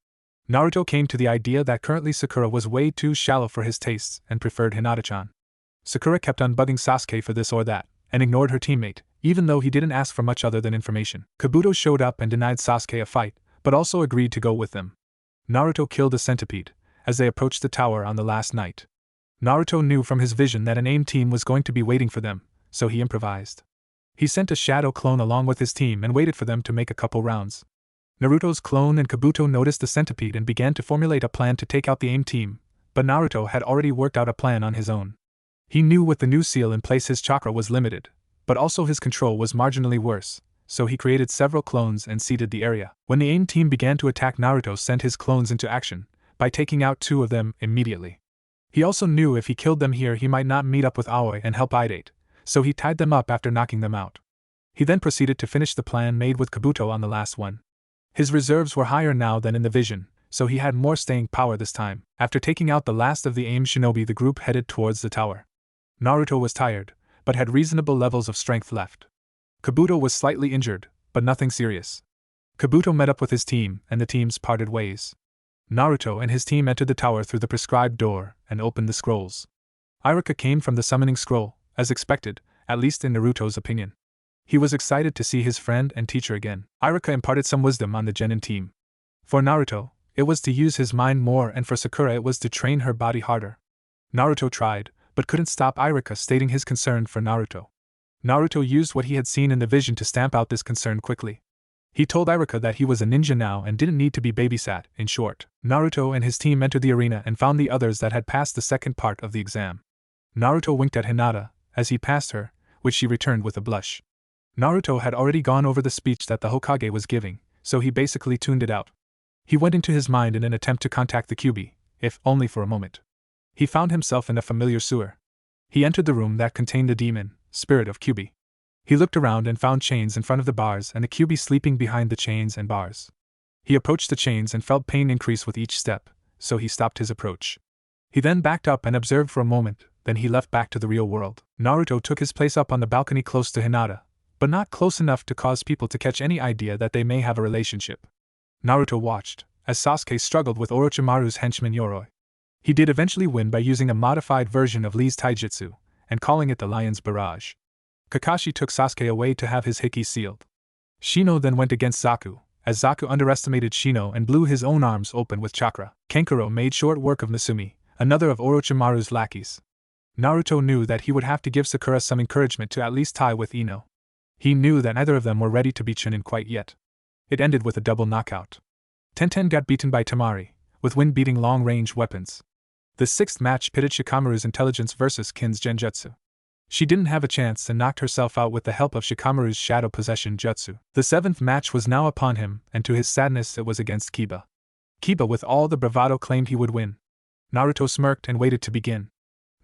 Naruto came to the idea that currently Sakura was way too shallow for his tastes and preferred Hinata-chan. Sakura kept on bugging Sasuke for this or that, and ignored her teammate, even though he didn't ask for much other than information. Kabuto showed up and denied Sasuke a fight, but also agreed to go with them. Naruto killed a centipede, as they approached the tower on the last night. Naruto knew from his vision that an AIM team was going to be waiting for them, so he improvised. He sent a shadow clone along with his team and waited for them to make a couple rounds. Naruto's clone and Kabuto noticed the centipede and began to formulate a plan to take out the AIM team, but Naruto had already worked out a plan on his own. He knew with the new seal in place his chakra was limited, but also his control was marginally worse, so he created several clones and seeded the area. When the AIM team began to attack, Naruto sent his clones into action, by taking out 2 of them immediately. He also knew if he killed them here he might not meet up with Aoi and help Idate, so he tied them up after knocking them out. He then proceeded to finish the plan made with Kabuto on the last one. His reserves were higher now than in the vision, so he had more staying power this time. After taking out the last of the AIM shinobi, the group headed towards the tower. Naruto was tired, but had reasonable levels of strength left. Kabuto was slightly injured, but nothing serious. Kabuto met up with his team, and the teams parted ways. Naruto and his team entered the tower through the prescribed door and opened the scrolls. Iruka came from the summoning scroll, as expected, at least in Naruto's opinion. He was excited to see his friend and teacher again. Iruka imparted some wisdom on the genin team. For Naruto, it was to use his mind more, and for Sakura it was to train her body harder. Naruto tried, but couldn't stop Iruka stating his concern for Naruto. Naruto used what he had seen in the vision to stamp out this concern quickly. He told Iruka that he was a ninja now and didn't need to be babysat. In short, Naruto and his team entered the arena and found the others that had passed the second part of the exam. Naruto winked at Hinata as he passed her, which she returned with a blush. Naruto had already gone over the speech that the Hokage was giving, so he basically tuned it out. He went into his mind in an attempt to contact the Kyuubi, if only for a moment. He found himself in a familiar sewer. He entered the room that contained the demon, spirit of Kyuubi. He looked around and found chains in front of the bars and the Kyuubi sleeping behind the chains and bars. He approached the chains and felt pain increase with each step, so he stopped his approach. He then backed up and observed for a moment, then he left back to the real world. Naruto took his place up on the balcony close to Hinata, but not close enough to cause people to catch any idea that they may have a relationship. Naruto watched, as Sasuke struggled with Orochimaru's henchman Yoroi. He did eventually win by using a modified version of Lee's taijutsu, and calling it the Lion's Barrage. Kakashi took Sasuke away to have his hiki sealed. Shino then went against Zaku, as Zaku underestimated Shino and blew his own arms open with chakra. Kankuro made short work of Nasumi, another of Orochimaru's lackeys. Naruto knew that he would have to give Sakura some encouragement to at least tie with Ino. He knew that neither of them were ready to be Chunin quite yet. It ended with a double knockout. Tenten got beaten by Tamari, with Wind beating long-range weapons. The sixth match pitted Shikamaru's intelligence versus Kin's genjutsu. She didn't have a chance and knocked herself out with the help of Shikamaru's shadow possession jutsu. The seventh match was now upon him, and to his sadness it was against Kiba. Kiba with all the bravado claimed he would win. Naruto smirked and waited to begin.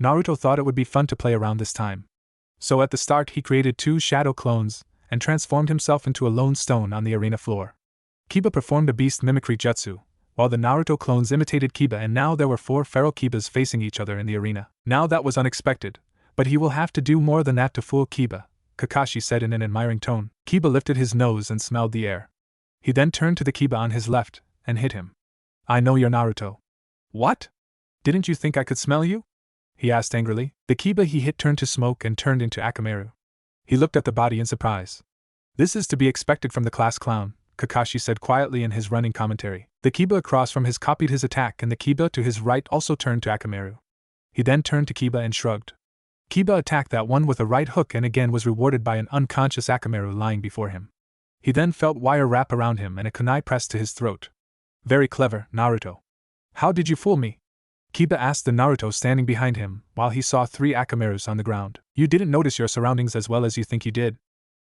Naruto thought it would be fun to play around this time. So at the start he created 2 shadow clones, and transformed himself into a lone stone on the arena floor. Kiba performed a beast mimicry jutsu, while the Naruto clones imitated Kiba, and now there were 4 feral Kibas facing each other in the arena. Now that was unexpected, but he will have to do more than that to fool Kiba, Kakashi said in an admiring tone. Kiba lifted his nose and smelled the air. He then turned to the Kiba on his left, and hit him. I know you're Naruto. What? Didn't you think I could smell you? He asked angrily. The Kiba he hit turned to smoke and turned into Akamaru. He looked at the body in surprise. This is to be expected from the class clown, Kakashi said quietly in his running commentary. The Kiba across from his copied his attack, and the Kiba to his right also turned to Akamaru. He then turned to Kiba and shrugged. Kiba attacked that one with a right hook and again was rewarded by an unconscious Akamaru lying before him. He then felt wire wrap around him and a kunai pressed to his throat. Very clever, Naruto. How did you fool me? Kiba asked the Naruto standing behind him, while he saw 3 Akamerus on the ground. You didn't notice your surroundings as well as you think you did.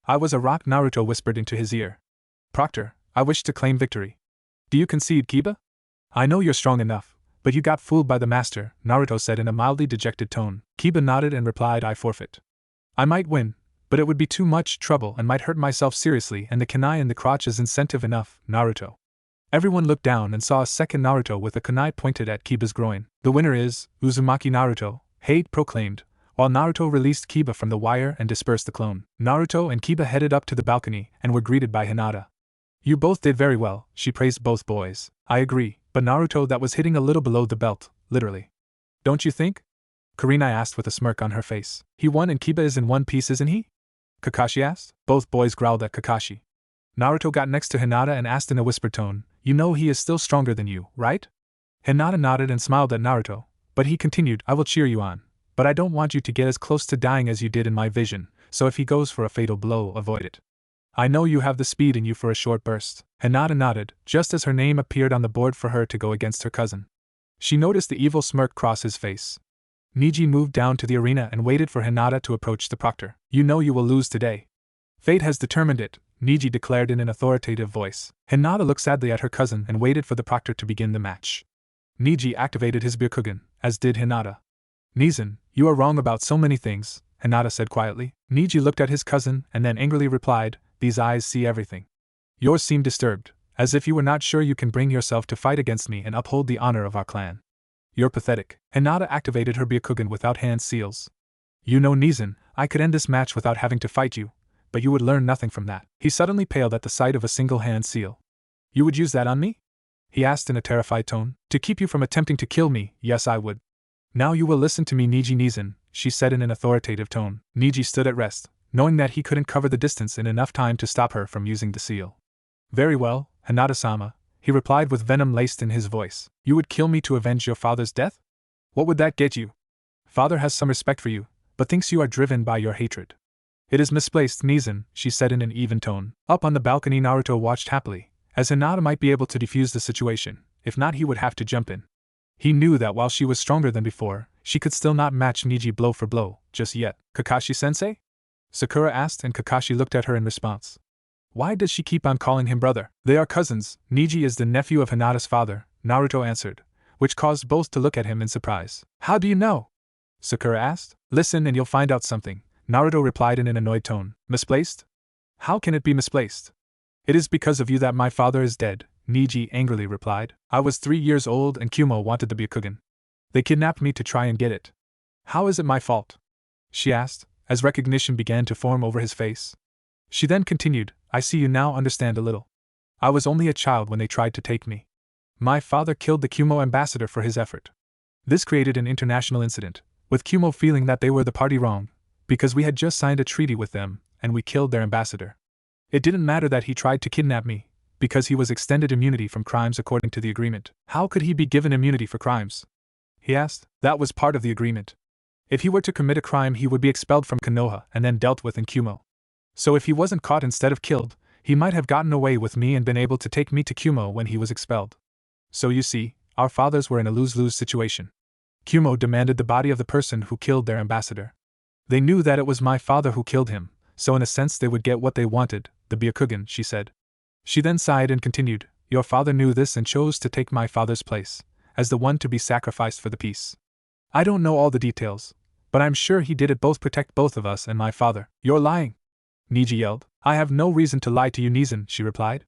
I was a rock, Naruto whispered into his ear. Proctor, I wish to claim victory. Do you concede, Kiba? I know you're strong enough, but you got fooled by the master, Naruto said in a mildly dejected tone. Kiba nodded and replied, I forfeit. I might win, but it would be too much trouble and might hurt myself seriously, and the kunai in the crotch is incentive enough, Naruto. Everyone looked down and saw a second Naruto with a kunai pointed at Kiba's groin. The winner is Uzumaki Naruto, Hate proclaimed, while Naruto released Kiba from the wire and dispersed the clone. Naruto and Kiba headed up to the balcony and were greeted by Hinata. You both did very well, she praised both boys. I agree, but Naruto that was hitting a little below the belt, literally. Don't you think? Karina asked with a smirk on her face. He won and Kiba is in one piece, isn't he? Kakashi asked. Both boys growled at Kakashi. Naruto got next to Hinata and asked in a whispered tone, You know he is still stronger than you, right? Hinata nodded and smiled at Naruto, but he continued, I will cheer you on, but I don't want you to get as close to dying as you did in my vision, so if he goes for a fatal blow, avoid it. I know you have the speed in you for a short burst. Hinata nodded, just as her name appeared on the board for her to go against her cousin. She noticed the evil smirk cross his face. Niji moved down to the arena and waited for Hinata to approach the proctor. You know you will lose today. Fate has determined it, Niji declared in an authoritative voice. Hinata looked sadly at her cousin and waited for the proctor to begin the match. Niji activated his Byakugan, as did Hinata. Nizan, you are wrong about so many things, Hinata said quietly. Niji looked at his cousin and then angrily replied, These eyes see everything. Yours seem disturbed, as if you were not sure you can bring yourself to fight against me and uphold the honor of our clan. You're pathetic. Hinata activated her Byakugan without hand seals. You know, Nizan, I could end this match without having to fight you, but you would learn nothing from that. He suddenly paled at the sight of a single hand seal. You would use that on me? He asked in a terrified tone. To keep you from attempting to kill me, yes I would. Now you will listen to me, Niji Nizan, she said in an authoritative tone. Niji stood at rest, knowing that he couldn't cover the distance in enough time to stop her from using the seal. Very well, Hinata-sama, he replied with venom laced in his voice. You would kill me to avenge your father's death? What would that get you? Father has some respect for you, but thinks you are driven by your hatred. It is misplaced, Nizan, she said in an even tone. Up on the balcony, Naruto watched happily, as Hinata might be able to defuse the situation. If not, he would have to jump in. He knew that while she was stronger than before, she could still not match Niji blow for blow, just yet. Kakashi-sensei? Sakura asked, and Kakashi looked at her in response. Why does she keep on calling him brother? They are cousins. Niji is the nephew of Hinata's father, Naruto answered, which caused both to look at him in surprise. How do you know? Sakura asked. Listen and you'll find out something, Naruto replied in an annoyed tone. Misplaced? How can it be misplaced? It is because of you that my father is dead, Niji angrily replied. I was 3 years old and Kumo wanted the Byakugan. They kidnapped me to try and get it. How is it my fault? She asked, as recognition began to form over his face. She then continued, I see you now understand a little. I was only a child when they tried to take me. My father killed the Kumo ambassador for his effort. This created an international incident, with Kumo feeling that they were the party wrong, because we had just signed a treaty with them, and we killed their ambassador. It didn't matter that he tried to kidnap me, because he was extended immunity from crimes according to the agreement. How could he be given immunity for crimes? He asked. That was part of the agreement. If he were to commit a crime, he would be expelled from Konoha and then dealt with in Kumo. So if he wasn't caught instead of killed, he might have gotten away with me and been able to take me to Kumo when he was expelled. So you see, our fathers were in a lose-lose situation. Kumo demanded the body of the person who killed their ambassador. They knew that it was my father who killed him, so in a sense they would get what they wanted, the Byakugan, she said. She then sighed and continued, Your father knew this and chose to take my father's place, as the one to be sacrificed for the peace. I don't know all the details, but I'm sure he did it both protect both of us and my father. You're lying! Niji yelled. I have no reason to lie to you, Nizan, she replied.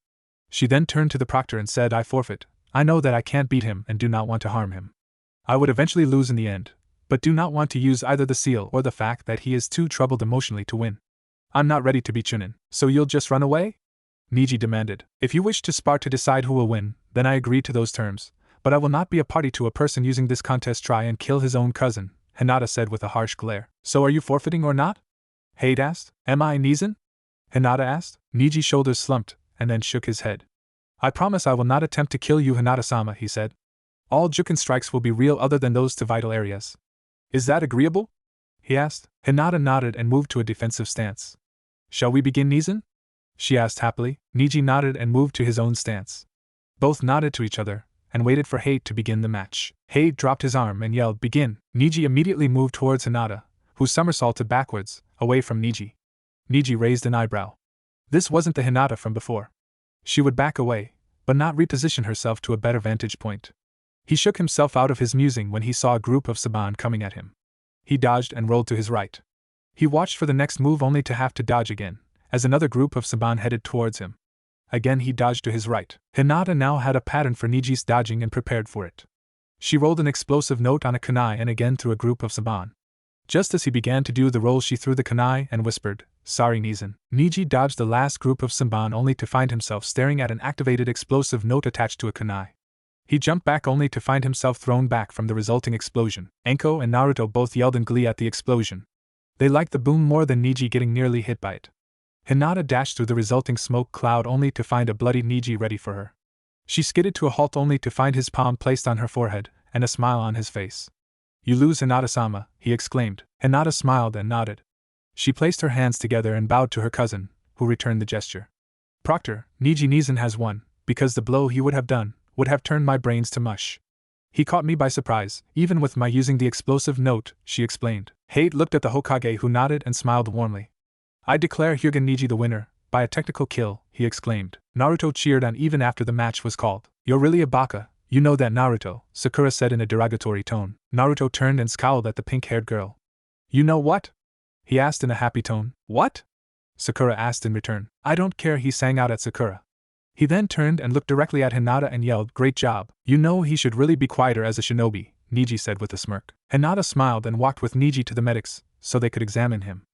She then turned to the proctor and said, I forfeit. I know that I can't beat him and do not want to harm him. I would eventually lose in the end, but do not want to use either the seal or the fact that he is too troubled emotionally to win. I'm not ready to be Chunin. So you'll just run away? Niji demanded. If you wish to spar to decide who will win, then I agree to those terms, but I will not be a party to a person using this contest try and kill his own cousin, Hinata said with a harsh glare. So are you forfeiting or not? Hade asked. Am I, Nizan? Hinata asked. Niji's shoulders slumped, and then shook his head. I promise I will not attempt to kill you, Hinata-sama, he said. All Juken strikes will be real other than those to vital areas. Is that agreeable? He asked. Hinata nodded and moved to a defensive stance. Shall we begin, Nizan? She asked happily. Niji nodded and moved to his own stance. Both nodded to each other, and waited for Hate to begin the match. Hate dropped his arm and yelled, "Begin!" Niji immediately moved towards Hinata, who somersaulted backwards, away from Niji. Niji raised an eyebrow. This wasn't the Hinata from before. She would back away, but not reposition herself to a better vantage point. He shook himself out of his musing when he saw a group of Saban coming at him. He dodged and rolled to his right. He watched for the next move only to have to dodge again, as another group of Saban headed towards him. Again he dodged to his right. Hinata now had a pattern for Niji's dodging and prepared for it. She rolled an explosive note on a kunai and again through a group of Saban. Just as he began to do the roll, she threw the kunai and whispered, "Sorry, Nizan." Niji dodged the last group of Saban only to find himself staring at an activated explosive note attached to a kunai. He jumped back only to find himself thrown back from the resulting explosion. Enko and Naruto both yelled in glee at the explosion. They liked the boom more than Niji getting nearly hit by it. Hinata dashed through the resulting smoke cloud only to find a bloody Niji ready for her. She skidded to a halt only to find his palm placed on her forehead, and a smile on his face. "You lose, Hinata-sama," he exclaimed. Hinata smiled and nodded. She placed her hands together and bowed to her cousin, who returned the gesture. "Proctor, Niji Nizan has won, because the blow he would have done would have turned my brains to mush. He caught me by surprise, even with my using the explosive note," she explained. Hate looked at the Hokage, who nodded and smiled warmly. "I declare Hyuga Niji the winner, by a technical kill," he exclaimed. Naruto cheered on even after the match was called. "You're really a baka, you know that, Naruto," Sakura said in a derogatory tone. Naruto turned and scowled at the pink-haired girl. "You know what?" he asked in a happy tone. "What?" Sakura asked in return. "I don't care," he sang out at Sakura. He then turned and looked directly at Hinata and yelled, "Great job. You know he should really be quieter as a shinobi," Niji said with a smirk. Hinata smiled and walked with Niji to the medics, so they could examine him.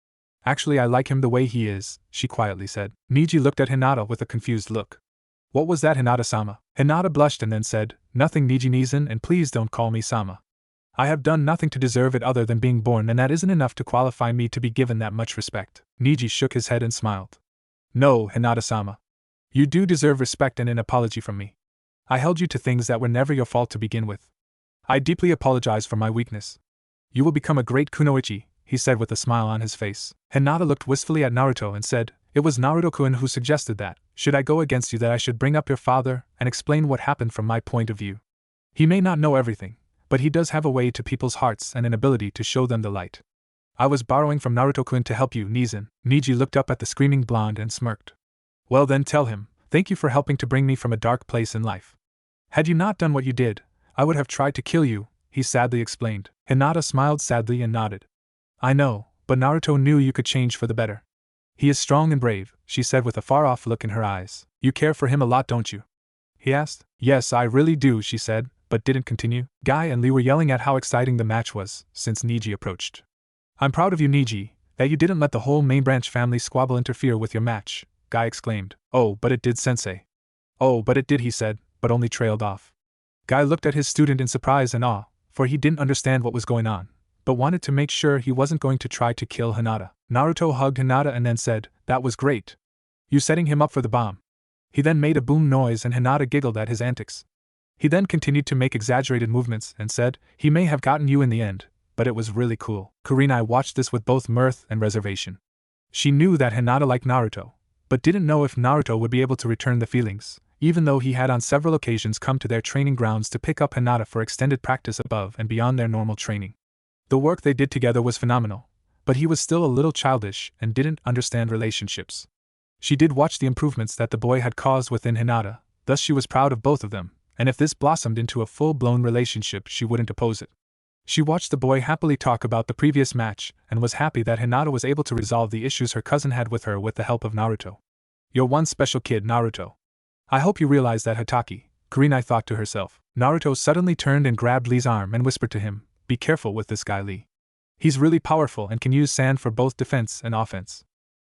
"Actually, I like him the way he is," she quietly said. Niji looked at Hinata with a confused look. "What was that, Hinata-sama?" Hinata blushed and then said, "Nothing, Niji Nizan, and please don't call me Sama. I have done nothing to deserve it other than being born, and that isn't enough to qualify me to be given that much respect." Niji shook his head and smiled. "No, Hinata-sama. You do deserve respect and an apology from me. I held you to things that were never your fault to begin with. I deeply apologize for my weakness. You will become a great kunoichi," he said with a smile on his face. Hinata looked wistfully at Naruto and said, "It was Naruto-kun who suggested that, should I go against you, that I should bring up your father and explain what happened from my point of view. He may not know everything, but he does have a way to people's hearts and an ability to show them the light. I was borrowing from Naruto-kun to help you, Nizan." Niji looked up at the screaming blonde and smirked. "Well then, tell him, thank you for helping to bring me from a dark place in life. Had you not done what you did, I would have tried to kill you," he sadly explained. Hinata smiled sadly and nodded. "I know, but Naruto knew you could change for the better. He is strong and brave," she said with a far-off look in her eyes. "You care for him a lot, don't you?" he asked. "Yes, I really do," she said, but didn't continue. Guy and Lee were yelling at how exciting the match was, since Niji approached. "I'm proud of you, Niji, that you didn't let the whole main branch family squabble interfere with your match," Guy exclaimed. "Oh, but it did, sensei." "Oh, but it did," he said, but only trailed off. Guy looked at his student in surprise and awe, for he didn't understand what was going on, but wanted to make sure he wasn't going to try to kill Hinata. Naruto hugged Hinata and then said, "That was great. You setting him up for the bomb." He then made a boom noise and Hinata giggled at his antics. He then continued to make exaggerated movements and said, "He may have gotten you in the end, but it was really cool." Kurenai watched this with both mirth and reservation. She knew that Hinata liked Naruto, but didn't know if Naruto would be able to return the feelings, even though he had on several occasions come to their training grounds to pick up Hinata for extended practice above and beyond their normal training. The work they did together was phenomenal, but he was still a little childish and didn't understand relationships. She did watch the improvements that the boy had caused within Hinata, thus she was proud of both of them, and if this blossomed into a full-blown relationship she wouldn't oppose it. She watched the boy happily talk about the previous match and was happy that Hinata was able to resolve the issues her cousin had with her with the help of Naruto. "You're one special kid, Naruto. I hope you realize that, Hataki," Kurenai thought to herself. Naruto suddenly turned and grabbed Lee's arm and whispered to him, "Be careful with this guy, Lee. He's really powerful and can use sand for both defense and offense.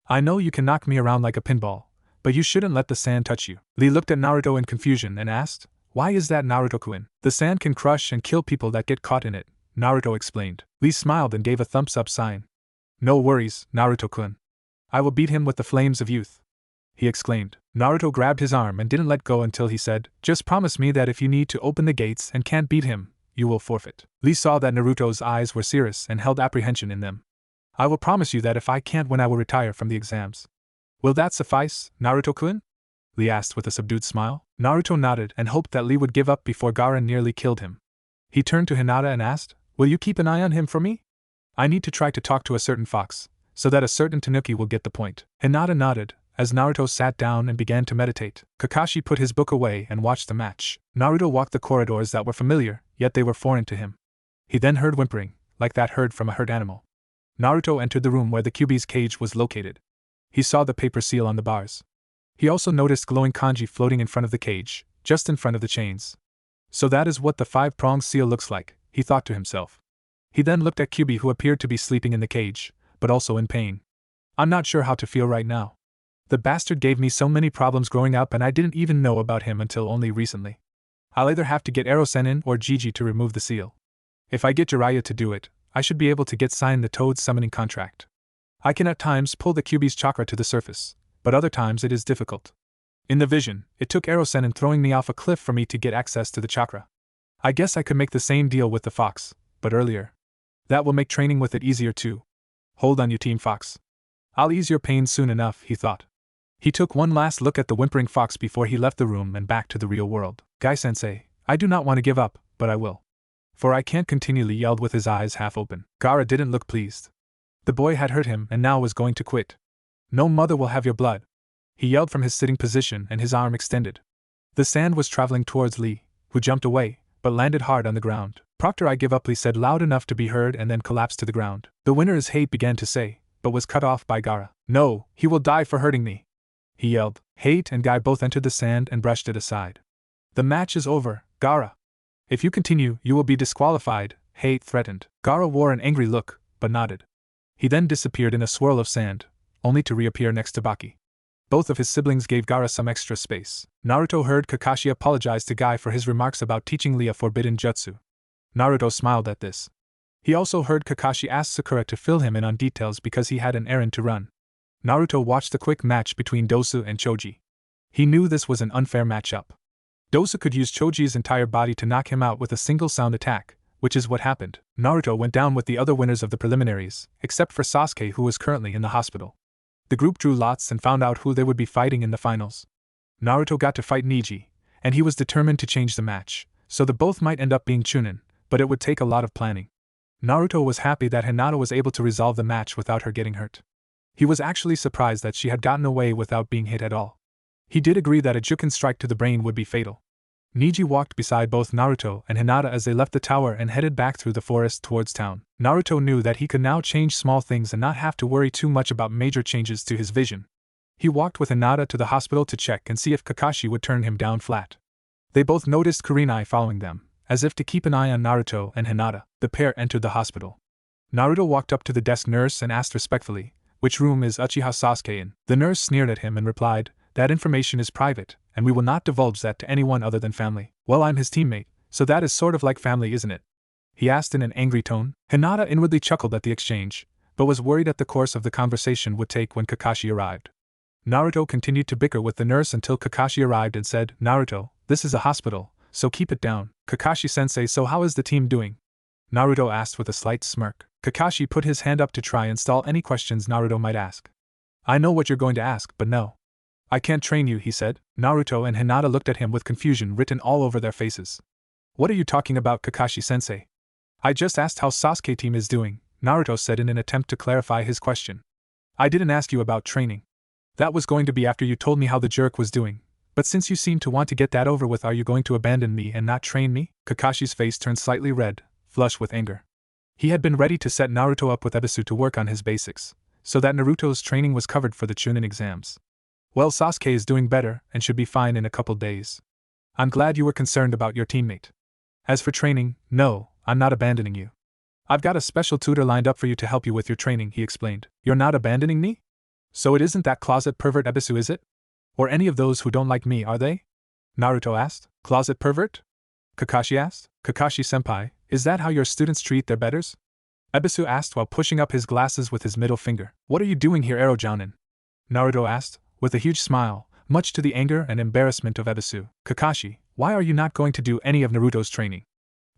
I know you can knock me around like a pinball, but you shouldn't let the sand touch you." Lee looked at Naruto in confusion and asked, "Why is that, Naruto-kun?" "The sand can crush and kill people that get caught in it," Naruto explained. Lee smiled and gave a thumbs-up sign. "No worries, Naruto-kun. I will beat him with the flames of youth," he exclaimed. Naruto grabbed his arm and didn't let go until he said, "Just promise me that if you need to open the gates and can't beat him, you will forfeit." Lee saw that Naruto's eyes were serious and held apprehension in them. "I will promise you that if I can't win I will retire from the exams." "Will that suffice, Naruto-kun?" Lee asked with a subdued smile. Naruto nodded and hoped that Lee would give up before Gaara nearly killed him. He turned to Hinata and asked, "Will you keep an eye on him for me? I need to try to talk to a certain fox, so that a certain tanuki will get the point." Hinata nodded, as Naruto sat down and began to meditate. Kakashi put his book away and watched the match. Naruto walked the corridors that were familiar, yet they were foreign to him. He then heard whimpering, like that heard from a hurt animal. Naruto entered the room where the Kyuubi's cage was located. He saw the paper seal on the bars. He also noticed glowing kanji floating in front of the cage, just in front of the chains. So that is what the 5-pronged seal looks like, he thought to himself. He then looked at Kyuubi, who appeared to be sleeping in the cage, but also in pain. "I'm not sure how to feel right now. The bastard gave me so many problems growing up and I didn't even know about him until only recently. I'll either have to get Ero-Sennin or Gigi to remove the seal. If I get Jiraiya to do it, I should be able to get signed the Toad's summoning contract. I can at times pull the Kyuubi's chakra to the surface, but other times it is difficult. In the vision, it took Ero-Sennin throwing me off a cliff for me to get access to the chakra. I guess I could make the same deal with the fox, but earlier. That will make training with it easier too. Hold on, you Team Fox. I'll ease your pain soon enough," he thought. He took one last look at the whimpering fox before he left the room and back to the real world. "Guy-sensei, I do not want to give up, but I will. For I can't continue," Lee yelled with his eyes half open. Gaara didn't look pleased. The boy had hurt him and now was going to quit. "No mother will have your blood," he yelled from his sitting position and his arm extended. The sand was traveling towards Lee, who jumped away, but landed hard on the ground. "Proctor, I give up," Lee said loud enough to be heard and then collapsed to the ground. "The winner is Hate," began to say, but was cut off by Gaara. "No, he will die for hurting me," he yelled. Hate and Guy both entered the sand and brushed it aside. "The match is over, Gaara. If you continue, you will be disqualified," Hate threatened. Gaara wore an angry look, but nodded. He then disappeared in a swirl of sand, only to reappear next to Baki. Both of his siblings gave Gaara some extra space. Naruto heard Kakashi apologize to Guy for his remarks about teaching Lee a forbidden jutsu. Naruto smiled at this. He also heard Kakashi ask Sakura to fill him in on details because he had an errand to run. Naruto watched the quick match between Dosu and Choji. He knew this was an unfair matchup. Dosu could use Choji's entire body to knock him out with a single sound attack, which is what happened. Naruto went down with the other winners of the preliminaries, except for Sasuke, who was currently in the hospital. The group drew lots and found out who they would be fighting in the finals. Naruto got to fight Neji, and he was determined to change the match, so the both might end up being Chunin, but it would take a lot of planning. Naruto was happy that Hinata was able to resolve the match without her getting hurt. He was actually surprised that she had gotten away without being hit at all. He did agree that a Juken strike to the brain would be fatal. Neji walked beside both Naruto and Hinata as they left the tower and headed back through the forest towards town. Naruto knew that he could now change small things and not have to worry too much about major changes to his vision. He walked with Hinata to the hospital to check and see if Kakashi would turn him down flat. They both noticed Kurenai following them, as if to keep an eye on Naruto and Hinata. The pair entered the hospital. Naruto walked up to the desk nurse and asked respectfully, "Which room is Uchiha Sasuke in?" The nurse sneered at him and replied, "That information is private, and we will not divulge that to anyone other than family." "Well, I'm his teammate, so that is sort of like family, isn't it?" he asked in an angry tone. Hinata inwardly chuckled at the exchange, but was worried at the course of the conversation would take when Kakashi arrived. Naruto continued to bicker with the nurse until Kakashi arrived and said, "Naruto, this is a hospital, so keep it down." "Kakashi-sensei, so how is the team doing?" Naruto asked with a slight smirk. Kakashi put his hand up to try and stall any questions Naruto might ask. "I know what you're going to ask, but no. I can't train you," he said. Naruto and Hinata looked at him with confusion written all over their faces. "What are you talking about, Kakashi-sensei?" "I just asked how Sasuke team is doing," Naruto said in an attempt to clarify his question. "I didn't ask you about training. That was going to be after you told me how the jerk was doing. But since you seem to want to get that over with, are you going to abandon me and not train me?" Kakashi's face turned slightly red, flushed with anger. He had been ready to set Naruto up with Ebisu to work on his basics, so that Naruto's training was covered for the Chunin exams. "Well, Sasuke is doing better and should be fine in a couple days. I'm glad you were concerned about your teammate. As for training, no, I'm not abandoning you. I've got a special tutor lined up for you to help you with your training," he explained. "You're not abandoning me? So it isn't that closet pervert Ebisu, is it? Or any of those who don't like me, are they?" Naruto asked. "Closet pervert?" Kakashi asked. "Kakashi-senpai, is that how your students treat their betters?" Ebisu asked while pushing up his glasses with his middle finger. "What are you doing here, Ero-jounin?" Naruto asked, with a huge smile, much to the anger and embarrassment of Ebisu. "Kakashi, why are you not going to do any of Naruto's training?"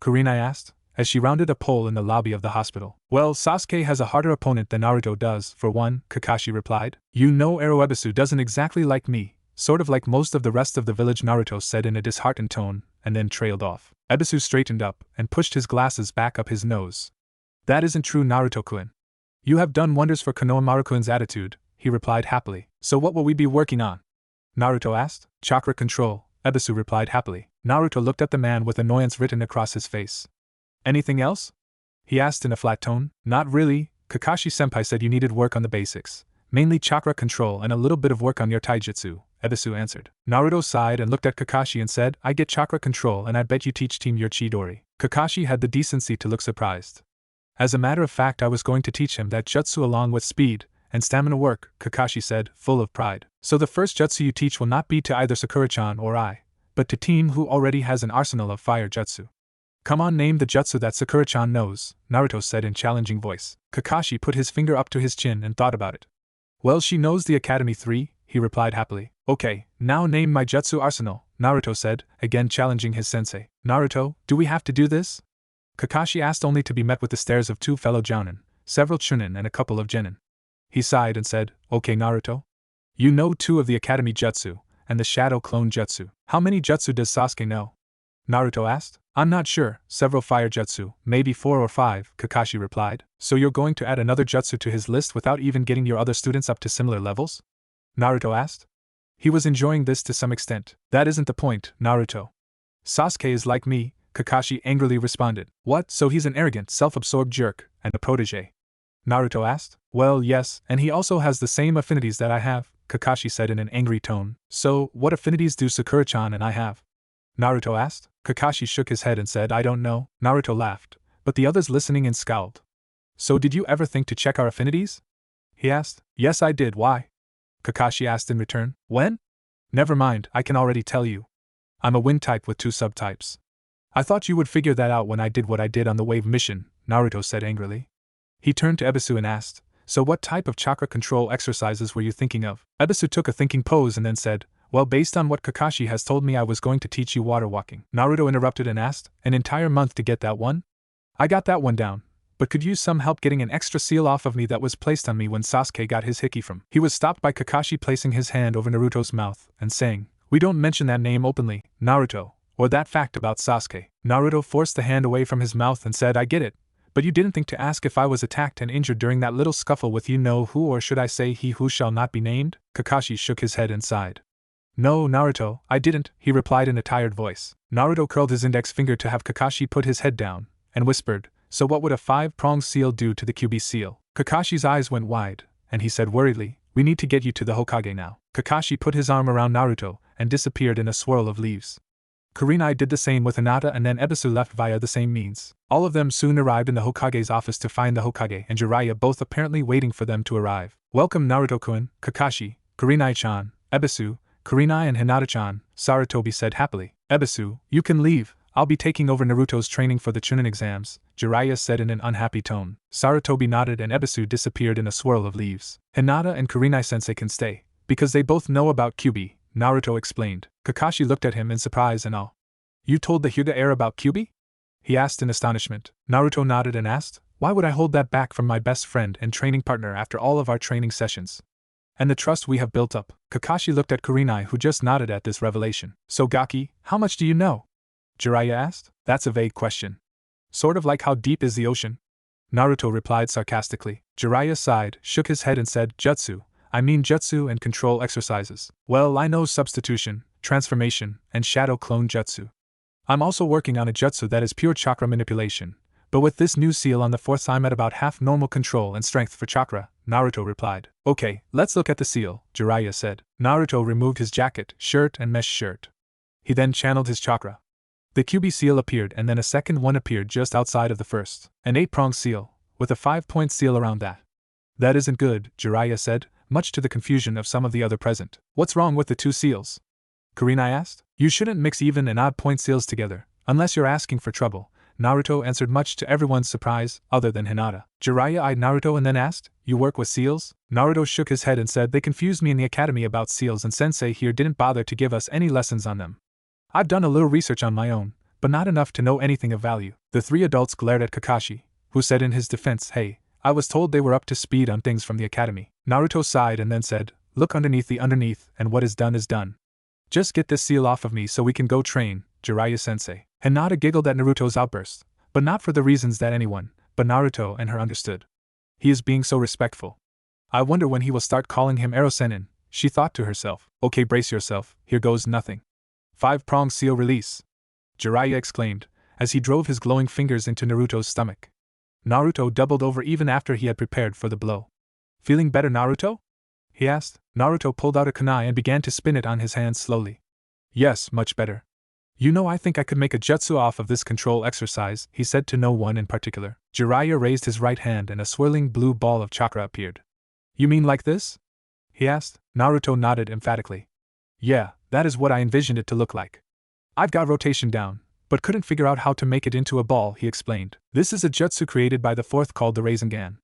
Kurenai asked, as she rounded a pole in the lobby of the hospital. "Well, Sasuke has a harder opponent than Naruto does, for one," Kakashi replied. "You know Ero Ebisu doesn't exactly like me, sort of like most of the rest of the village, Naruto said in a disheartened tone, and then trailed off. Ebisu straightened up and pushed his glasses back up his nose. That isn't true, Naruto-kun. You have done wonders for Konohamaru-kun's attitude, he replied happily. So what will we be working on? Naruto asked. Chakra control, Ebisu replied happily. Naruto looked at the man with annoyance written across his face. Anything else? He asked in a flat tone. Not really, Kakashi-senpai said you needed work on the basics. Mainly chakra control and a little bit of work on your taijutsu, Ebisu answered. Naruto sighed and looked at Kakashi and said, I get chakra control and I bet you teach team your Chidori. Kakashi had the decency to look surprised. As a matter of fact, I was going to teach him that jutsu along with speed and stamina work, Kakashi said, full of pride. So the first jutsu you teach will not be to either Sakura-chan or I, but to team who already has an arsenal of fire jutsu. Come on, name the jutsu that Sakura-chan knows, Naruto said in challenging voice. Kakashi put his finger up to his chin and thought about it. Well, she knows the Academy 3, he replied happily. Okay, now name my jutsu arsenal, Naruto said, again challenging his sensei. Naruto, do we have to do this? Kakashi asked, only to be met with the stares of 2 fellow jounin, several chunin and a couple of genin. He sighed and said, Okay, Naruto. You know 2 of the Academy jutsu, and the Shadow Clone jutsu. How many jutsu does Sasuke know? Naruto asked. I'm not sure, several fire jutsu, maybe 4 or 5, Kakashi replied. So you're going to add another jutsu to his list without even getting your other students up to similar levels? Naruto asked. He was enjoying this to some extent. That isn't the point, Naruto. Sasuke is like me, Kakashi angrily responded. What, so he's an arrogant, self-absorbed jerk, and a protege? Naruto asked. Well, yes, and he also has the same affinities that I have, Kakashi said in an angry tone. So, what affinities do Sakura-chan and I have? Naruto asked. Kakashi shook his head and said, I don't know. Naruto laughed, but the others listening in scowled. So did you ever think to check our affinities? He asked. Yes, I did. Why? Kakashi asked in return. When? Never mind, I can already tell you. I'm a wind type with 2 subtypes. I thought you would figure that out when I did what I did on the wave mission, Naruto said angrily. He turned to Ebisu and asked, So what type of chakra control exercises were you thinking of? Ebisu took a thinking pose and then said, Well, based on what Kakashi has told me, I was going to teach you water walking. Naruto interrupted and asked, An entire month to get that one? I got that one down, but could use some help getting an extra seal off of me that was placed on me when Sasuke got his hiki from. He was stopped by Kakashi placing his hand over Naruto's mouth and saying, We don't mention that name openly, Naruto, or that fact about Sasuke. Naruto forced the hand away from his mouth and said, I get it, but you didn't think to ask if I was attacked and injured during that little scuffle with you know who, or should I say he who shall not be named? Kakashi shook his head and sighed. No, Naruto, I didn't, he replied in a tired voice. Naruto curled his index finger to have Kakashi put his head down, and whispered, So what would a 5-pronged seal do to the QB seal? Kakashi's eyes went wide, and he said worriedly, We need to get you to the Hokage now. Kakashi put his arm around Naruto, and disappeared in a swirl of leaves. Kurenai did the same with Hinata, and then Ebisu left via the same means. All of them soon arrived in the Hokage's office to find the Hokage and Jiraiya both apparently waiting for them to arrive. Welcome Naruto-kun, Kakashi, Kurenai-chan, Ebisu, Kurenai and Hinata-chan, Sarutobi said happily. Ebisu, you can leave, I'll be taking over Naruto's training for the Chunin exams, Jiraiya said in an unhappy tone. Sarutobi nodded and Ebisu disappeared in a swirl of leaves. Hinata and Kurenai-sensei can stay, because they both know about Kyuubi, Naruto explained. Kakashi looked at him in surprise and awe. You told the Hyuga heir about Kyuubi? He asked in astonishment. Naruto nodded and asked, Why would I hold that back from my best friend and training partner after all of our training sessions? And the trust we have built up. Kakashi looked at Kurenai, who just nodded at this revelation. So Gaki, how much do you know? Jiraiya asked. That's a vague question. Sort of like how deep is the ocean? Naruto replied sarcastically. Jiraiya sighed, shook his head and said, Jutsu and control exercises. Well, I know substitution, transformation, and shadow clone jutsu. I'm also working on a jutsu that is pure chakra manipulation, but with this new seal on the 4th I'm at about half normal control and strength for chakra, Naruto replied. Okay, let's look at the seal, Jiraiya said. Naruto removed his jacket, shirt and mesh shirt. He then channeled his chakra. The Kyuubi seal appeared and then a second one appeared just outside of the first. An 8-pronged seal, with a 5-point seal around that. That isn't good, Jiraiya said, much to the confusion of some of the other present. What's wrong with the 2 seals? Kurenai asked. You shouldn't mix even and odd point seals together, unless you're asking for trouble, Naruto answered much to everyone's surprise, other than Hinata. Jiraiya eyed Naruto and then asked, You work with seals? Naruto shook his head and said, They confused me in the academy about seals and sensei here didn't bother to give us any lessons on them. I've done a little research on my own, but not enough to know anything of value. The 3 adults glared at Kakashi, who said in his defense, Hey, I was told they were up to speed on things from the academy. Naruto sighed and then said, look underneath, and what is done is done. Just get this seal off of me so we can go train, Jiraiya-sensei. Hinata giggled at Naruto's outburst, but not for the reasons that anyone, but Naruto and her understood. He is being so respectful. I wonder when he will start calling him Ero-Sennin, she thought to herself. Okay, brace yourself, here goes nothing. 5-prong seal release, Jiraiya exclaimed, as he drove his glowing fingers into Naruto's stomach. Naruto doubled over even after he had prepared for the blow. Feeling better, Naruto? He asked. Naruto pulled out a kunai and began to spin it on his hands slowly. Yes, much better. You know, I think I could make a jutsu off of this control exercise, he said to no one in particular. Jiraiya raised his right hand and a swirling blue ball of chakra appeared. You mean like this? He asked. Naruto nodded emphatically. Yeah, that is what I envisioned it to look like. I've got rotation down, but couldn't figure out how to make it into a ball, he explained. This is a jutsu created by the fourth called the Rasengan.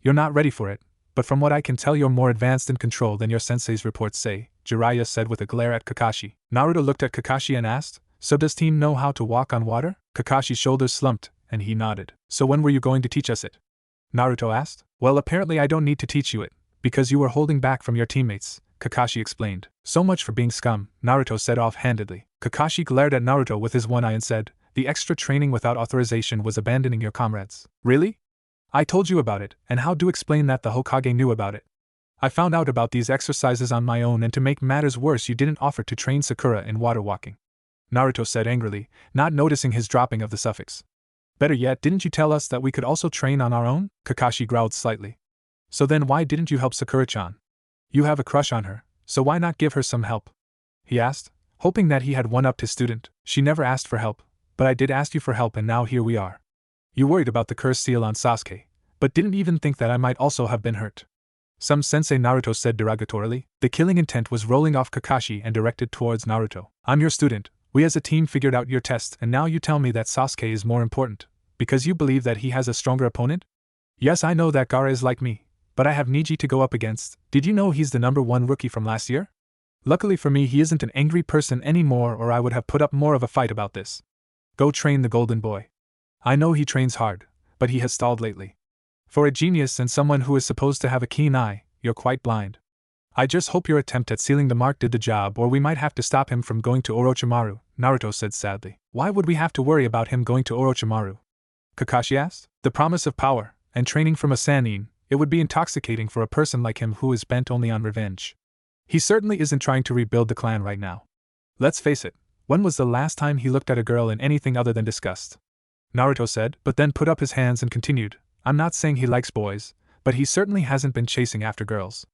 You're not ready for it, but from what I can tell you're more advanced in control than your sensei's reports say, Jiraiya said with a glare at Kakashi. Naruto looked at Kakashi and asked, so does team know how to walk on water? Kakashi's shoulders slumped, and he nodded. So when were you going to teach us it? Naruto asked. Well, apparently I don't need to teach you it, because you were holding back from your teammates, Kakashi explained. So much for being scum, Naruto said offhandedly. Kakashi glared at Naruto with his one eye and said, the extra training without authorization was abandoning your comrades. Really? I told you about it, and how do explain that the Hokage knew about it? I found out about these exercises on my own, and to make matters worse you didn't offer to train Sakura in water walking, Naruto said angrily, not noticing his dropping of the suffix. Better yet, didn't you tell us that we could also train on our own? Kakashi growled slightly. So then why didn't you help Sakura-chan? You have a crush on her, so why not give her some help? He asked, hoping that he had one-upped his student. She never asked for help, but I did ask you for help and now here we are. You worried about the curse seal on Sasuke, but didn't even think that I might also have been hurt. Some sensei, Naruto said derogatorily. The killing intent was rolling off Kakashi and directed towards Naruto. I'm your student. We as a team figured out your test and now you tell me that Sasuke is more important, because you believe that he has a stronger opponent? Yes, I know that Gaara is like me, but I have Neji to go up against. Did you know he's the #1 rookie from last year? Luckily for me he isn't an angry person anymore or I would have put up more of a fight about this. Go train the golden boy. I know he trains hard, but he has stalled lately. For a genius and someone who is supposed to have a keen eye, you're quite blind. I just hope your attempt at sealing the mark did the job or we might have to stop him from going to Orochimaru, Naruto said sadly. Why would we have to worry about him going to Orochimaru? Kakashi asked. The promise of power, and training from a Sannin, it would be intoxicating for a person like him who is bent only on revenge. He certainly isn't trying to rebuild the clan right now. Let's face it, when was the last time he looked at a girl in anything other than disgust? Naruto said, but then put up his hands and continued, I'm not saying he likes boys, but he certainly hasn't been chasing after girls.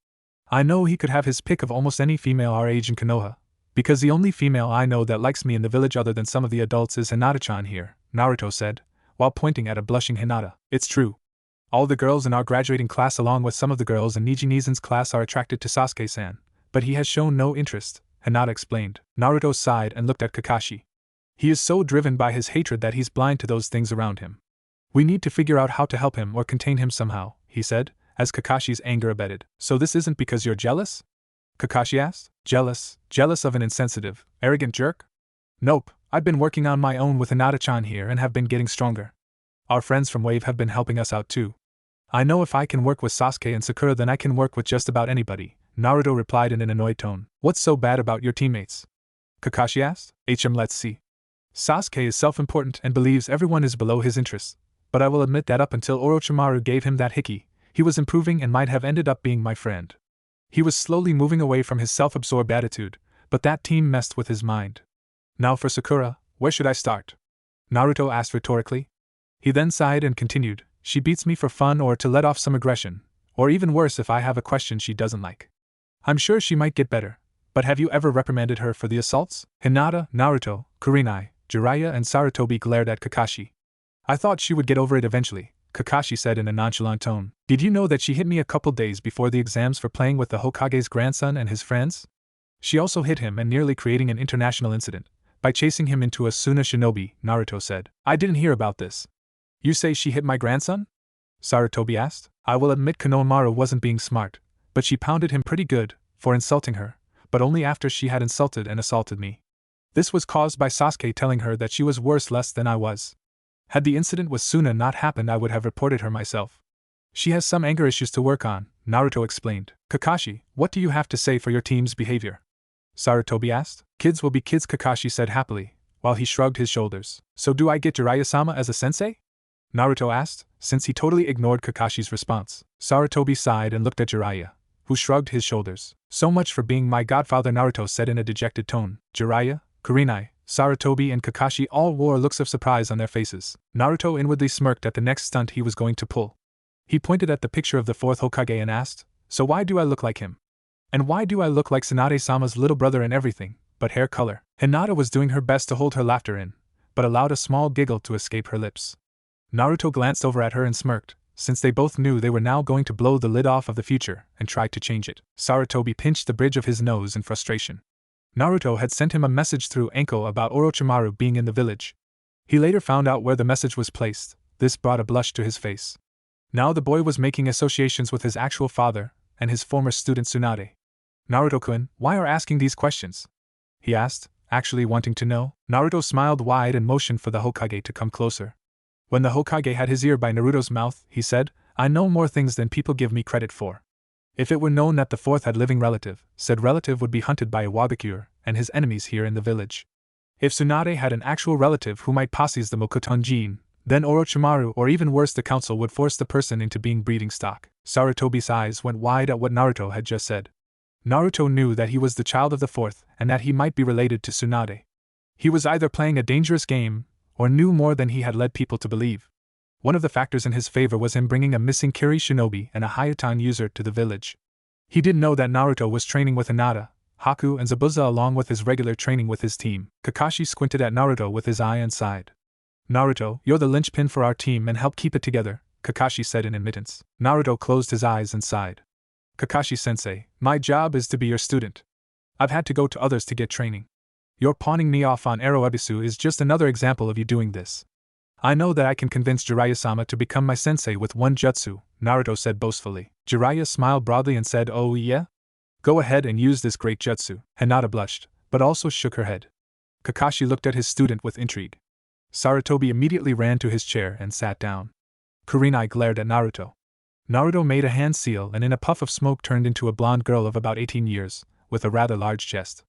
I know he could have his pick of almost any female our age in Konoha, because the only female I know that likes me in the village other than some of the adults is Hinata-chan here, Naruto said, while pointing at a blushing Hinata. It's true. All the girls in our graduating class along with some of the girls in Niji-Nizin's class are attracted to Sasuke-san, but he has shown no interest, Hinata explained. Naruto sighed and looked at Kakashi. He is so driven by his hatred that he's blind to those things around him. We need to figure out how to help him or contain him somehow, he said, as Kakashi's anger abated. So this isn't because you're jealous? Kakashi asked. Jealous? Jealous of an insensitive, arrogant jerk? Nope, I've been working on my own with Hinata-chan here and have been getting stronger. Our friends from Wave have been helping us out too. I know if I can work with Sasuke and Sakura then I can work with just about anybody, Naruto replied in an annoyed tone. What's so bad about your teammates? Kakashi asked. Let's see. Sasuke is self-important and believes everyone is below his interests, but I will admit that up until Orochimaru gave him that hickey, he was improving and might have ended up being my friend. He was slowly moving away from his self-absorbed attitude, but that team messed with his mind. Now for Sakura, where should I start? Naruto asked rhetorically. He then sighed and continued, she beats me for fun or to let off some aggression, or even worse if I have a question she doesn't like. I'm sure she might get better, but have you ever reprimanded her for the assaults? Hinata, Naruto, Kurenai, Jiraiya and Sarutobi glared at Kakashi. I thought she would get over it eventually, Kakashi said in a nonchalant tone. Did you know that she hit me a couple days before the exams for playing with the Hokage's grandson and his friends? She also hit him and nearly creating an international incident, by chasing him into a Suna shinobi, Naruto said. I didn't hear about this. You say she hit my grandson? Sarutobi asked. I will admit Konohamaru wasn't being smart, but she pounded him pretty good, for insulting her, but only after she had insulted and assaulted me. This was caused by Sasuke telling her that she was worse less than I was. Had the incident with Suna not happened I would have reported her myself. She has some anger issues to work on, Naruto explained. Kakashi, what do you have to say for your team's behavior? Sarutobi asked. Kids will be kids, Kakashi said happily, while he shrugged his shoulders. So do I get Jiraiya-sama as a sensei? Naruto asked, since he totally ignored Kakashi's response. Sarutobi sighed and looked at Jiraiya, who shrugged his shoulders. So much for being my godfather, Naruto said in a dejected tone. Jiraiya, Kurenai, Sarutobi and Kakashi all wore looks of surprise on their faces. Naruto inwardly smirked at the next stunt he was going to pull. He pointed at the picture of the fourth Hokage and asked, so why do I look like him? And why do I look like Tsunade-sama's little brother in everything, but hair color? Hinata was doing her best to hold her laughter in, but allowed a small giggle to escape her lips. Naruto glanced over at her and smirked, since they both knew they were now going to blow the lid off of the future and tried to change it. Sarutobi pinched the bridge of his nose in frustration. Naruto had sent him a message through Anko about Orochimaru being in the village. He later found out where the message was placed. This brought a blush to his face. Now the boy was making associations with his actual father and his former student Tsunade. Naruto-kun, why are asking these questions? He asked, actually wanting to know. Naruto smiled wide and motioned for the Hokage to come closer. When the Hokage had his ear by Naruto's mouth, he said, I know more things than people give me credit for. If it were known that the fourth had living relative, said relative would be hunted by Iwabakure and his enemies here in the village. If Tsunade had an actual relative who might possess the Mokuton-jin, then Orochimaru or even worse the council would force the person into being breeding stock. Sarutobi's eyes went wide at what Naruto had just said. Naruto knew that he was the child of the fourth and that he might be related to Tsunade. He was either playing a dangerous game or knew more than he had led people to believe. One of the factors in his favor was him bringing a missing Kiri shinobi and a Hayatan user to the village. He didn't know that Naruto was training with Hinata, Haku and Zabuza along with his regular training with his team. Kakashi squinted at Naruto with his eye and sighed. Naruto, you're the linchpin for our team and help keep it together, Kakashi said in admittance. Naruto closed his eyes and sighed. Kakashi-sensei, my job is to be your student. I've had to go to others to get training. Your pawning me off on Ebisu is just another example of you doing this. I know that I can convince Jiraiya-sama to become my sensei with one jutsu, Naruto said boastfully. Jiraiya smiled broadly and said, oh yeah? Go ahead and use this great jutsu. Hinata blushed, but also shook her head. Kakashi looked at his student with intrigue. Sarutobi immediately ran to his chair and sat down. Kurenai glared at Naruto. Naruto made a hand seal and in a puff of smoke turned into a blonde girl of about 18 years, with a rather large chest.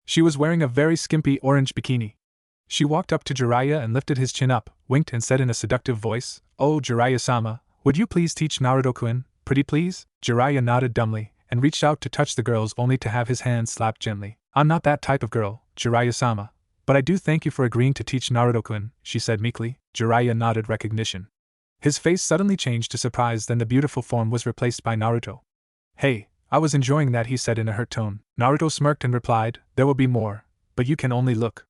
She was wearing a very skimpy orange bikini. She walked up to Jiraiya and lifted his chin up, winked and said in a seductive voice, oh Jiraiya-sama, would you please teach Naruto-kun, pretty please? Jiraiya nodded dumbly, and reached out to touch the girls only to have his hand slapped gently. I'm not that type of girl, Jiraiya-sama. But I do thank you for agreeing to teach Naruto-kun, she said meekly. Jiraiya nodded recognition. His face suddenly changed to surprise, then the beautiful form was replaced by Naruto. Hey, I was enjoying that, he said in a hurt tone. Naruto smirked and replied, there will be more, but you can only look.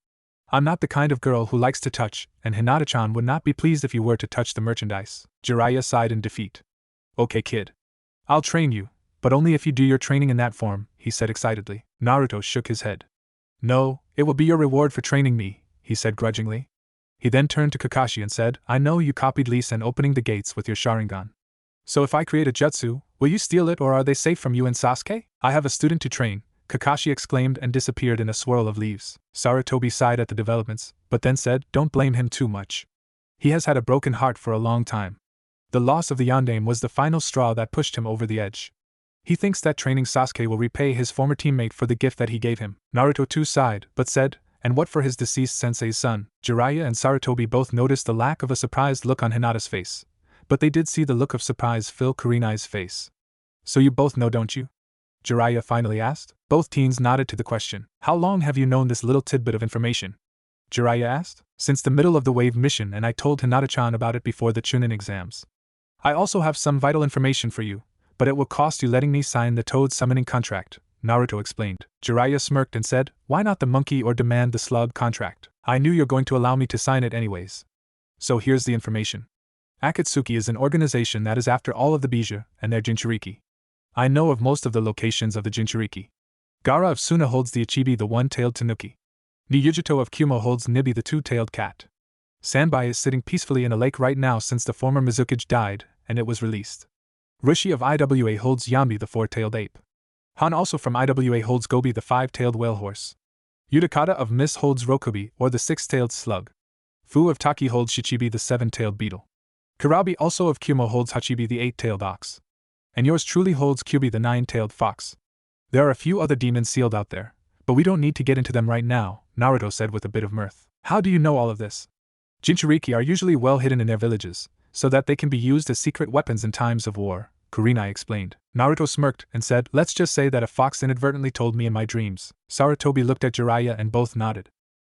I'm not the kind of girl who likes to touch, and Hinata-chan would not be pleased if you were to touch the merchandise. Jiraiya sighed in defeat. Okay kid. I'll train you, but only if you do your training in that form, he said excitedly. Naruto shook his head. No, it will be your reward for training me, he said grudgingly. He then turned to Kakashi and said, I know you copied Lee Sen opening the gates with your Sharingan. So if I create a jutsu, will you steal it or are they safe from you and Sasuke? I have a student to train, Kakashi exclaimed and disappeared in a swirl of leaves. Sarutobi sighed at the developments, but then said, don't blame him too much. He has had a broken heart for a long time. The loss of the Yondaime was the final straw that pushed him over the edge. He thinks that training Sasuke will repay his former teammate for the gift that he gave him. Naruto too sighed, but said, and what for his deceased sensei's son? Jiraiya and Sarutobi both noticed the lack of a surprised look on Hinata's face, but they did see the look of surprise fill Kurenai's face. So you both know, don't you? Jiraiya finally asked. Both teens nodded to the question. How long have you known this little tidbit of information? Jiraiya asked. Since the middle of the wave mission, and I told Hinata-chan about it before the Chunin exams. I also have some vital information for you, but it will cost you letting me sign the Toad summoning contract, Naruto explained. Jiraiya smirked and said, why not the monkey or demand the slug contract? I knew you're going to allow me to sign it anyways. So here's the information. Akatsuki is an organization that is after all of the Bija and their Jinchuriki. I know of most of the locations of the Jinchuriki. Gaara of Suna holds the Ichibi, the one-tailed Tanuki. Niyujito of Kumo holds Nibi, the two-tailed cat. Sanbai is sitting peacefully in a lake right now since the former Mizukage died, and it was released. Rishi of IWA holds Yambi, the four-tailed ape. Han also from IWA holds Gobi, the five-tailed whale horse. Utakata of Miss holds Rokubi, or the six-tailed slug. Fu of Taki holds Shichibi, the seven-tailed beetle. Karabi also of Kumo holds Hachibi, the eight-tailed ox. And yours truly holds Kyubi the nine-tailed fox. There are a few other demons sealed out there, but we don't need to get into them right now, Naruto said with a bit of mirth. How do you know all of this? Jinchuriki are usually well hidden in their villages, so that they can be used as secret weapons in times of war, Kurenai explained. Naruto smirked and said, let's just say that a fox inadvertently told me in my dreams. Sarutobi looked at Jiraiya and both nodded.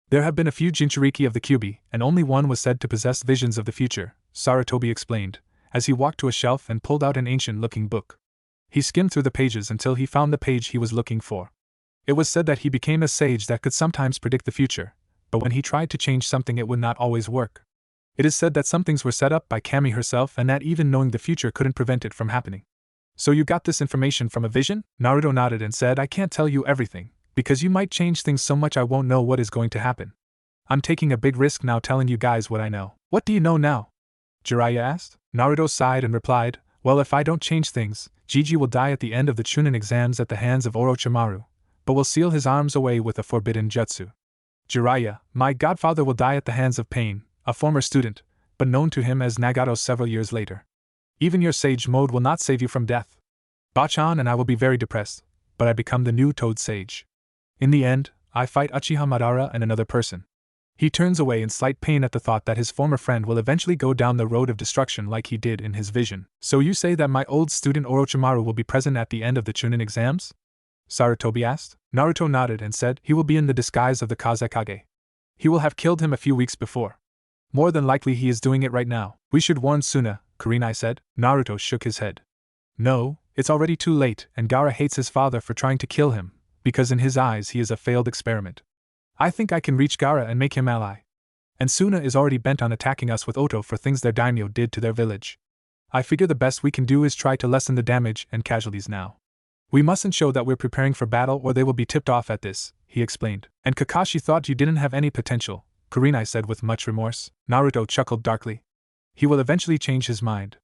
There have been a few Jinchuriki of the Kyubi, and only one was said to possess visions of the future, Sarutobi explained, as he walked to a shelf and pulled out an ancient-looking book. He skimmed through the pages until he found the page he was looking for. It was said that he became a sage that could sometimes predict the future, but when he tried to change something it would not always work. It is said that some things were set up by Kami herself and that even knowing the future couldn't prevent it from happening. So you got this information from a vision? Naruto nodded and said, I can't tell you everything, because you might change things so much I won't know what is going to happen. I'm taking a big risk now telling you guys what I know. What do you know now? Jiraiya asked. Naruto sighed and replied, well, if I don't change things, Jiji will die at the end of the Chunin exams at the hands of Orochimaru, but will seal his arms away with a forbidden jutsu. Jiraiya, my godfather, will die at the hands of Pain, a former student, but known to him as Nagato several years later. Even your sage mode will not save you from death. Bachan and I will be very depressed, but I become the new Toad Sage. In the end, I fight Uchiha Madara and another person. He turns away in slight pain at the thought that his former friend will eventually go down the road of destruction like he did in his vision. So you say that my old student Orochimaru will be present at the end of the Chunin exams? Sarutobi asked. Naruto nodded and said he will be in the disguise of the Kazekage. He will have killed him a few weeks before. More than likely he is doing it right now. We should warn Suna, Kurenai said. Naruto shook his head. No, it's already too late, and Gaara hates his father for trying to kill him, because in his eyes he is a failed experiment. I think I can reach Gaara and make him ally. And Suna is already bent on attacking us with Oto for things their daimyo did to their village. I figure the best we can do is try to lessen the damage and casualties now. We mustn't show that we're preparing for battle or they will be tipped off at this, he explained. And Kakashi thought you didn't have any potential, Kurenai said with much remorse. Naruto chuckled darkly. He will eventually change his mind.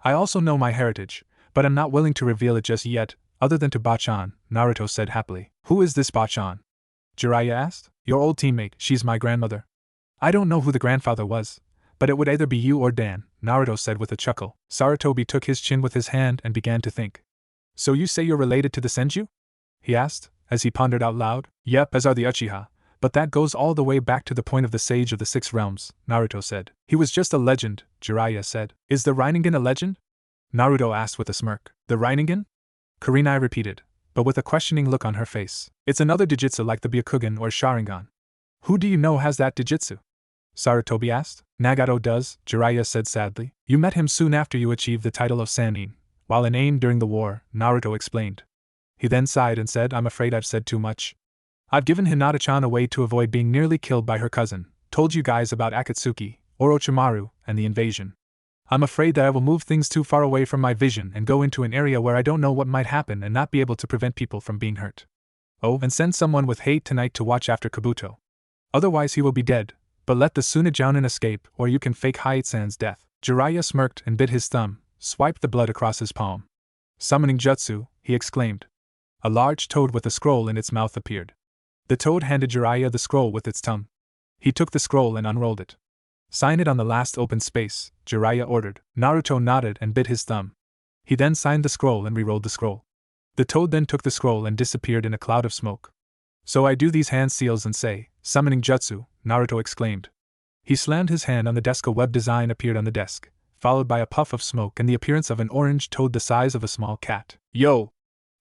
I also know my heritage, but I'm not willing to reveal it just yet, other than to Bachan, Naruto said happily. Who is this Bachan? Jiraiya asked. Your old teammate, she's my grandmother. I don't know who the grandfather was, but it would either be you or Dan, Naruto said with a chuckle. Sarutobi took his chin with his hand and began to think. So you say you're related to the Senju? He asked, as he pondered out loud. Yep, as are the Uchiha, but that goes all the way back to the point of the Sage of the Six Realms, Naruto said. He was just a legend, Jiraiya said. Is the Rinnegan a legend? Naruto asked with a smirk. The Rinnegan? Kurenai repeated, but with a questioning look on her face. It's another Dijitsu like the Byakugan or Sharingan. Who do you know has that Dijitsu? Sarutobi asked. Nagato does, Jiraiya said sadly. You met him soon after you achieved the title of Sannin, while in AIM during the war, Naruto explained. He then sighed and said, I'm afraid I've said too much. I've given Hinata-chan away to avoid being nearly killed by her cousin, told you guys about Akatsuki, Orochimaru, and the invasion. I'm afraid that I will move things too far away from my vision and go into an area where I don't know what might happen and not be able to prevent people from being hurt. Oh, and send someone with hate tonight to watch after Kabuto. Otherwise he will be dead, but let the Tsunejounin escape or you can fake Haitsan's death. Jiraiya smirked and bit his thumb, swiped the blood across his palm. Summoning jutsu, he exclaimed. A large toad with a scroll in its mouth appeared. The toad handed Jiraiya the scroll with its tongue. He took the scroll and unrolled it. Sign it on the last open space, Jiraiya ordered. Naruto nodded and bit his thumb. He then signed the scroll and re-rolled the scroll. The toad then took the scroll and disappeared in a cloud of smoke. So I do these hand seals and say, summoning jutsu, Naruto exclaimed. He slammed his hand on the desk. A web design appeared on the desk, followed by a puff of smoke and the appearance of an orange toad the size of a small cat. Yo!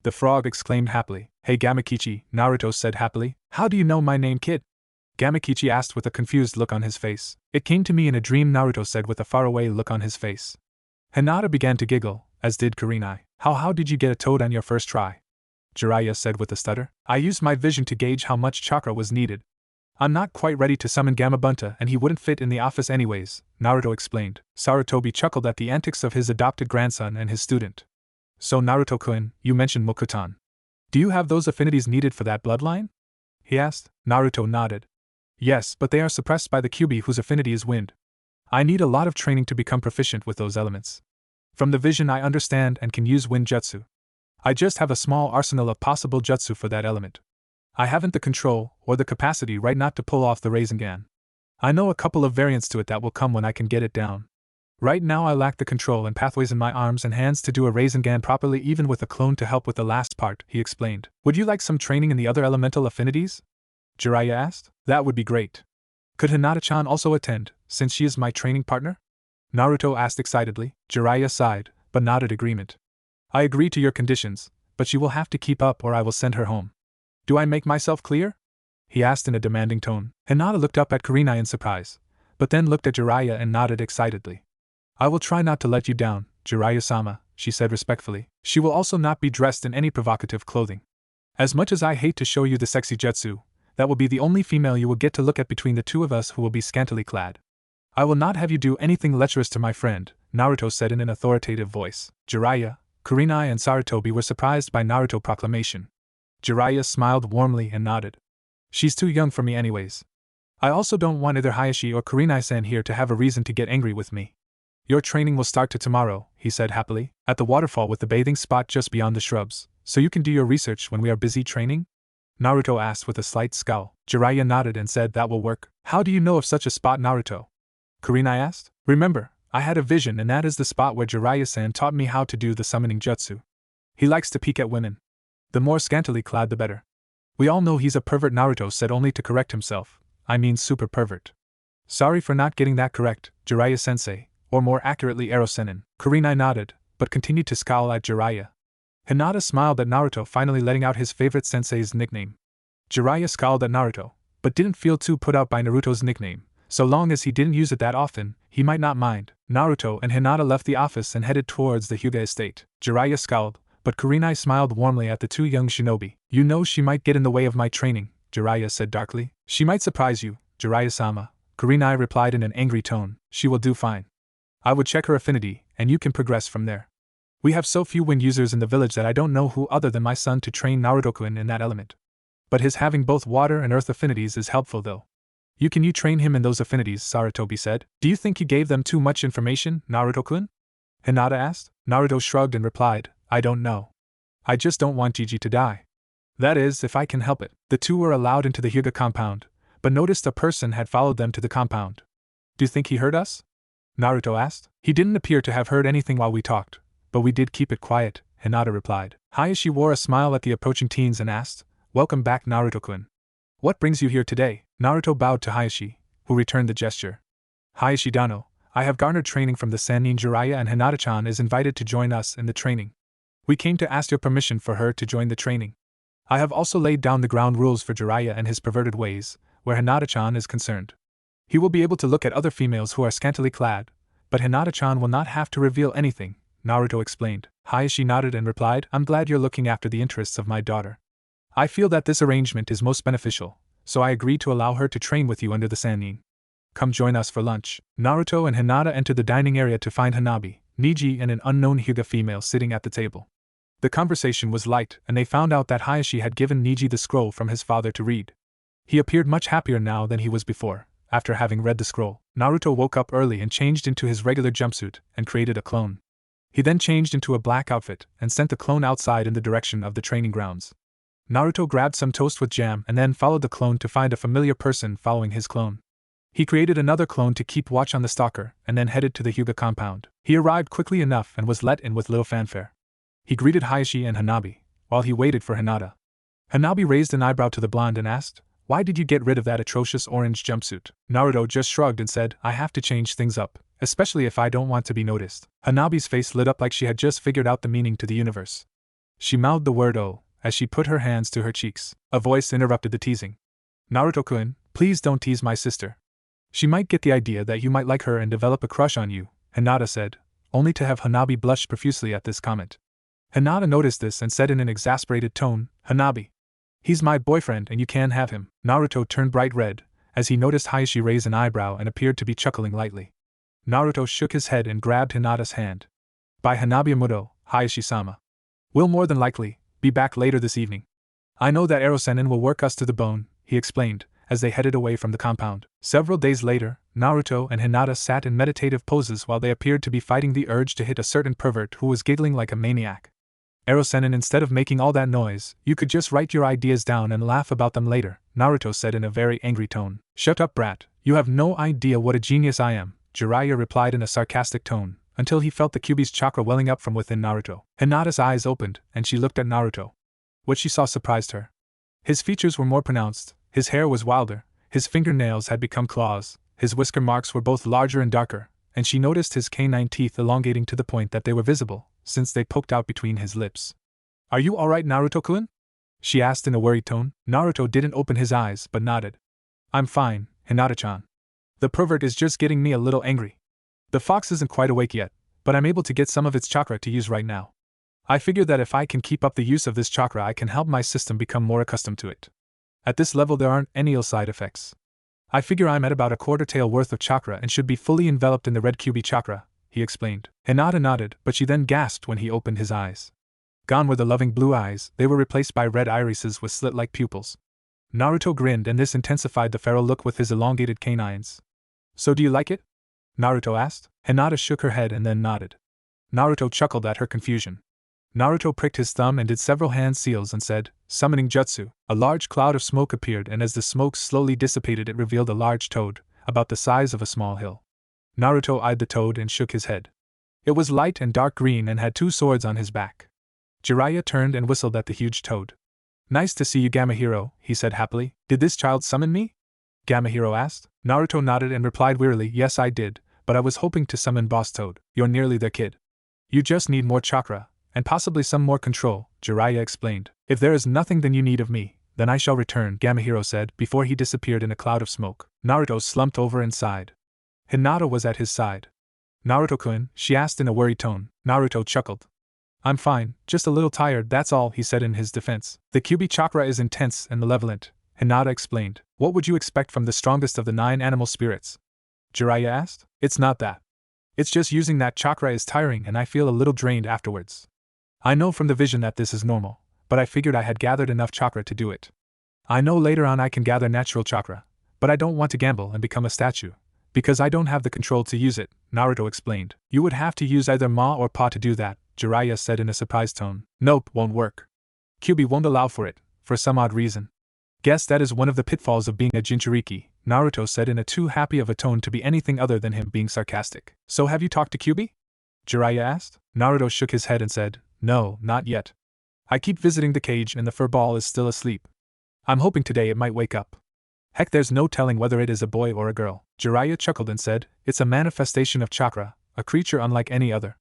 The frog exclaimed happily. Hey Gamakichi, Naruto said happily. How do you know my name, kid? Gamakichi asked with a confused look on his face. It came to me in a dream, Naruto said with a faraway look on his face. Hinata began to giggle, as did Kurenai. How did you get a toad on your first try? Jiraiya said with a stutter. I used my vision to gauge how much chakra was needed. I'm not quite ready to summon Gamabunta and he wouldn't fit in the office anyways, Naruto explained. Sarutobi chuckled at the antics of his adopted grandson and his student. So Naruto-kun, you mentioned Mokutan. Do you have those affinities needed for that bloodline? He asked. Naruto nodded. Yes, but they are suppressed by the Kyubi whose affinity is wind. I need a lot of training to become proficient with those elements. From the vision I understand and can use wind jutsu. I just have a small arsenal of possible jutsu for that element. I haven't the control or the capacity right now to pull off the Rasengan. I know a couple of variants to it that will come when I can get it down. Right now I lack the control and pathways in my arms and hands to do a Rasengan properly, even with a clone to help with the last part, he explained. Would you like some training in the other elemental affinities? Jiraiya asked. That would be great. Could Hinata-chan also attend, since she is my training partner? Naruto asked excitedly. Jiraiya sighed, but nodded agreement. I agree to your conditions, but she will have to keep up or I will send her home. Do I make myself clear? He asked in a demanding tone. Hinata looked up at Kurenai in surprise, but then looked at Jiraiya and nodded excitedly. I will try not to let you down, Jiraiya-sama, she said respectfully. She will also not be dressed in any provocative clothing. As much as I hate to show you the sexy jutsu, that will be the only female you will get to look at between the two of us who will be scantily clad. I will not have you do anything lecherous to my friend, Naruto said in an authoritative voice. Jiraiya, Kurenai and Sarutobi were surprised by Naruto's proclamation. Jiraiya smiled warmly and nodded. She's too young for me anyways. I also don't want either Hayashi or Kurenai-san here to have a reason to get angry with me. Your training will start tomorrow, he said happily, at the waterfall with the bathing spot just beyond the shrubs, so you can do your research when we are busy training? Naruto asked with a slight scowl. Jiraiya nodded and said that will work. How do you know of such a spot, Naruto? Kurenai asked. Remember, I had a vision and that is the spot where Jiraiya-san taught me how to do the summoning jutsu. He likes to peek at women. The more scantily clad the better. We all know he's a pervert, Naruto said, only to correct himself. I mean super pervert. Sorry for not getting that correct, Jiraiya-sensei. Or more accurately Ero-senin. Kurenai nodded, but continued to scowl at Jiraiya. Hinata smiled at Naruto, finally letting out his favorite sensei's nickname. Jiraiya scowled at Naruto, but didn't feel too put out by Naruto's nickname. So long as he didn't use it that often, he might not mind. Naruto and Hinata left the office and headed towards the Hyuga estate. Jiraiya scowled, but Kurenai smiled warmly at the two young shinobi. You know she might get in the way of my training, Jiraiya said darkly. She might surprise you, Jiraiya-sama, Kurenai replied in an angry tone. She will do fine. I would check her affinity, and you can progress from there. We have so few wind users in the village that I don't know who other than my son to train Naruto-kun in that element. But his having both water and earth affinities is helpful though. You train him in those affinities, Sarutobi said. Do you think you gave them too much information, Naruto-kun? Hinata asked. Naruto shrugged and replied, I don't know. I just don't want Gigi to die. That is, if I can help it. The two were allowed into the Hyuga compound, but noticed a person had followed them to the compound. Do you think he heard us? Naruto asked. He didn't appear to have heard anything while we talked, but we did keep it quiet, Hinata replied. Hayashi wore a smile at the approaching teens and asked, Welcome back, Naruto-kun. What brings you here today? Naruto bowed to Hayashi, who returned the gesture. Hayashi Dano, I have garnered training from the Sannin. Jiraiya and Hinata-chan is invited to join us in the training. We came to ask your permission for her to join the training. I have also laid down the ground rules for Jiraiya and his perverted ways, where Hinata-chan is concerned. He will be able to look at other females who are scantily clad, but Hinata-chan will not have to reveal anything, Naruto explained. Hayashi nodded and replied, I'm glad you're looking after the interests of my daughter. I feel that this arrangement is most beneficial, so I agree to allow her to train with you under the Sannin. Come join us for lunch. Naruto and Hinata entered the dining area to find Hanabi, Niji and an unknown Hyuga female sitting at the table. The conversation was light, and they found out that Hayashi had given Niji the scroll from his father to read. He appeared much happier now than he was before. After having read the scroll, Naruto woke up early and changed into his regular jumpsuit and created a clone. He then changed into a black outfit and sent the clone outside in the direction of the training grounds. Naruto grabbed some toast with jam and then followed the clone to find a familiar person following his clone. He created another clone to keep watch on the stalker and then headed to the Hyuga compound. He arrived quickly enough and was let in with little fanfare. He greeted Hayashi and Hanabi, while he waited for Hinata. Hanabi raised an eyebrow to the blonde and asked, Why did you get rid of that atrocious orange jumpsuit? Naruto just shrugged and said, I have to change things up, especially if I don't want to be noticed. Hanabi's face lit up like she had just figured out the meaning to the universe. She mouthed the word "oh" as she put her hands to her cheeks. A voice interrupted the teasing. Naruto-kun, please don't tease my sister. She might get the idea that you might like her and develop a crush on you, Hinata said, only to have Hanabi blush profusely at this comment. Hinata noticed this and said in an exasperated tone, Hanabi. He's my boyfriend and you can have him. Naruto turned bright red, as he noticed Hayashi raise an eyebrow and appeared to be chuckling lightly. Naruto shook his head and grabbed Hinata's hand. By Hanabi Amudo, Hayashi-sama. We'll more than likely be back later this evening. I know that Ero-senin will work us to the bone, he explained, as they headed away from the compound. Several days later, Naruto and Hinata sat in meditative poses while they appeared to be fighting the urge to hit a certain pervert who was giggling like a maniac. Ero-senin, instead of making all that noise, you could just write your ideas down and laugh about them later, Naruto said in a very angry tone. Shut up, brat, you have no idea what a genius I am, Jiraiya replied in a sarcastic tone, until he felt the Kyuubi's chakra welling up from within Naruto. Hinata's eyes opened, and she looked at Naruto. What she saw surprised her. His features were more pronounced, his hair was wilder, his fingernails had become claws, his whisker marks were both larger and darker, and she noticed his canine teeth elongating to the point that they were visible, since they poked out between his lips. "Are you alright, Naruto-kun?" she asked in a worried tone. Naruto didn't open his eyes but nodded. "I'm fine, Hinata-chan. The pervert is just getting me a little angry. The fox isn't quite awake yet, but I'm able to get some of its chakra to use right now. I figure that if I can keep up the use of this chakra, I can help my system become more accustomed to it. At this level there aren't any ill side effects. I figure I'm at about a quarter tael worth of chakra and should be fully enveloped in the red Kyuubi chakra," he explained. Hinata nodded, but she then gasped when he opened his eyes. Gone were the loving blue eyes, they were replaced by red irises with slit-like pupils. Naruto grinned, and this intensified the feral look with his elongated canines. "So do you like it?" Naruto asked. Hinata shook her head and then nodded. Naruto chuckled at her confusion. Naruto pricked his thumb and did several hand seals and said, "Summoning jutsu." A large cloud of smoke appeared, and as the smoke slowly dissipated it revealed a large toad, about the size of a small hill. Naruto eyed the toad and shook his head. It was light and dark green and had 2 swords on his back. Jiraiya turned and whistled at the huge toad. "Nice to see you, Gamahiro," he said happily. "Did this child summon me?" Gamahiro asked. Naruto nodded and replied wearily, "Yes, I did, but I was hoping to summon Boss Toad. You're nearly there, kid. You just need more chakra, and possibly some more control," Jiraiya explained. "If there is nothing then you need of me, then I shall return," Gamahiro said before he disappeared in a cloud of smoke. Naruto slumped over and sighed. Hinata was at his side. "Naruto-kun?" she asked in a worried tone. Naruto chuckled. "I'm fine, just a little tired, that's all," he said in his defense. "The Kyuubi chakra is intense and malevolent," Hinata explained. "What would you expect from the strongest of the 9 animal spirits?" Jiraiya asked. "It's not that. It's just using that chakra is tiring and I feel a little drained afterwards. I know from the vision that this is normal, but I figured I had gathered enough chakra to do it. I know later on I can gather natural chakra, but I don't want to gamble and become a statue, because I don't have the control to use it," Naruto explained. "You would have to use either Ma or Pa to do that," Jiraiya said in a surprised tone. "Nope, won't work. Kyuubi won't allow for it, for some odd reason. Guess that is one of the pitfalls of being a Jinchuriki," Naruto said in a too happy of a tone to be anything other than him being sarcastic. "So have you talked to Kyuubi?" Jiraiya asked. Naruto shook his head and said, "No, not yet. I keep visiting the cage and the fur ball is still asleep. I'm hoping today it might wake up. Heck, there's no telling whether it is a boy or a girl." Jiraiya chuckled and said, "It's a manifestation of chakra, a creature unlike any other.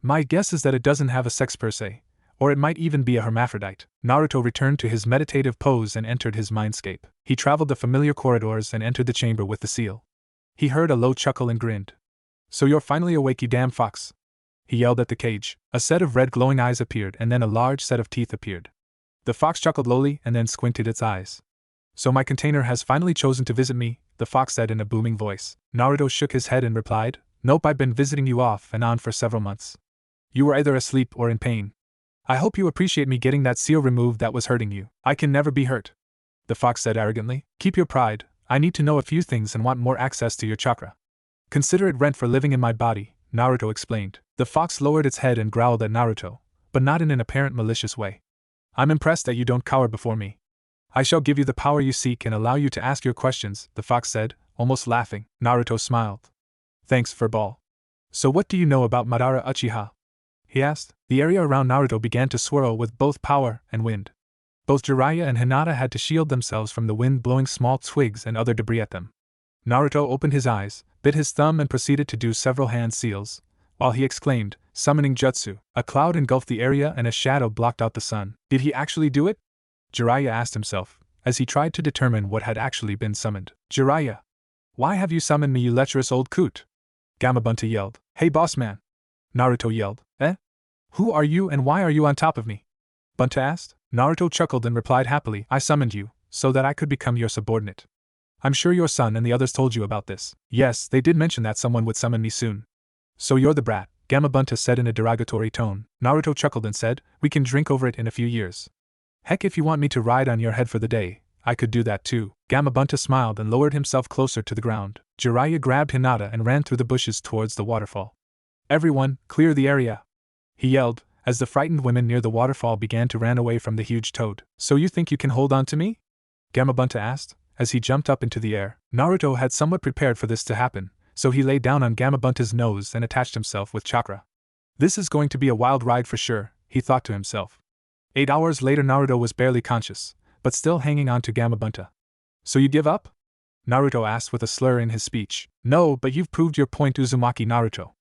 My guess is that it doesn't have a sex per se, or it might even be a hermaphrodite." Naruto returned to his meditative pose and entered his mindscape. He traveled the familiar corridors and entered the chamber with the seal. He heard a low chuckle and grinned. "So you're finally awake, you damn fox," he yelled at the cage. A set of red glowing eyes appeared and then a large set of teeth appeared. The fox chuckled lowly and then squinted its eyes. "So my container has finally chosen to visit me," the fox said in a booming voice. Naruto shook his head and replied, "Nope, I've been visiting you off and on for several months. You were either asleep or in pain. I hope you appreciate me getting that seal removed that was hurting you." "I can never be hurt," the fox said arrogantly. "Keep your pride, I need to know a few things and want more access to your chakra. Consider it rent for living in my body," Naruto explained. The fox lowered its head and growled at Naruto, but not in an apparent malicious way. "I'm impressed that you don't cower before me. I shall give you the power you seek and allow you to ask your questions," the fox said, almost laughing. Naruto smiled. "Thanks, Furball. So what do you know about Madara Uchiha?" he asked. The area around Naruto began to swirl with both power and wind. Both Jiraiya and Hinata had to shield themselves from the wind blowing small twigs and other debris at them. Naruto opened his eyes, bit his thumb and proceeded to do several hand seals, while he exclaimed, "Summoning jutsu." A cloud engulfed the area and a shadow blocked out the sun. Did he actually do it? Jiraiya asked himself, as he tried to determine what had actually been summoned. "Jiraiya! Why have you summoned me, you lecherous old coot?" Gamabunta yelled. "Hey boss man!" Naruto yelled. "Eh? Who are you and why are you on top of me?" Bunta asked. Naruto chuckled and replied happily, "I summoned you, so that I could become your subordinate. I'm sure your son and the others told you about this." "Yes, they did mention that someone would summon me soon." "So you're the brat," Gamabunta said in a derogatory tone. Naruto chuckled and said, "We can drink over it in a few years. Heck, if you want me to ride on your head for the day, I could do that too." Gamabunta smiled and lowered himself closer to the ground. Jiraiya grabbed Hinata and ran through the bushes towards the waterfall. "Everyone, clear the area!" he yelled, as the frightened women near the waterfall began to run away from the huge toad. "So you think you can hold on to me?" Gamabunta asked, as he jumped up into the air. Naruto had somewhat prepared for this to happen, So he lay down on Gamabunta's nose and attached himself with chakra. This is going to be a wild ride for sure, he thought to himself. 8 hours later Naruto was barely conscious, but still hanging on to Gamabunta. So you give up? Naruto asked with a slur in his speech. No, but you've proved your point, Uzumaki Naruto.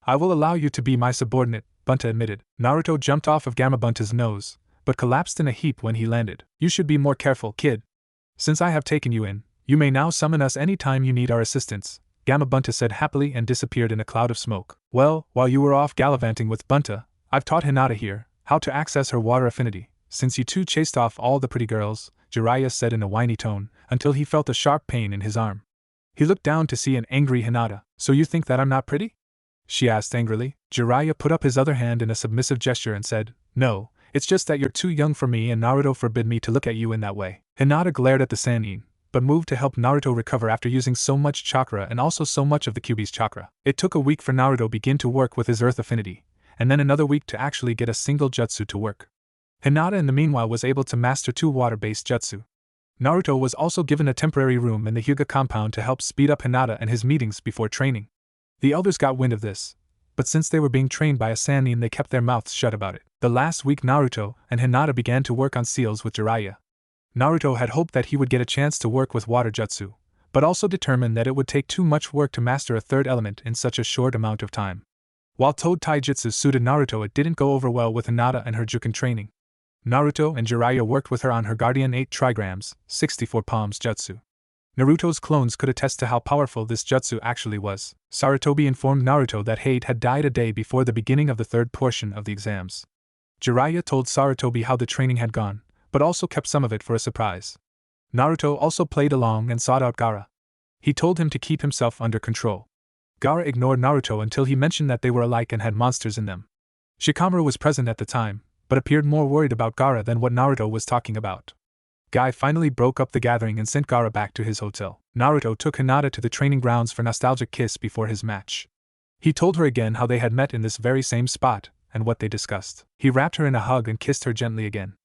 I will allow you to be my subordinate, Bunta admitted. Naruto jumped off of Gamabunta's nose, but collapsed in a heap when he landed. You should be more careful, kid. Since I have taken you in, you may now summon us any time you need our assistance, Gamabunta said happily and disappeared in a cloud of smoke. Well, while you were off gallivanting with Bunta, I've taught Hinata here how to access her water affinity, since you two chased off all the pretty girls, Jiraiya said in a whiny tone, until he felt a sharp pain in his arm. He looked down to see an angry Hinata. So you think that I'm not pretty? She asked angrily. Jiraiya put up his other hand in a submissive gesture and said, No, it's just that you're too young for me and Naruto forbid me to look at you in that way. Hinata glared at the Sannin, but moved to help Naruto recover after using so much chakra and also so much of the Kyuubi's chakra. It took a week for Naruto to begin to work with his earth affinity, and then another week to actually get a single jutsu to work. Hinata in the meanwhile was able to master 2 water-based jutsu. Naruto was also given a temporary room in the Hyuga compound to help speed up Hinata and his meetings before training. The elders got wind of this, but since they were being trained by a Sannin they kept their mouths shut about it. The last week Naruto and Hinata began to work on seals with Jiraiya. Naruto had hoped that he would get a chance to work with water jutsu, but also determined that it would take too much work to master a third element in such a short amount of time. While Toad Taijutsu suited Naruto, it didn't go over well with Hinata and her Juken training. Naruto and Jiraiya worked with her on her Guardian 8 trigrams, 64 palms jutsu. Naruto's clones could attest to how powerful this jutsu actually was. Sarutobi informed Naruto that Hade had died a day before the beginning of the third portion of the exams. Jiraiya told Sarutobi how the training had gone, but also kept some of it for a surprise. Naruto also played along and sought out Gaara. He told him to keep himself under control. Gaara ignored Naruto until he mentioned that they were alike and had monsters in them. Shikamaru was present at the time, but appeared more worried about Gaara than what Naruto was talking about. Guy finally broke up the gathering and sent Gaara back to his hotel. Naruto took Hinata to the training grounds for nostalgic kiss before his match. He told her again how they had met in this very same spot, and what they discussed. He wrapped her in a hug and kissed her gently again.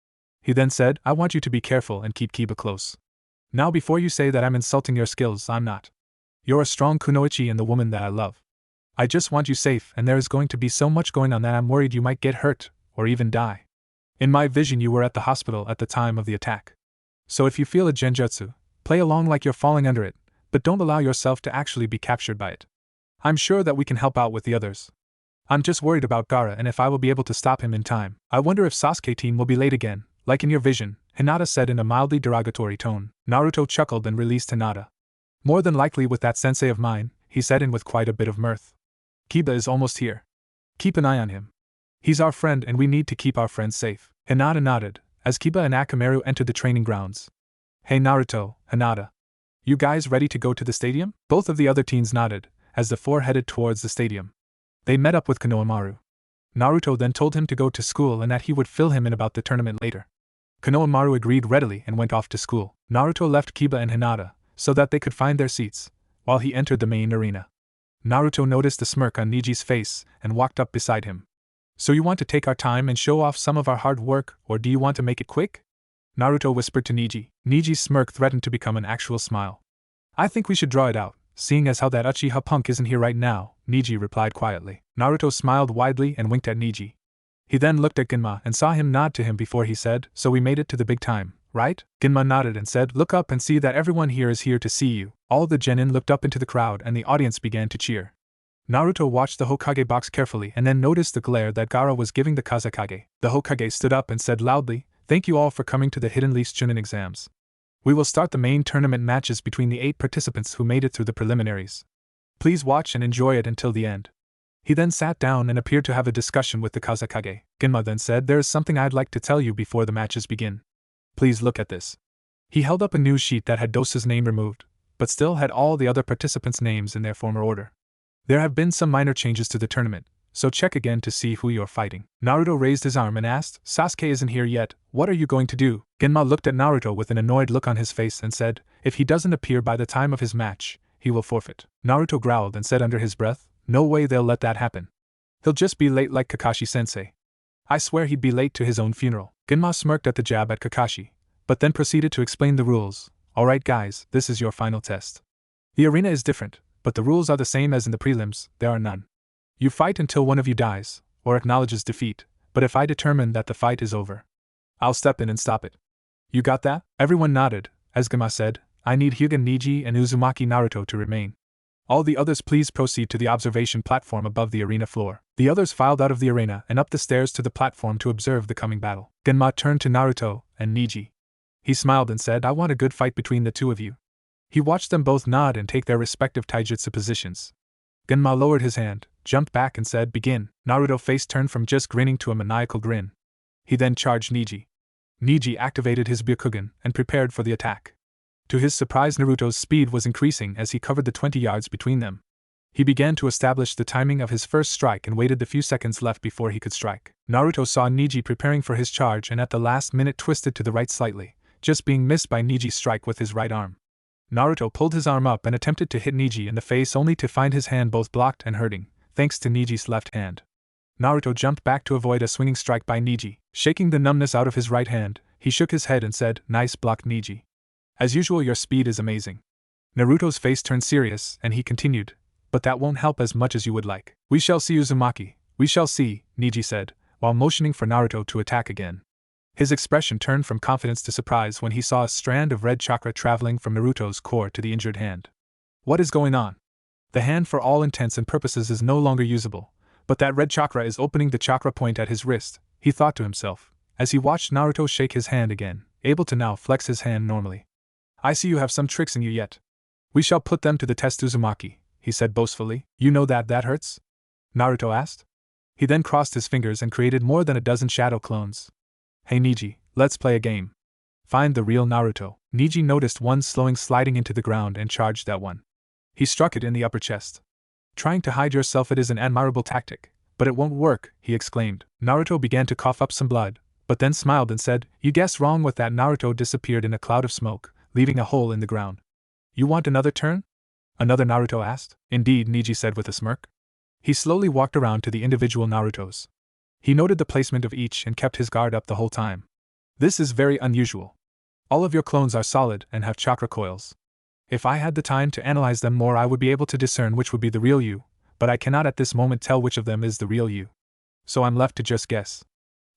He then said, I want you to be careful and keep Kiba close. Now before you say that I'm insulting your skills, I'm not. You're a strong kunoichi and the woman that I love. I just want you safe, and there is going to be so much going on that I'm worried you might get hurt, or even die. In my vision you were at the hospital at the time of the attack. So if you feel a genjutsu, play along like you're falling under it, but don't allow yourself to actually be captured by it. I'm sure that we can help out with the others. I'm just worried about Gaara and if I will be able to stop him in time. I wonder if Sasuke-team will be late again, like in your vision, Hinata said in a mildly derogatory tone. Naruto chuckled and released Hinata. More than likely with that sensei of mine, he said in with quite a bit of mirth. Kiba is almost here. Keep an eye on him. He's our friend and we need to keep our friends safe. Hinata nodded, as Kiba and Akamaru entered the training grounds. Hey Naruto, Hinata. You guys ready to go to the stadium? Both of the other teens nodded, as the four headed towards the stadium. They met up with Konohamaru. Naruto then told him to go to school and that he would fill him in about the tournament later. Konohamaru agreed readily and went off to school. Naruto left Kiba and Hinata, so that they could find their seats, while he entered the main arena. Naruto noticed a smirk on Niji's face and walked up beside him. So you want to take our time and show off some of our hard work, or do you want to make it quick? Naruto whispered to Niji. Niji's smirk threatened to become an actual smile. I think we should draw it out, seeing as how that Uchiha punk isn't here right now, Niji replied quietly. Naruto smiled widely and winked at Niji. He then looked at Ginma and saw him nod to him before he said, So we made it to the big time, right? Ginma nodded and said, Look up and see that everyone here is here to see you. All the genin looked up into the crowd and the audience began to cheer. Naruto watched the Hokage box carefully and then noticed the glare that Gaara was giving the Kazekage. The Hokage stood up and said loudly, Thank you all for coming to the Hidden Least Chunin exams. We will start the main tournament matches between the 8 participants who made it through the preliminaries. Please watch and enjoy it until the end. He then sat down and appeared to have a discussion with the Kazekage. Ginma then said, There is something I'd like to tell you before the matches begin. Please look at this. He held up a news sheet that had Dosa's name removed, but still had all the other participants' names in their former order. There have been some minor changes to the tournament, so check again to see who you're fighting. Naruto raised his arm and asked, Sasuke isn't here yet, what are you going to do? Genma looked at Naruto with an annoyed look on his face and said, If he doesn't appear by the time of his match, he will forfeit. Naruto growled and said under his breath, No way they'll let that happen. He'll just be late like Kakashi-sensei. I swear he'd be late to his own funeral. Genma smirked at the jab at Kakashi, but then proceeded to explain the rules. Alright guys, this is your final test. The arena is different, but the rules are the same as in the prelims, there are none. You fight until one of you dies, or acknowledges defeat, but if I determine that the fight is over, I'll step in and stop it. You got that? Everyone nodded. As Genma said, I need Hyuga Niji and Uzumaki Naruto to remain. All the others please proceed to the observation platform above the arena floor. The others filed out of the arena and up the stairs to the platform to observe the coming battle. Genma turned to Naruto and Niji. He smiled and said, I want a good fight between the two of you. He watched them both nod and take their respective taijutsu positions. Genma lowered his hand, jumped back and said, begin. Naruto's face turned from just grinning to a maniacal grin. He then charged Niji. Niji activated his Byakugan and prepared for the attack. To his surprise, Naruto's speed was increasing as he covered the 20 yards between them. He began to establish the timing of his first strike and waited the few seconds left before he could strike. Naruto saw Niji preparing for his charge and at the last minute twisted to the right slightly, just being missed by Niji's strike with his right arm. Naruto pulled his arm up and attempted to hit Niji in the face only to find his hand both blocked and hurting, thanks to Niji's left hand. Naruto jumped back to avoid a swinging strike by Niji. Shaking the numbness out of his right hand, he shook his head and said, nice block, Niji. As usual, your speed is amazing. Naruto's face turned serious and he continued, but that won't help as much as you would like. We shall see, Uzumaki, we shall see, Niji said, while motioning for Naruto to attack again. His expression turned from confidence to surprise when he saw a strand of red chakra traveling from Naruto's core to the injured hand. What is going on? The hand for all intents and purposes is no longer usable, but that red chakra is opening the chakra point at his wrist, he thought to himself, as he watched Naruto shake his hand again, able to now flex his hand normally. I see you have some tricks in you yet. We shall put them to the test, Uzumaki, he said boastfully. You know that hurts? Naruto asked. He then crossed his fingers and created more than a dozen shadow clones. Hey Niji, let's play a game. Find the real Naruto. Niji noticed one sliding into the ground and charged that one. He struck it in the upper chest. Trying to hide yourself, it is an admirable tactic, but it won't work, he exclaimed. Naruto began to cough up some blood, but then smiled and said, you guessed wrong. With that, Naruto disappeared in a cloud of smoke, leaving a hole in the ground. You want another turn? Another, Naruto asked. Indeed, Niji said with a smirk. He slowly walked around to the individual Narutos. He noted the placement of each and kept his guard up the whole time. This is very unusual. All of your clones are solid and have chakra coils. If I had the time to analyze them more, I would be able to discern which would be the real you, but I cannot at this moment tell which of them is the real you. So I'm left to just guess.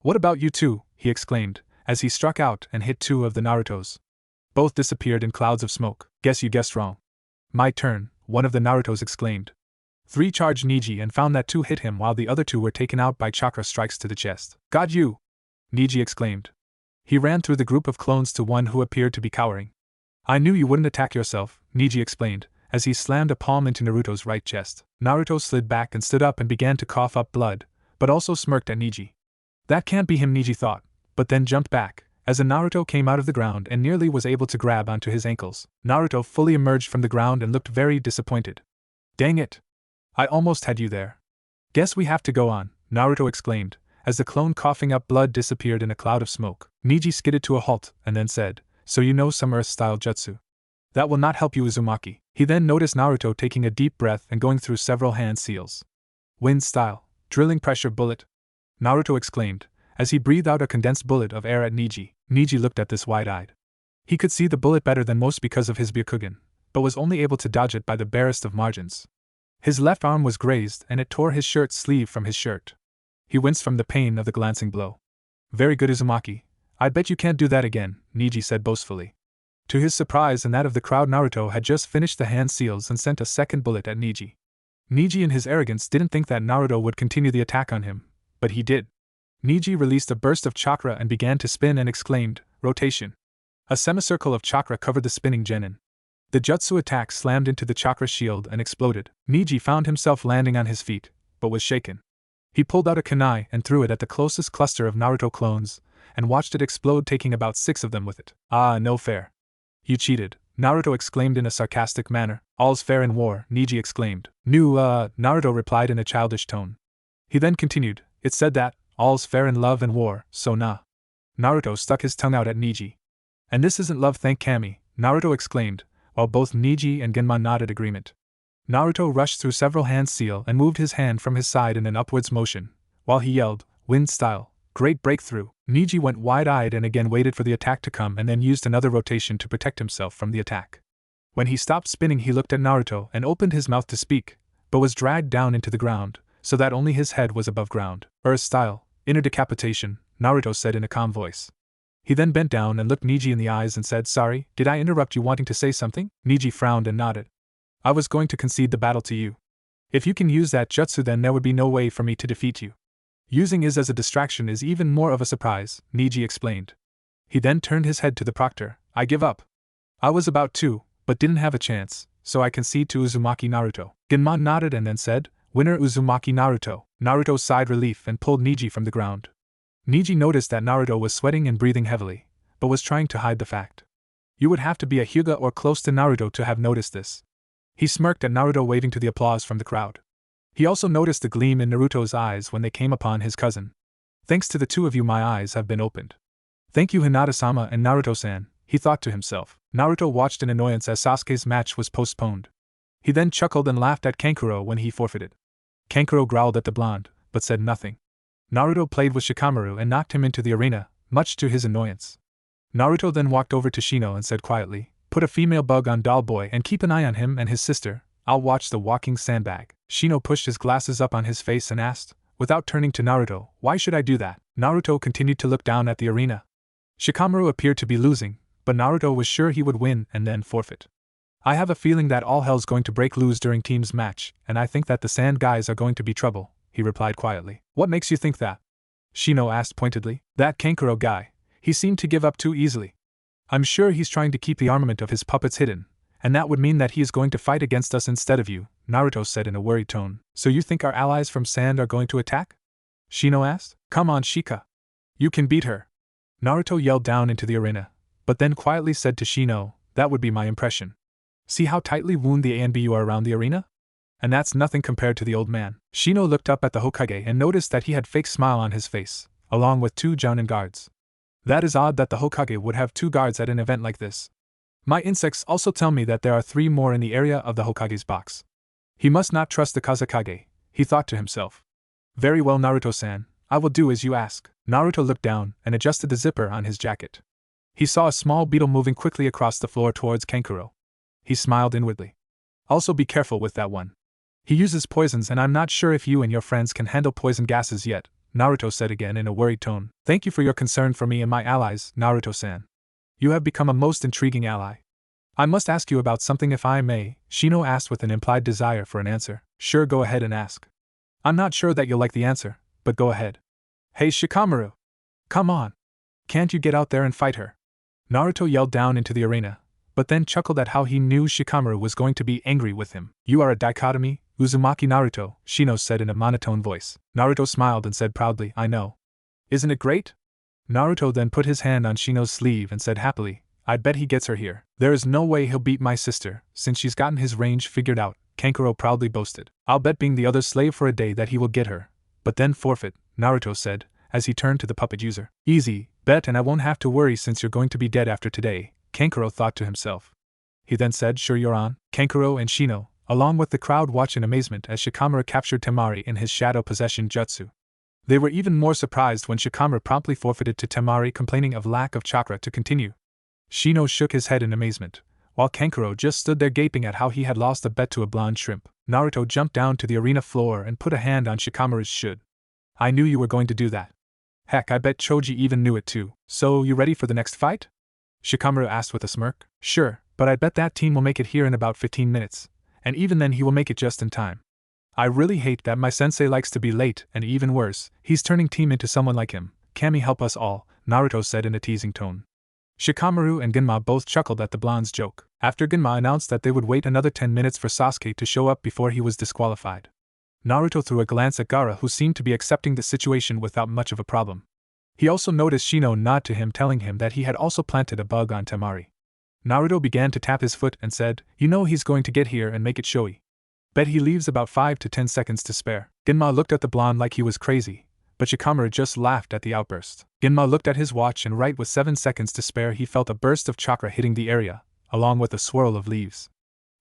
What about you two? He exclaimed, as he struck out and hit two of the Narutos. Both disappeared in clouds of smoke. Guess you guessed wrong. My turn, one of the Narutos exclaimed. 3 charged Niji and found that 2 hit him while the other 2 were taken out by chakra strikes to the chest. Got you! Niji exclaimed. He ran through the group of clones to one who appeared to be cowering. I knew you wouldn't attack yourself, Niji explained, as he slammed a palm into Naruto's right chest. Naruto slid back and stood up and began to cough up blood, but also smirked at Niji. That can't be him, Niji thought, but then jumped back, as a Naruto came out of the ground and nearly was able to grab onto his ankles. Naruto fully emerged from the ground and looked very disappointed. Dang it! I almost had you there. Guess we have to go on, Naruto exclaimed, as the clone coughing up blood disappeared in a cloud of smoke. Niji skidded to a halt and then said, so you know some Earth-style jutsu. That will not help you, Uzumaki. He then noticed Naruto taking a deep breath and going through several hand seals. Wind-style, drilling pressure bullet, Naruto exclaimed, as he breathed out a condensed bullet of air at Niji. Niji looked at this wide-eyed. He could see the bullet better than most because of his Byakugan, but was only able to dodge it by the barest of margins. His left arm was grazed and it tore his shirt sleeve from his shirt. He winced from the pain of the glancing blow. Very good, Uzumaki. I bet you can't do that again, Niji said boastfully. To his surprise and that of the crowd, Naruto had just finished the hand seals and sent a second bullet at Niji. Niji in his arrogance didn't think that Naruto would continue the attack on him, but he did. Niji released a burst of chakra and began to spin and exclaimed, rotation. A semicircle of chakra covered the spinning genin. The jutsu attack slammed into the chakra shield and exploded. Niji found himself landing on his feet, but was shaken. He pulled out a kunai and threw it at the closest cluster of Naruto clones, and watched it explode, taking about 6 of them with it. Ah, no fair. You cheated, Naruto exclaimed in a sarcastic manner. All's fair in war, Niji exclaimed. Naruto replied in a childish tone. He then continued, it said that, all's fair in love and war, so nah. Naruto stuck his tongue out at Niji. And this isn't love, thank Kami, Naruto exclaimed, while both Niji and Genma nodded agreement. Naruto rushed through several hand seal and moved his hand from his side in an upwards motion, while he yelled, wind style, great breakthrough. Niji went wide-eyed and again waited for the attack to come and then used another rotation to protect himself from the attack. When he stopped spinning, he looked at Naruto and opened his mouth to speak, but was dragged down into the ground, so that only his head was above ground. Earth style, inner decapitation, Naruto said in a calm voice. He then bent down and looked Neji in the eyes and said, "Sorry, did I interrupt you wanting to say something?" Neji frowned and nodded. "I was going to concede the battle to you. If you can use that jutsu, then there would be no way for me to defeat you. Using it as a distraction is even more of a surprise," Neji explained. He then turned his head to the proctor. "I give up. I was about to, but didn't have a chance, so I concede to Uzumaki Naruto." Genma nodded and then said, "Winner Uzumaki Naruto." Naruto sighed relief and pulled Neji from the ground. Neji noticed that Naruto was sweating and breathing heavily, but was trying to hide the fact. You would have to be a Hyuga or close to Naruto to have noticed this. He smirked at Naruto, waving to the applause from the crowd. He also noticed the gleam in Naruto's eyes when they came upon his cousin. "Thanks to the two of you, my eyes have been opened. Thank you, Hinata-sama and Naruto-san," he thought to himself. Naruto watched in annoyance as Sasuke's match was postponed. He then chuckled and laughed at Kankuro when he forfeited. Kankuro growled at the blonde, but said nothing. Naruto played with Shikamaru and knocked him into the arena, much to his annoyance. Naruto then walked over to Shino and said quietly, "Put a female bug on Doll Boy and keep an eye on him and his sister. I'll watch the walking sandbag." Shino pushed his glasses up on his face and asked, without turning to Naruto, "Why should I do that?" Naruto continued to look down at the arena. Shikamaru appeared to be losing, but Naruto was sure he would win and then forfeit. "I have a feeling that all hell's going to break loose during team's match, and I think that the sand guys are going to be trouble," he replied quietly. "What makes you think that?" Shino asked pointedly. "That Kankuro guy. He seemed to give up too easily. I'm sure he's trying to keep the armament of his puppets hidden, and that would mean that he is going to fight against us instead of you," Naruto said in a worried tone. "So you think our allies from Sand are going to attack?" Shino asked. "Come on, Shika. You can beat her." Naruto yelled down into the arena, but then quietly said to Shino, "That would be my impression. See how tightly wound the ANBU are around the arena? And that's nothing compared to the old man." Shino looked up at the Hokage and noticed that he had fake smile on his face, along with 2 Jounin guards. That is odd that the Hokage would have 2 guards at an event like this. My insects also tell me that there are 3 more in the area of the Hokage's box. He must not trust the Kazekage, he thought to himself. "Very well, Naruto-san, I will do as you ask." Naruto looked down and adjusted the zipper on his jacket. He saw a small beetle moving quickly across the floor towards Kankuro. He smiled inwardly. "Also be careful with that one. He uses poisons and I'm not sure if you and your friends can handle poison gases yet," Naruto said again in a worried tone. "Thank you for your concern for me and my allies, Naruto-san. You have become a most intriguing ally. I must ask you about something if I may," Shino asked with an implied desire for an answer. "Sure, go ahead and ask. I'm not sure that you'll like the answer, but go ahead." "Hey Shikamaru! Come on! Can't you get out there and fight her?" Naruto yelled down into the arena, but then chuckled at how he knew Shikamaru was going to be angry with him. "You are a dichotomy, Uzumaki Naruto," Shino said in a monotone voice. Naruto smiled and said proudly, "I know. Isn't it great?" Naruto then put his hand on Shino's sleeve and said happily, "I bet he gets her here." "There is no way he'll beat my sister, since she's gotten his range figured out," Kankuro proudly boasted. "I'll bet being the other's slave for a day that he will get her, but then forfeit," Naruto said, as he turned to the puppet user. "Easy, bet, and I won't have to worry since you're going to be dead after today," Kankuro thought to himself. He then said, "Sure you're on." Kankuro and Shino, along with the crowd, watched in amazement as Shikamaru captured Temari in his shadow possession jutsu. They were even more surprised when Shikamaru promptly forfeited to Temari, complaining of lack of chakra to continue. Shino shook his head in amazement, while Kankuro just stood there gaping at how he had lost a bet to a blonde shrimp. Naruto jumped down to the arena floor and put a hand on Shikamaru's should. "I knew you were going to do that. Heck, I bet Choji even knew it too. So, you ready for the next fight?" Shikamaru asked with a smirk. "Sure, but I bet that team will make it here in about 15 minutes, and even then he will make it just in time. I really hate that my sensei likes to be late, and even worse, he's turning team into someone like him. Can he help us all?" Naruto said in a teasing tone. Shikamaru and Genma both chuckled at the blonde's joke. After Genma announced that they would wait another 10 minutes for Sasuke to show up before he was disqualified, Naruto threw a glance at Gaara, who seemed to be accepting the situation without much of a problem. He also noticed Shino nod to him, telling him that he had also planted a bug on Temari. Naruto began to tap his foot and said, "You know he's going to get here and make it showy. Bet he leaves about 5 to 10 seconds to spare." Genma looked at the blonde like he was crazy, but Shikamaru just laughed at the outburst. Genma looked at his watch, and right with 7 seconds to spare he felt a burst of chakra hitting the area, along with a swirl of leaves.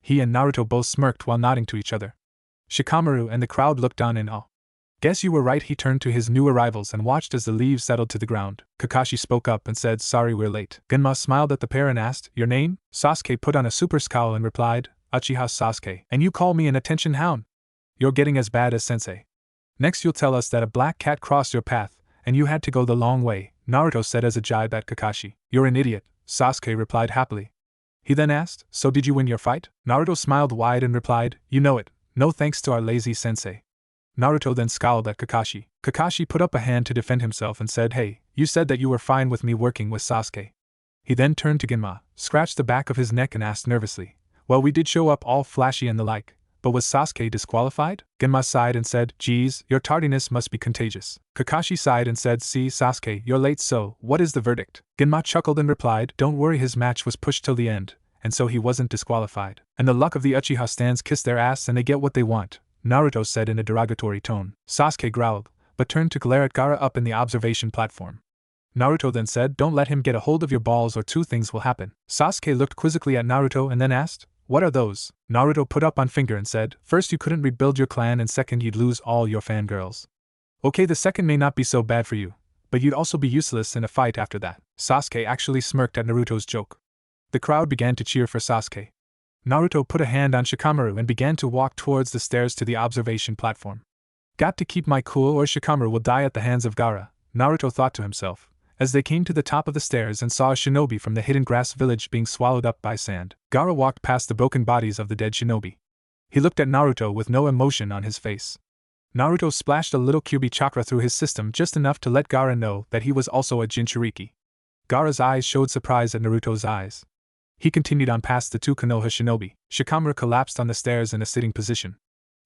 He and Naruto both smirked while nodding to each other. Shikamaru and the crowd looked on in awe. Guess you were right. He turned to his new arrivals and watched as the leaves settled to the ground. Kakashi spoke up and said, sorry we're late. Genma smiled at the pair and asked, your name? Sasuke put on a super scowl and replied, Uchiha Sasuke. And you call me an attention hound? You're getting as bad as sensei. Next you'll tell us that a black cat crossed your path, and you had to go the long way, Naruto said as a jibe at Kakashi. You're an idiot, Sasuke replied happily. He then asked, so did you win your fight? Naruto smiled wide and replied, you know it, no thanks to our lazy sensei. Naruto then scowled at Kakashi. Kakashi put up a hand to defend himself and said, hey, you said that you were fine with me working with Sasuke. He then turned to Genma, scratched the back of his neck and asked nervously, well, we did show up all flashy and the like, but was Sasuke disqualified? Genma sighed and said, geez, your tardiness must be contagious. Kakashi sighed and said, see, Sasuke, you're late, so what is the verdict? Genma chuckled and replied, don't worry, his match was pushed till the end, and so he wasn't disqualified. And the luck of the Uchiha stands kiss their ass and they get what they want, Naruto said in a derogatory tone. Sasuke growled, but turned to glare at Gaara up in the observation platform. Naruto then said, don't let him get a hold of your balls or two things will happen. Sasuke looked quizzically at Naruto and then asked, what are those? Naruto put up one finger and said, first you couldn't rebuild your clan and second you'd lose all your fangirls. Okay, the second may not be so bad for you, but you'd also be useless in a fight after that. Sasuke actually smirked at Naruto's joke. The crowd began to cheer for Sasuke. Naruto put a hand on Shikamaru and began to walk towards the stairs to the observation platform. Got to keep my cool or Shikamaru will die at the hands of Gaara, Naruto thought to himself, as they came to the top of the stairs and saw a shinobi from the hidden grass village being swallowed up by sand. Gaara walked past the broken bodies of the dead shinobi. He looked at Naruto with no emotion on his face. Naruto splashed a little Kyuubi chakra through his system just enough to let Gaara know that he was also a Jinchuriki. Gaara's eyes showed surprise at Naruto's eyes. He continued on past the two Konoha shinobi. Shikamaru collapsed on the stairs in a sitting position.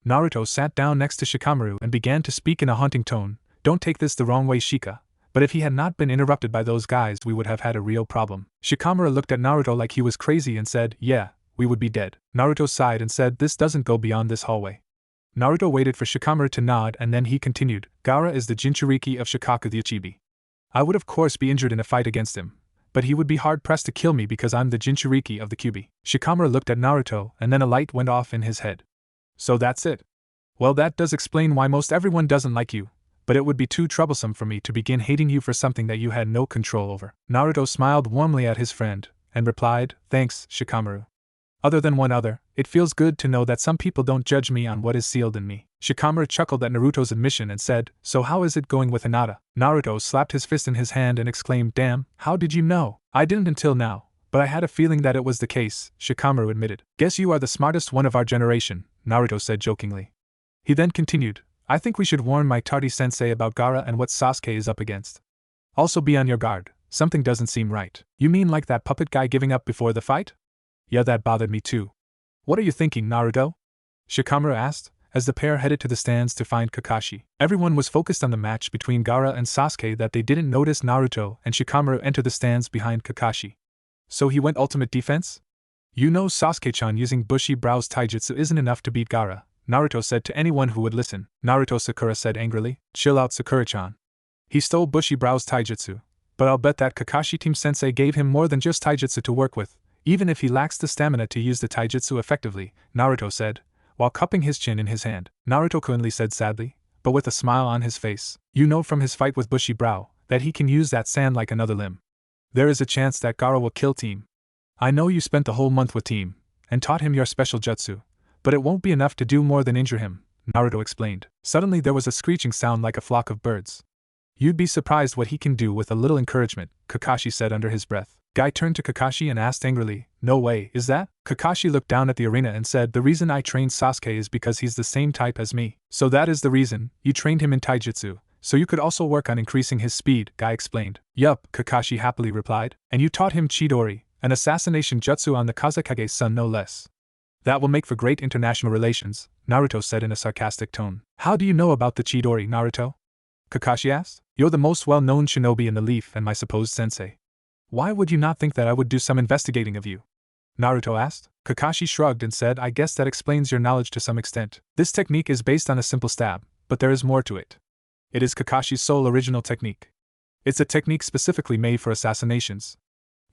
Naruto sat down next to Shikamaru and began to speak in a haunting tone, don't take this the wrong way, Shika, but if he had not been interrupted by those guys we would have had a real problem. Shikamaru looked at Naruto like he was crazy and said, yeah, we would be dead. Naruto sighed and said, this doesn't go beyond this hallway. Naruto waited for Shikamaru to nod and then he continued, Gaara is the Jinchuriki of Shikaku the Ichibi. I would of course be injured in a fight against him, but he would be hard-pressed to kill me because I'm the Jinchuriki of the Kyuubi. Shikamaru looked at Naruto and then a light went off in his head. So that's it. Well, that does explain why most everyone doesn't like you, but it would be too troublesome for me to begin hating you for something that you had no control over. Naruto smiled warmly at his friend, and replied, thanks, Shikamaru. Other than one other, it feels good to know that some people don't judge me on what is sealed in me. Shikamaru chuckled at Naruto's admission and said, so how is it going with Hinata? Naruto slapped his fist in his hand and exclaimed, damn, how did you know? I didn't until now, but I had a feeling that it was the case, Shikamaru admitted. Guess you are the smartest one of our generation, Naruto said jokingly. He then continued, I think we should warn my Tardy-sensei about Gaara and what Sasuke is up against. Also be on your guard, something doesn't seem right. You mean like that puppet guy giving up before the fight? Yeah, that bothered me too. What are you thinking, Naruto? Shikamaru asked, as the pair headed to the stands to find Kakashi. Everyone was focused on the match between Gaara and Sasuke that they didn't notice Naruto and Shikamaru enter the stands behind Kakashi. So he went ultimate defense? You know Sasuke-chan using Bushy Brow's taijutsu isn't enough to beat Gaara, Naruto said to anyone who would listen. Naruto Sakura said angrily, chill out Sakura-chan. He stole Bushy Brow's taijutsu, but I'll bet that Kakashi Team Sensei gave him more than just taijutsu to work with, even if he lacks the stamina to use the taijutsu effectively, Naruto said, while cupping his chin in his hand. Naruto-kunly said sadly, but with a smile on his face, you know from his fight with Bushy Brow, that he can use that sand like another limb. There is a chance that Gaara will kill Team. I know you spent the whole month with Team, and taught him your special jutsu, but it won't be enough to do more than injure him, Naruto explained. Suddenly there was a screeching sound like a flock of birds. You'd be surprised what he can do with a little encouragement, Kakashi said under his breath. Guy turned to Kakashi and asked angrily, no way, is that? Kakashi looked down at the arena and said, the reason I trained Sasuke is because he's the same type as me. So that is the reason, you trained him in taijutsu, so you could also work on increasing his speed, Guy explained. Yup, Kakashi happily replied, and you taught him Chidori, an assassination jutsu on the Kazekage's son no less. That will make for great international relations, Naruto said in a sarcastic tone. How do you know about the Chidori, Naruto? Kakashi asked. You're the most well-known shinobi in the Leaf and my supposed sensei. Why would you not think that I would do some investigating of you? Naruto asked. Kakashi shrugged and said, I guess that explains your knowledge to some extent. This technique is based on a simple stab, but there is more to it. It is Kakashi's sole original technique. It's a technique specifically made for assassinations.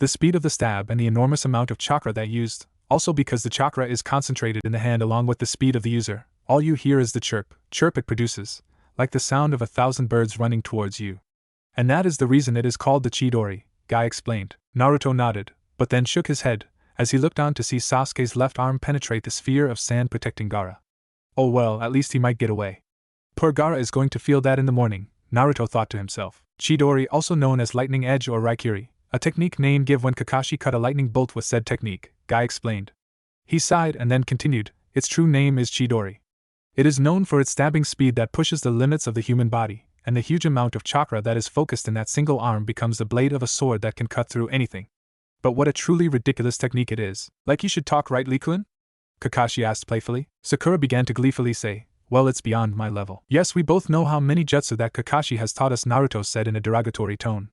The speed of the stab and the enormous amount of chakra that used, also because the chakra is concentrated in the hand along with the speed of the user, all you hear is the chirp it produces, like the sound of 1,000 birds running towards you. And that is the reason it is called the Chidori, Guy explained. Naruto nodded, but then shook his head, as he looked on to see Sasuke's left arm penetrate the sphere of sand protecting Gaara. Oh well, at least he might get away. Poor Gaara is going to feel that in the morning, Naruto thought to himself. Chidori, also known as lightning edge or Raikiri, a technique name given when Kakashi cut a lightning bolt with said technique, Guy explained. He sighed and then continued, its true name is Chidori. It is known for its stabbing speed that pushes the limits of the human body, and the huge amount of chakra that is focused in that single arm becomes the blade of a sword that can cut through anything. But what a truly ridiculous technique it is. Like you should talk right, Lee-kun? Kakashi asked playfully. Sakura began to gleefully say, well, it's beyond my level. Yes, we both know how many jutsu that Kakashi has taught us, Naruto said in a derogatory tone.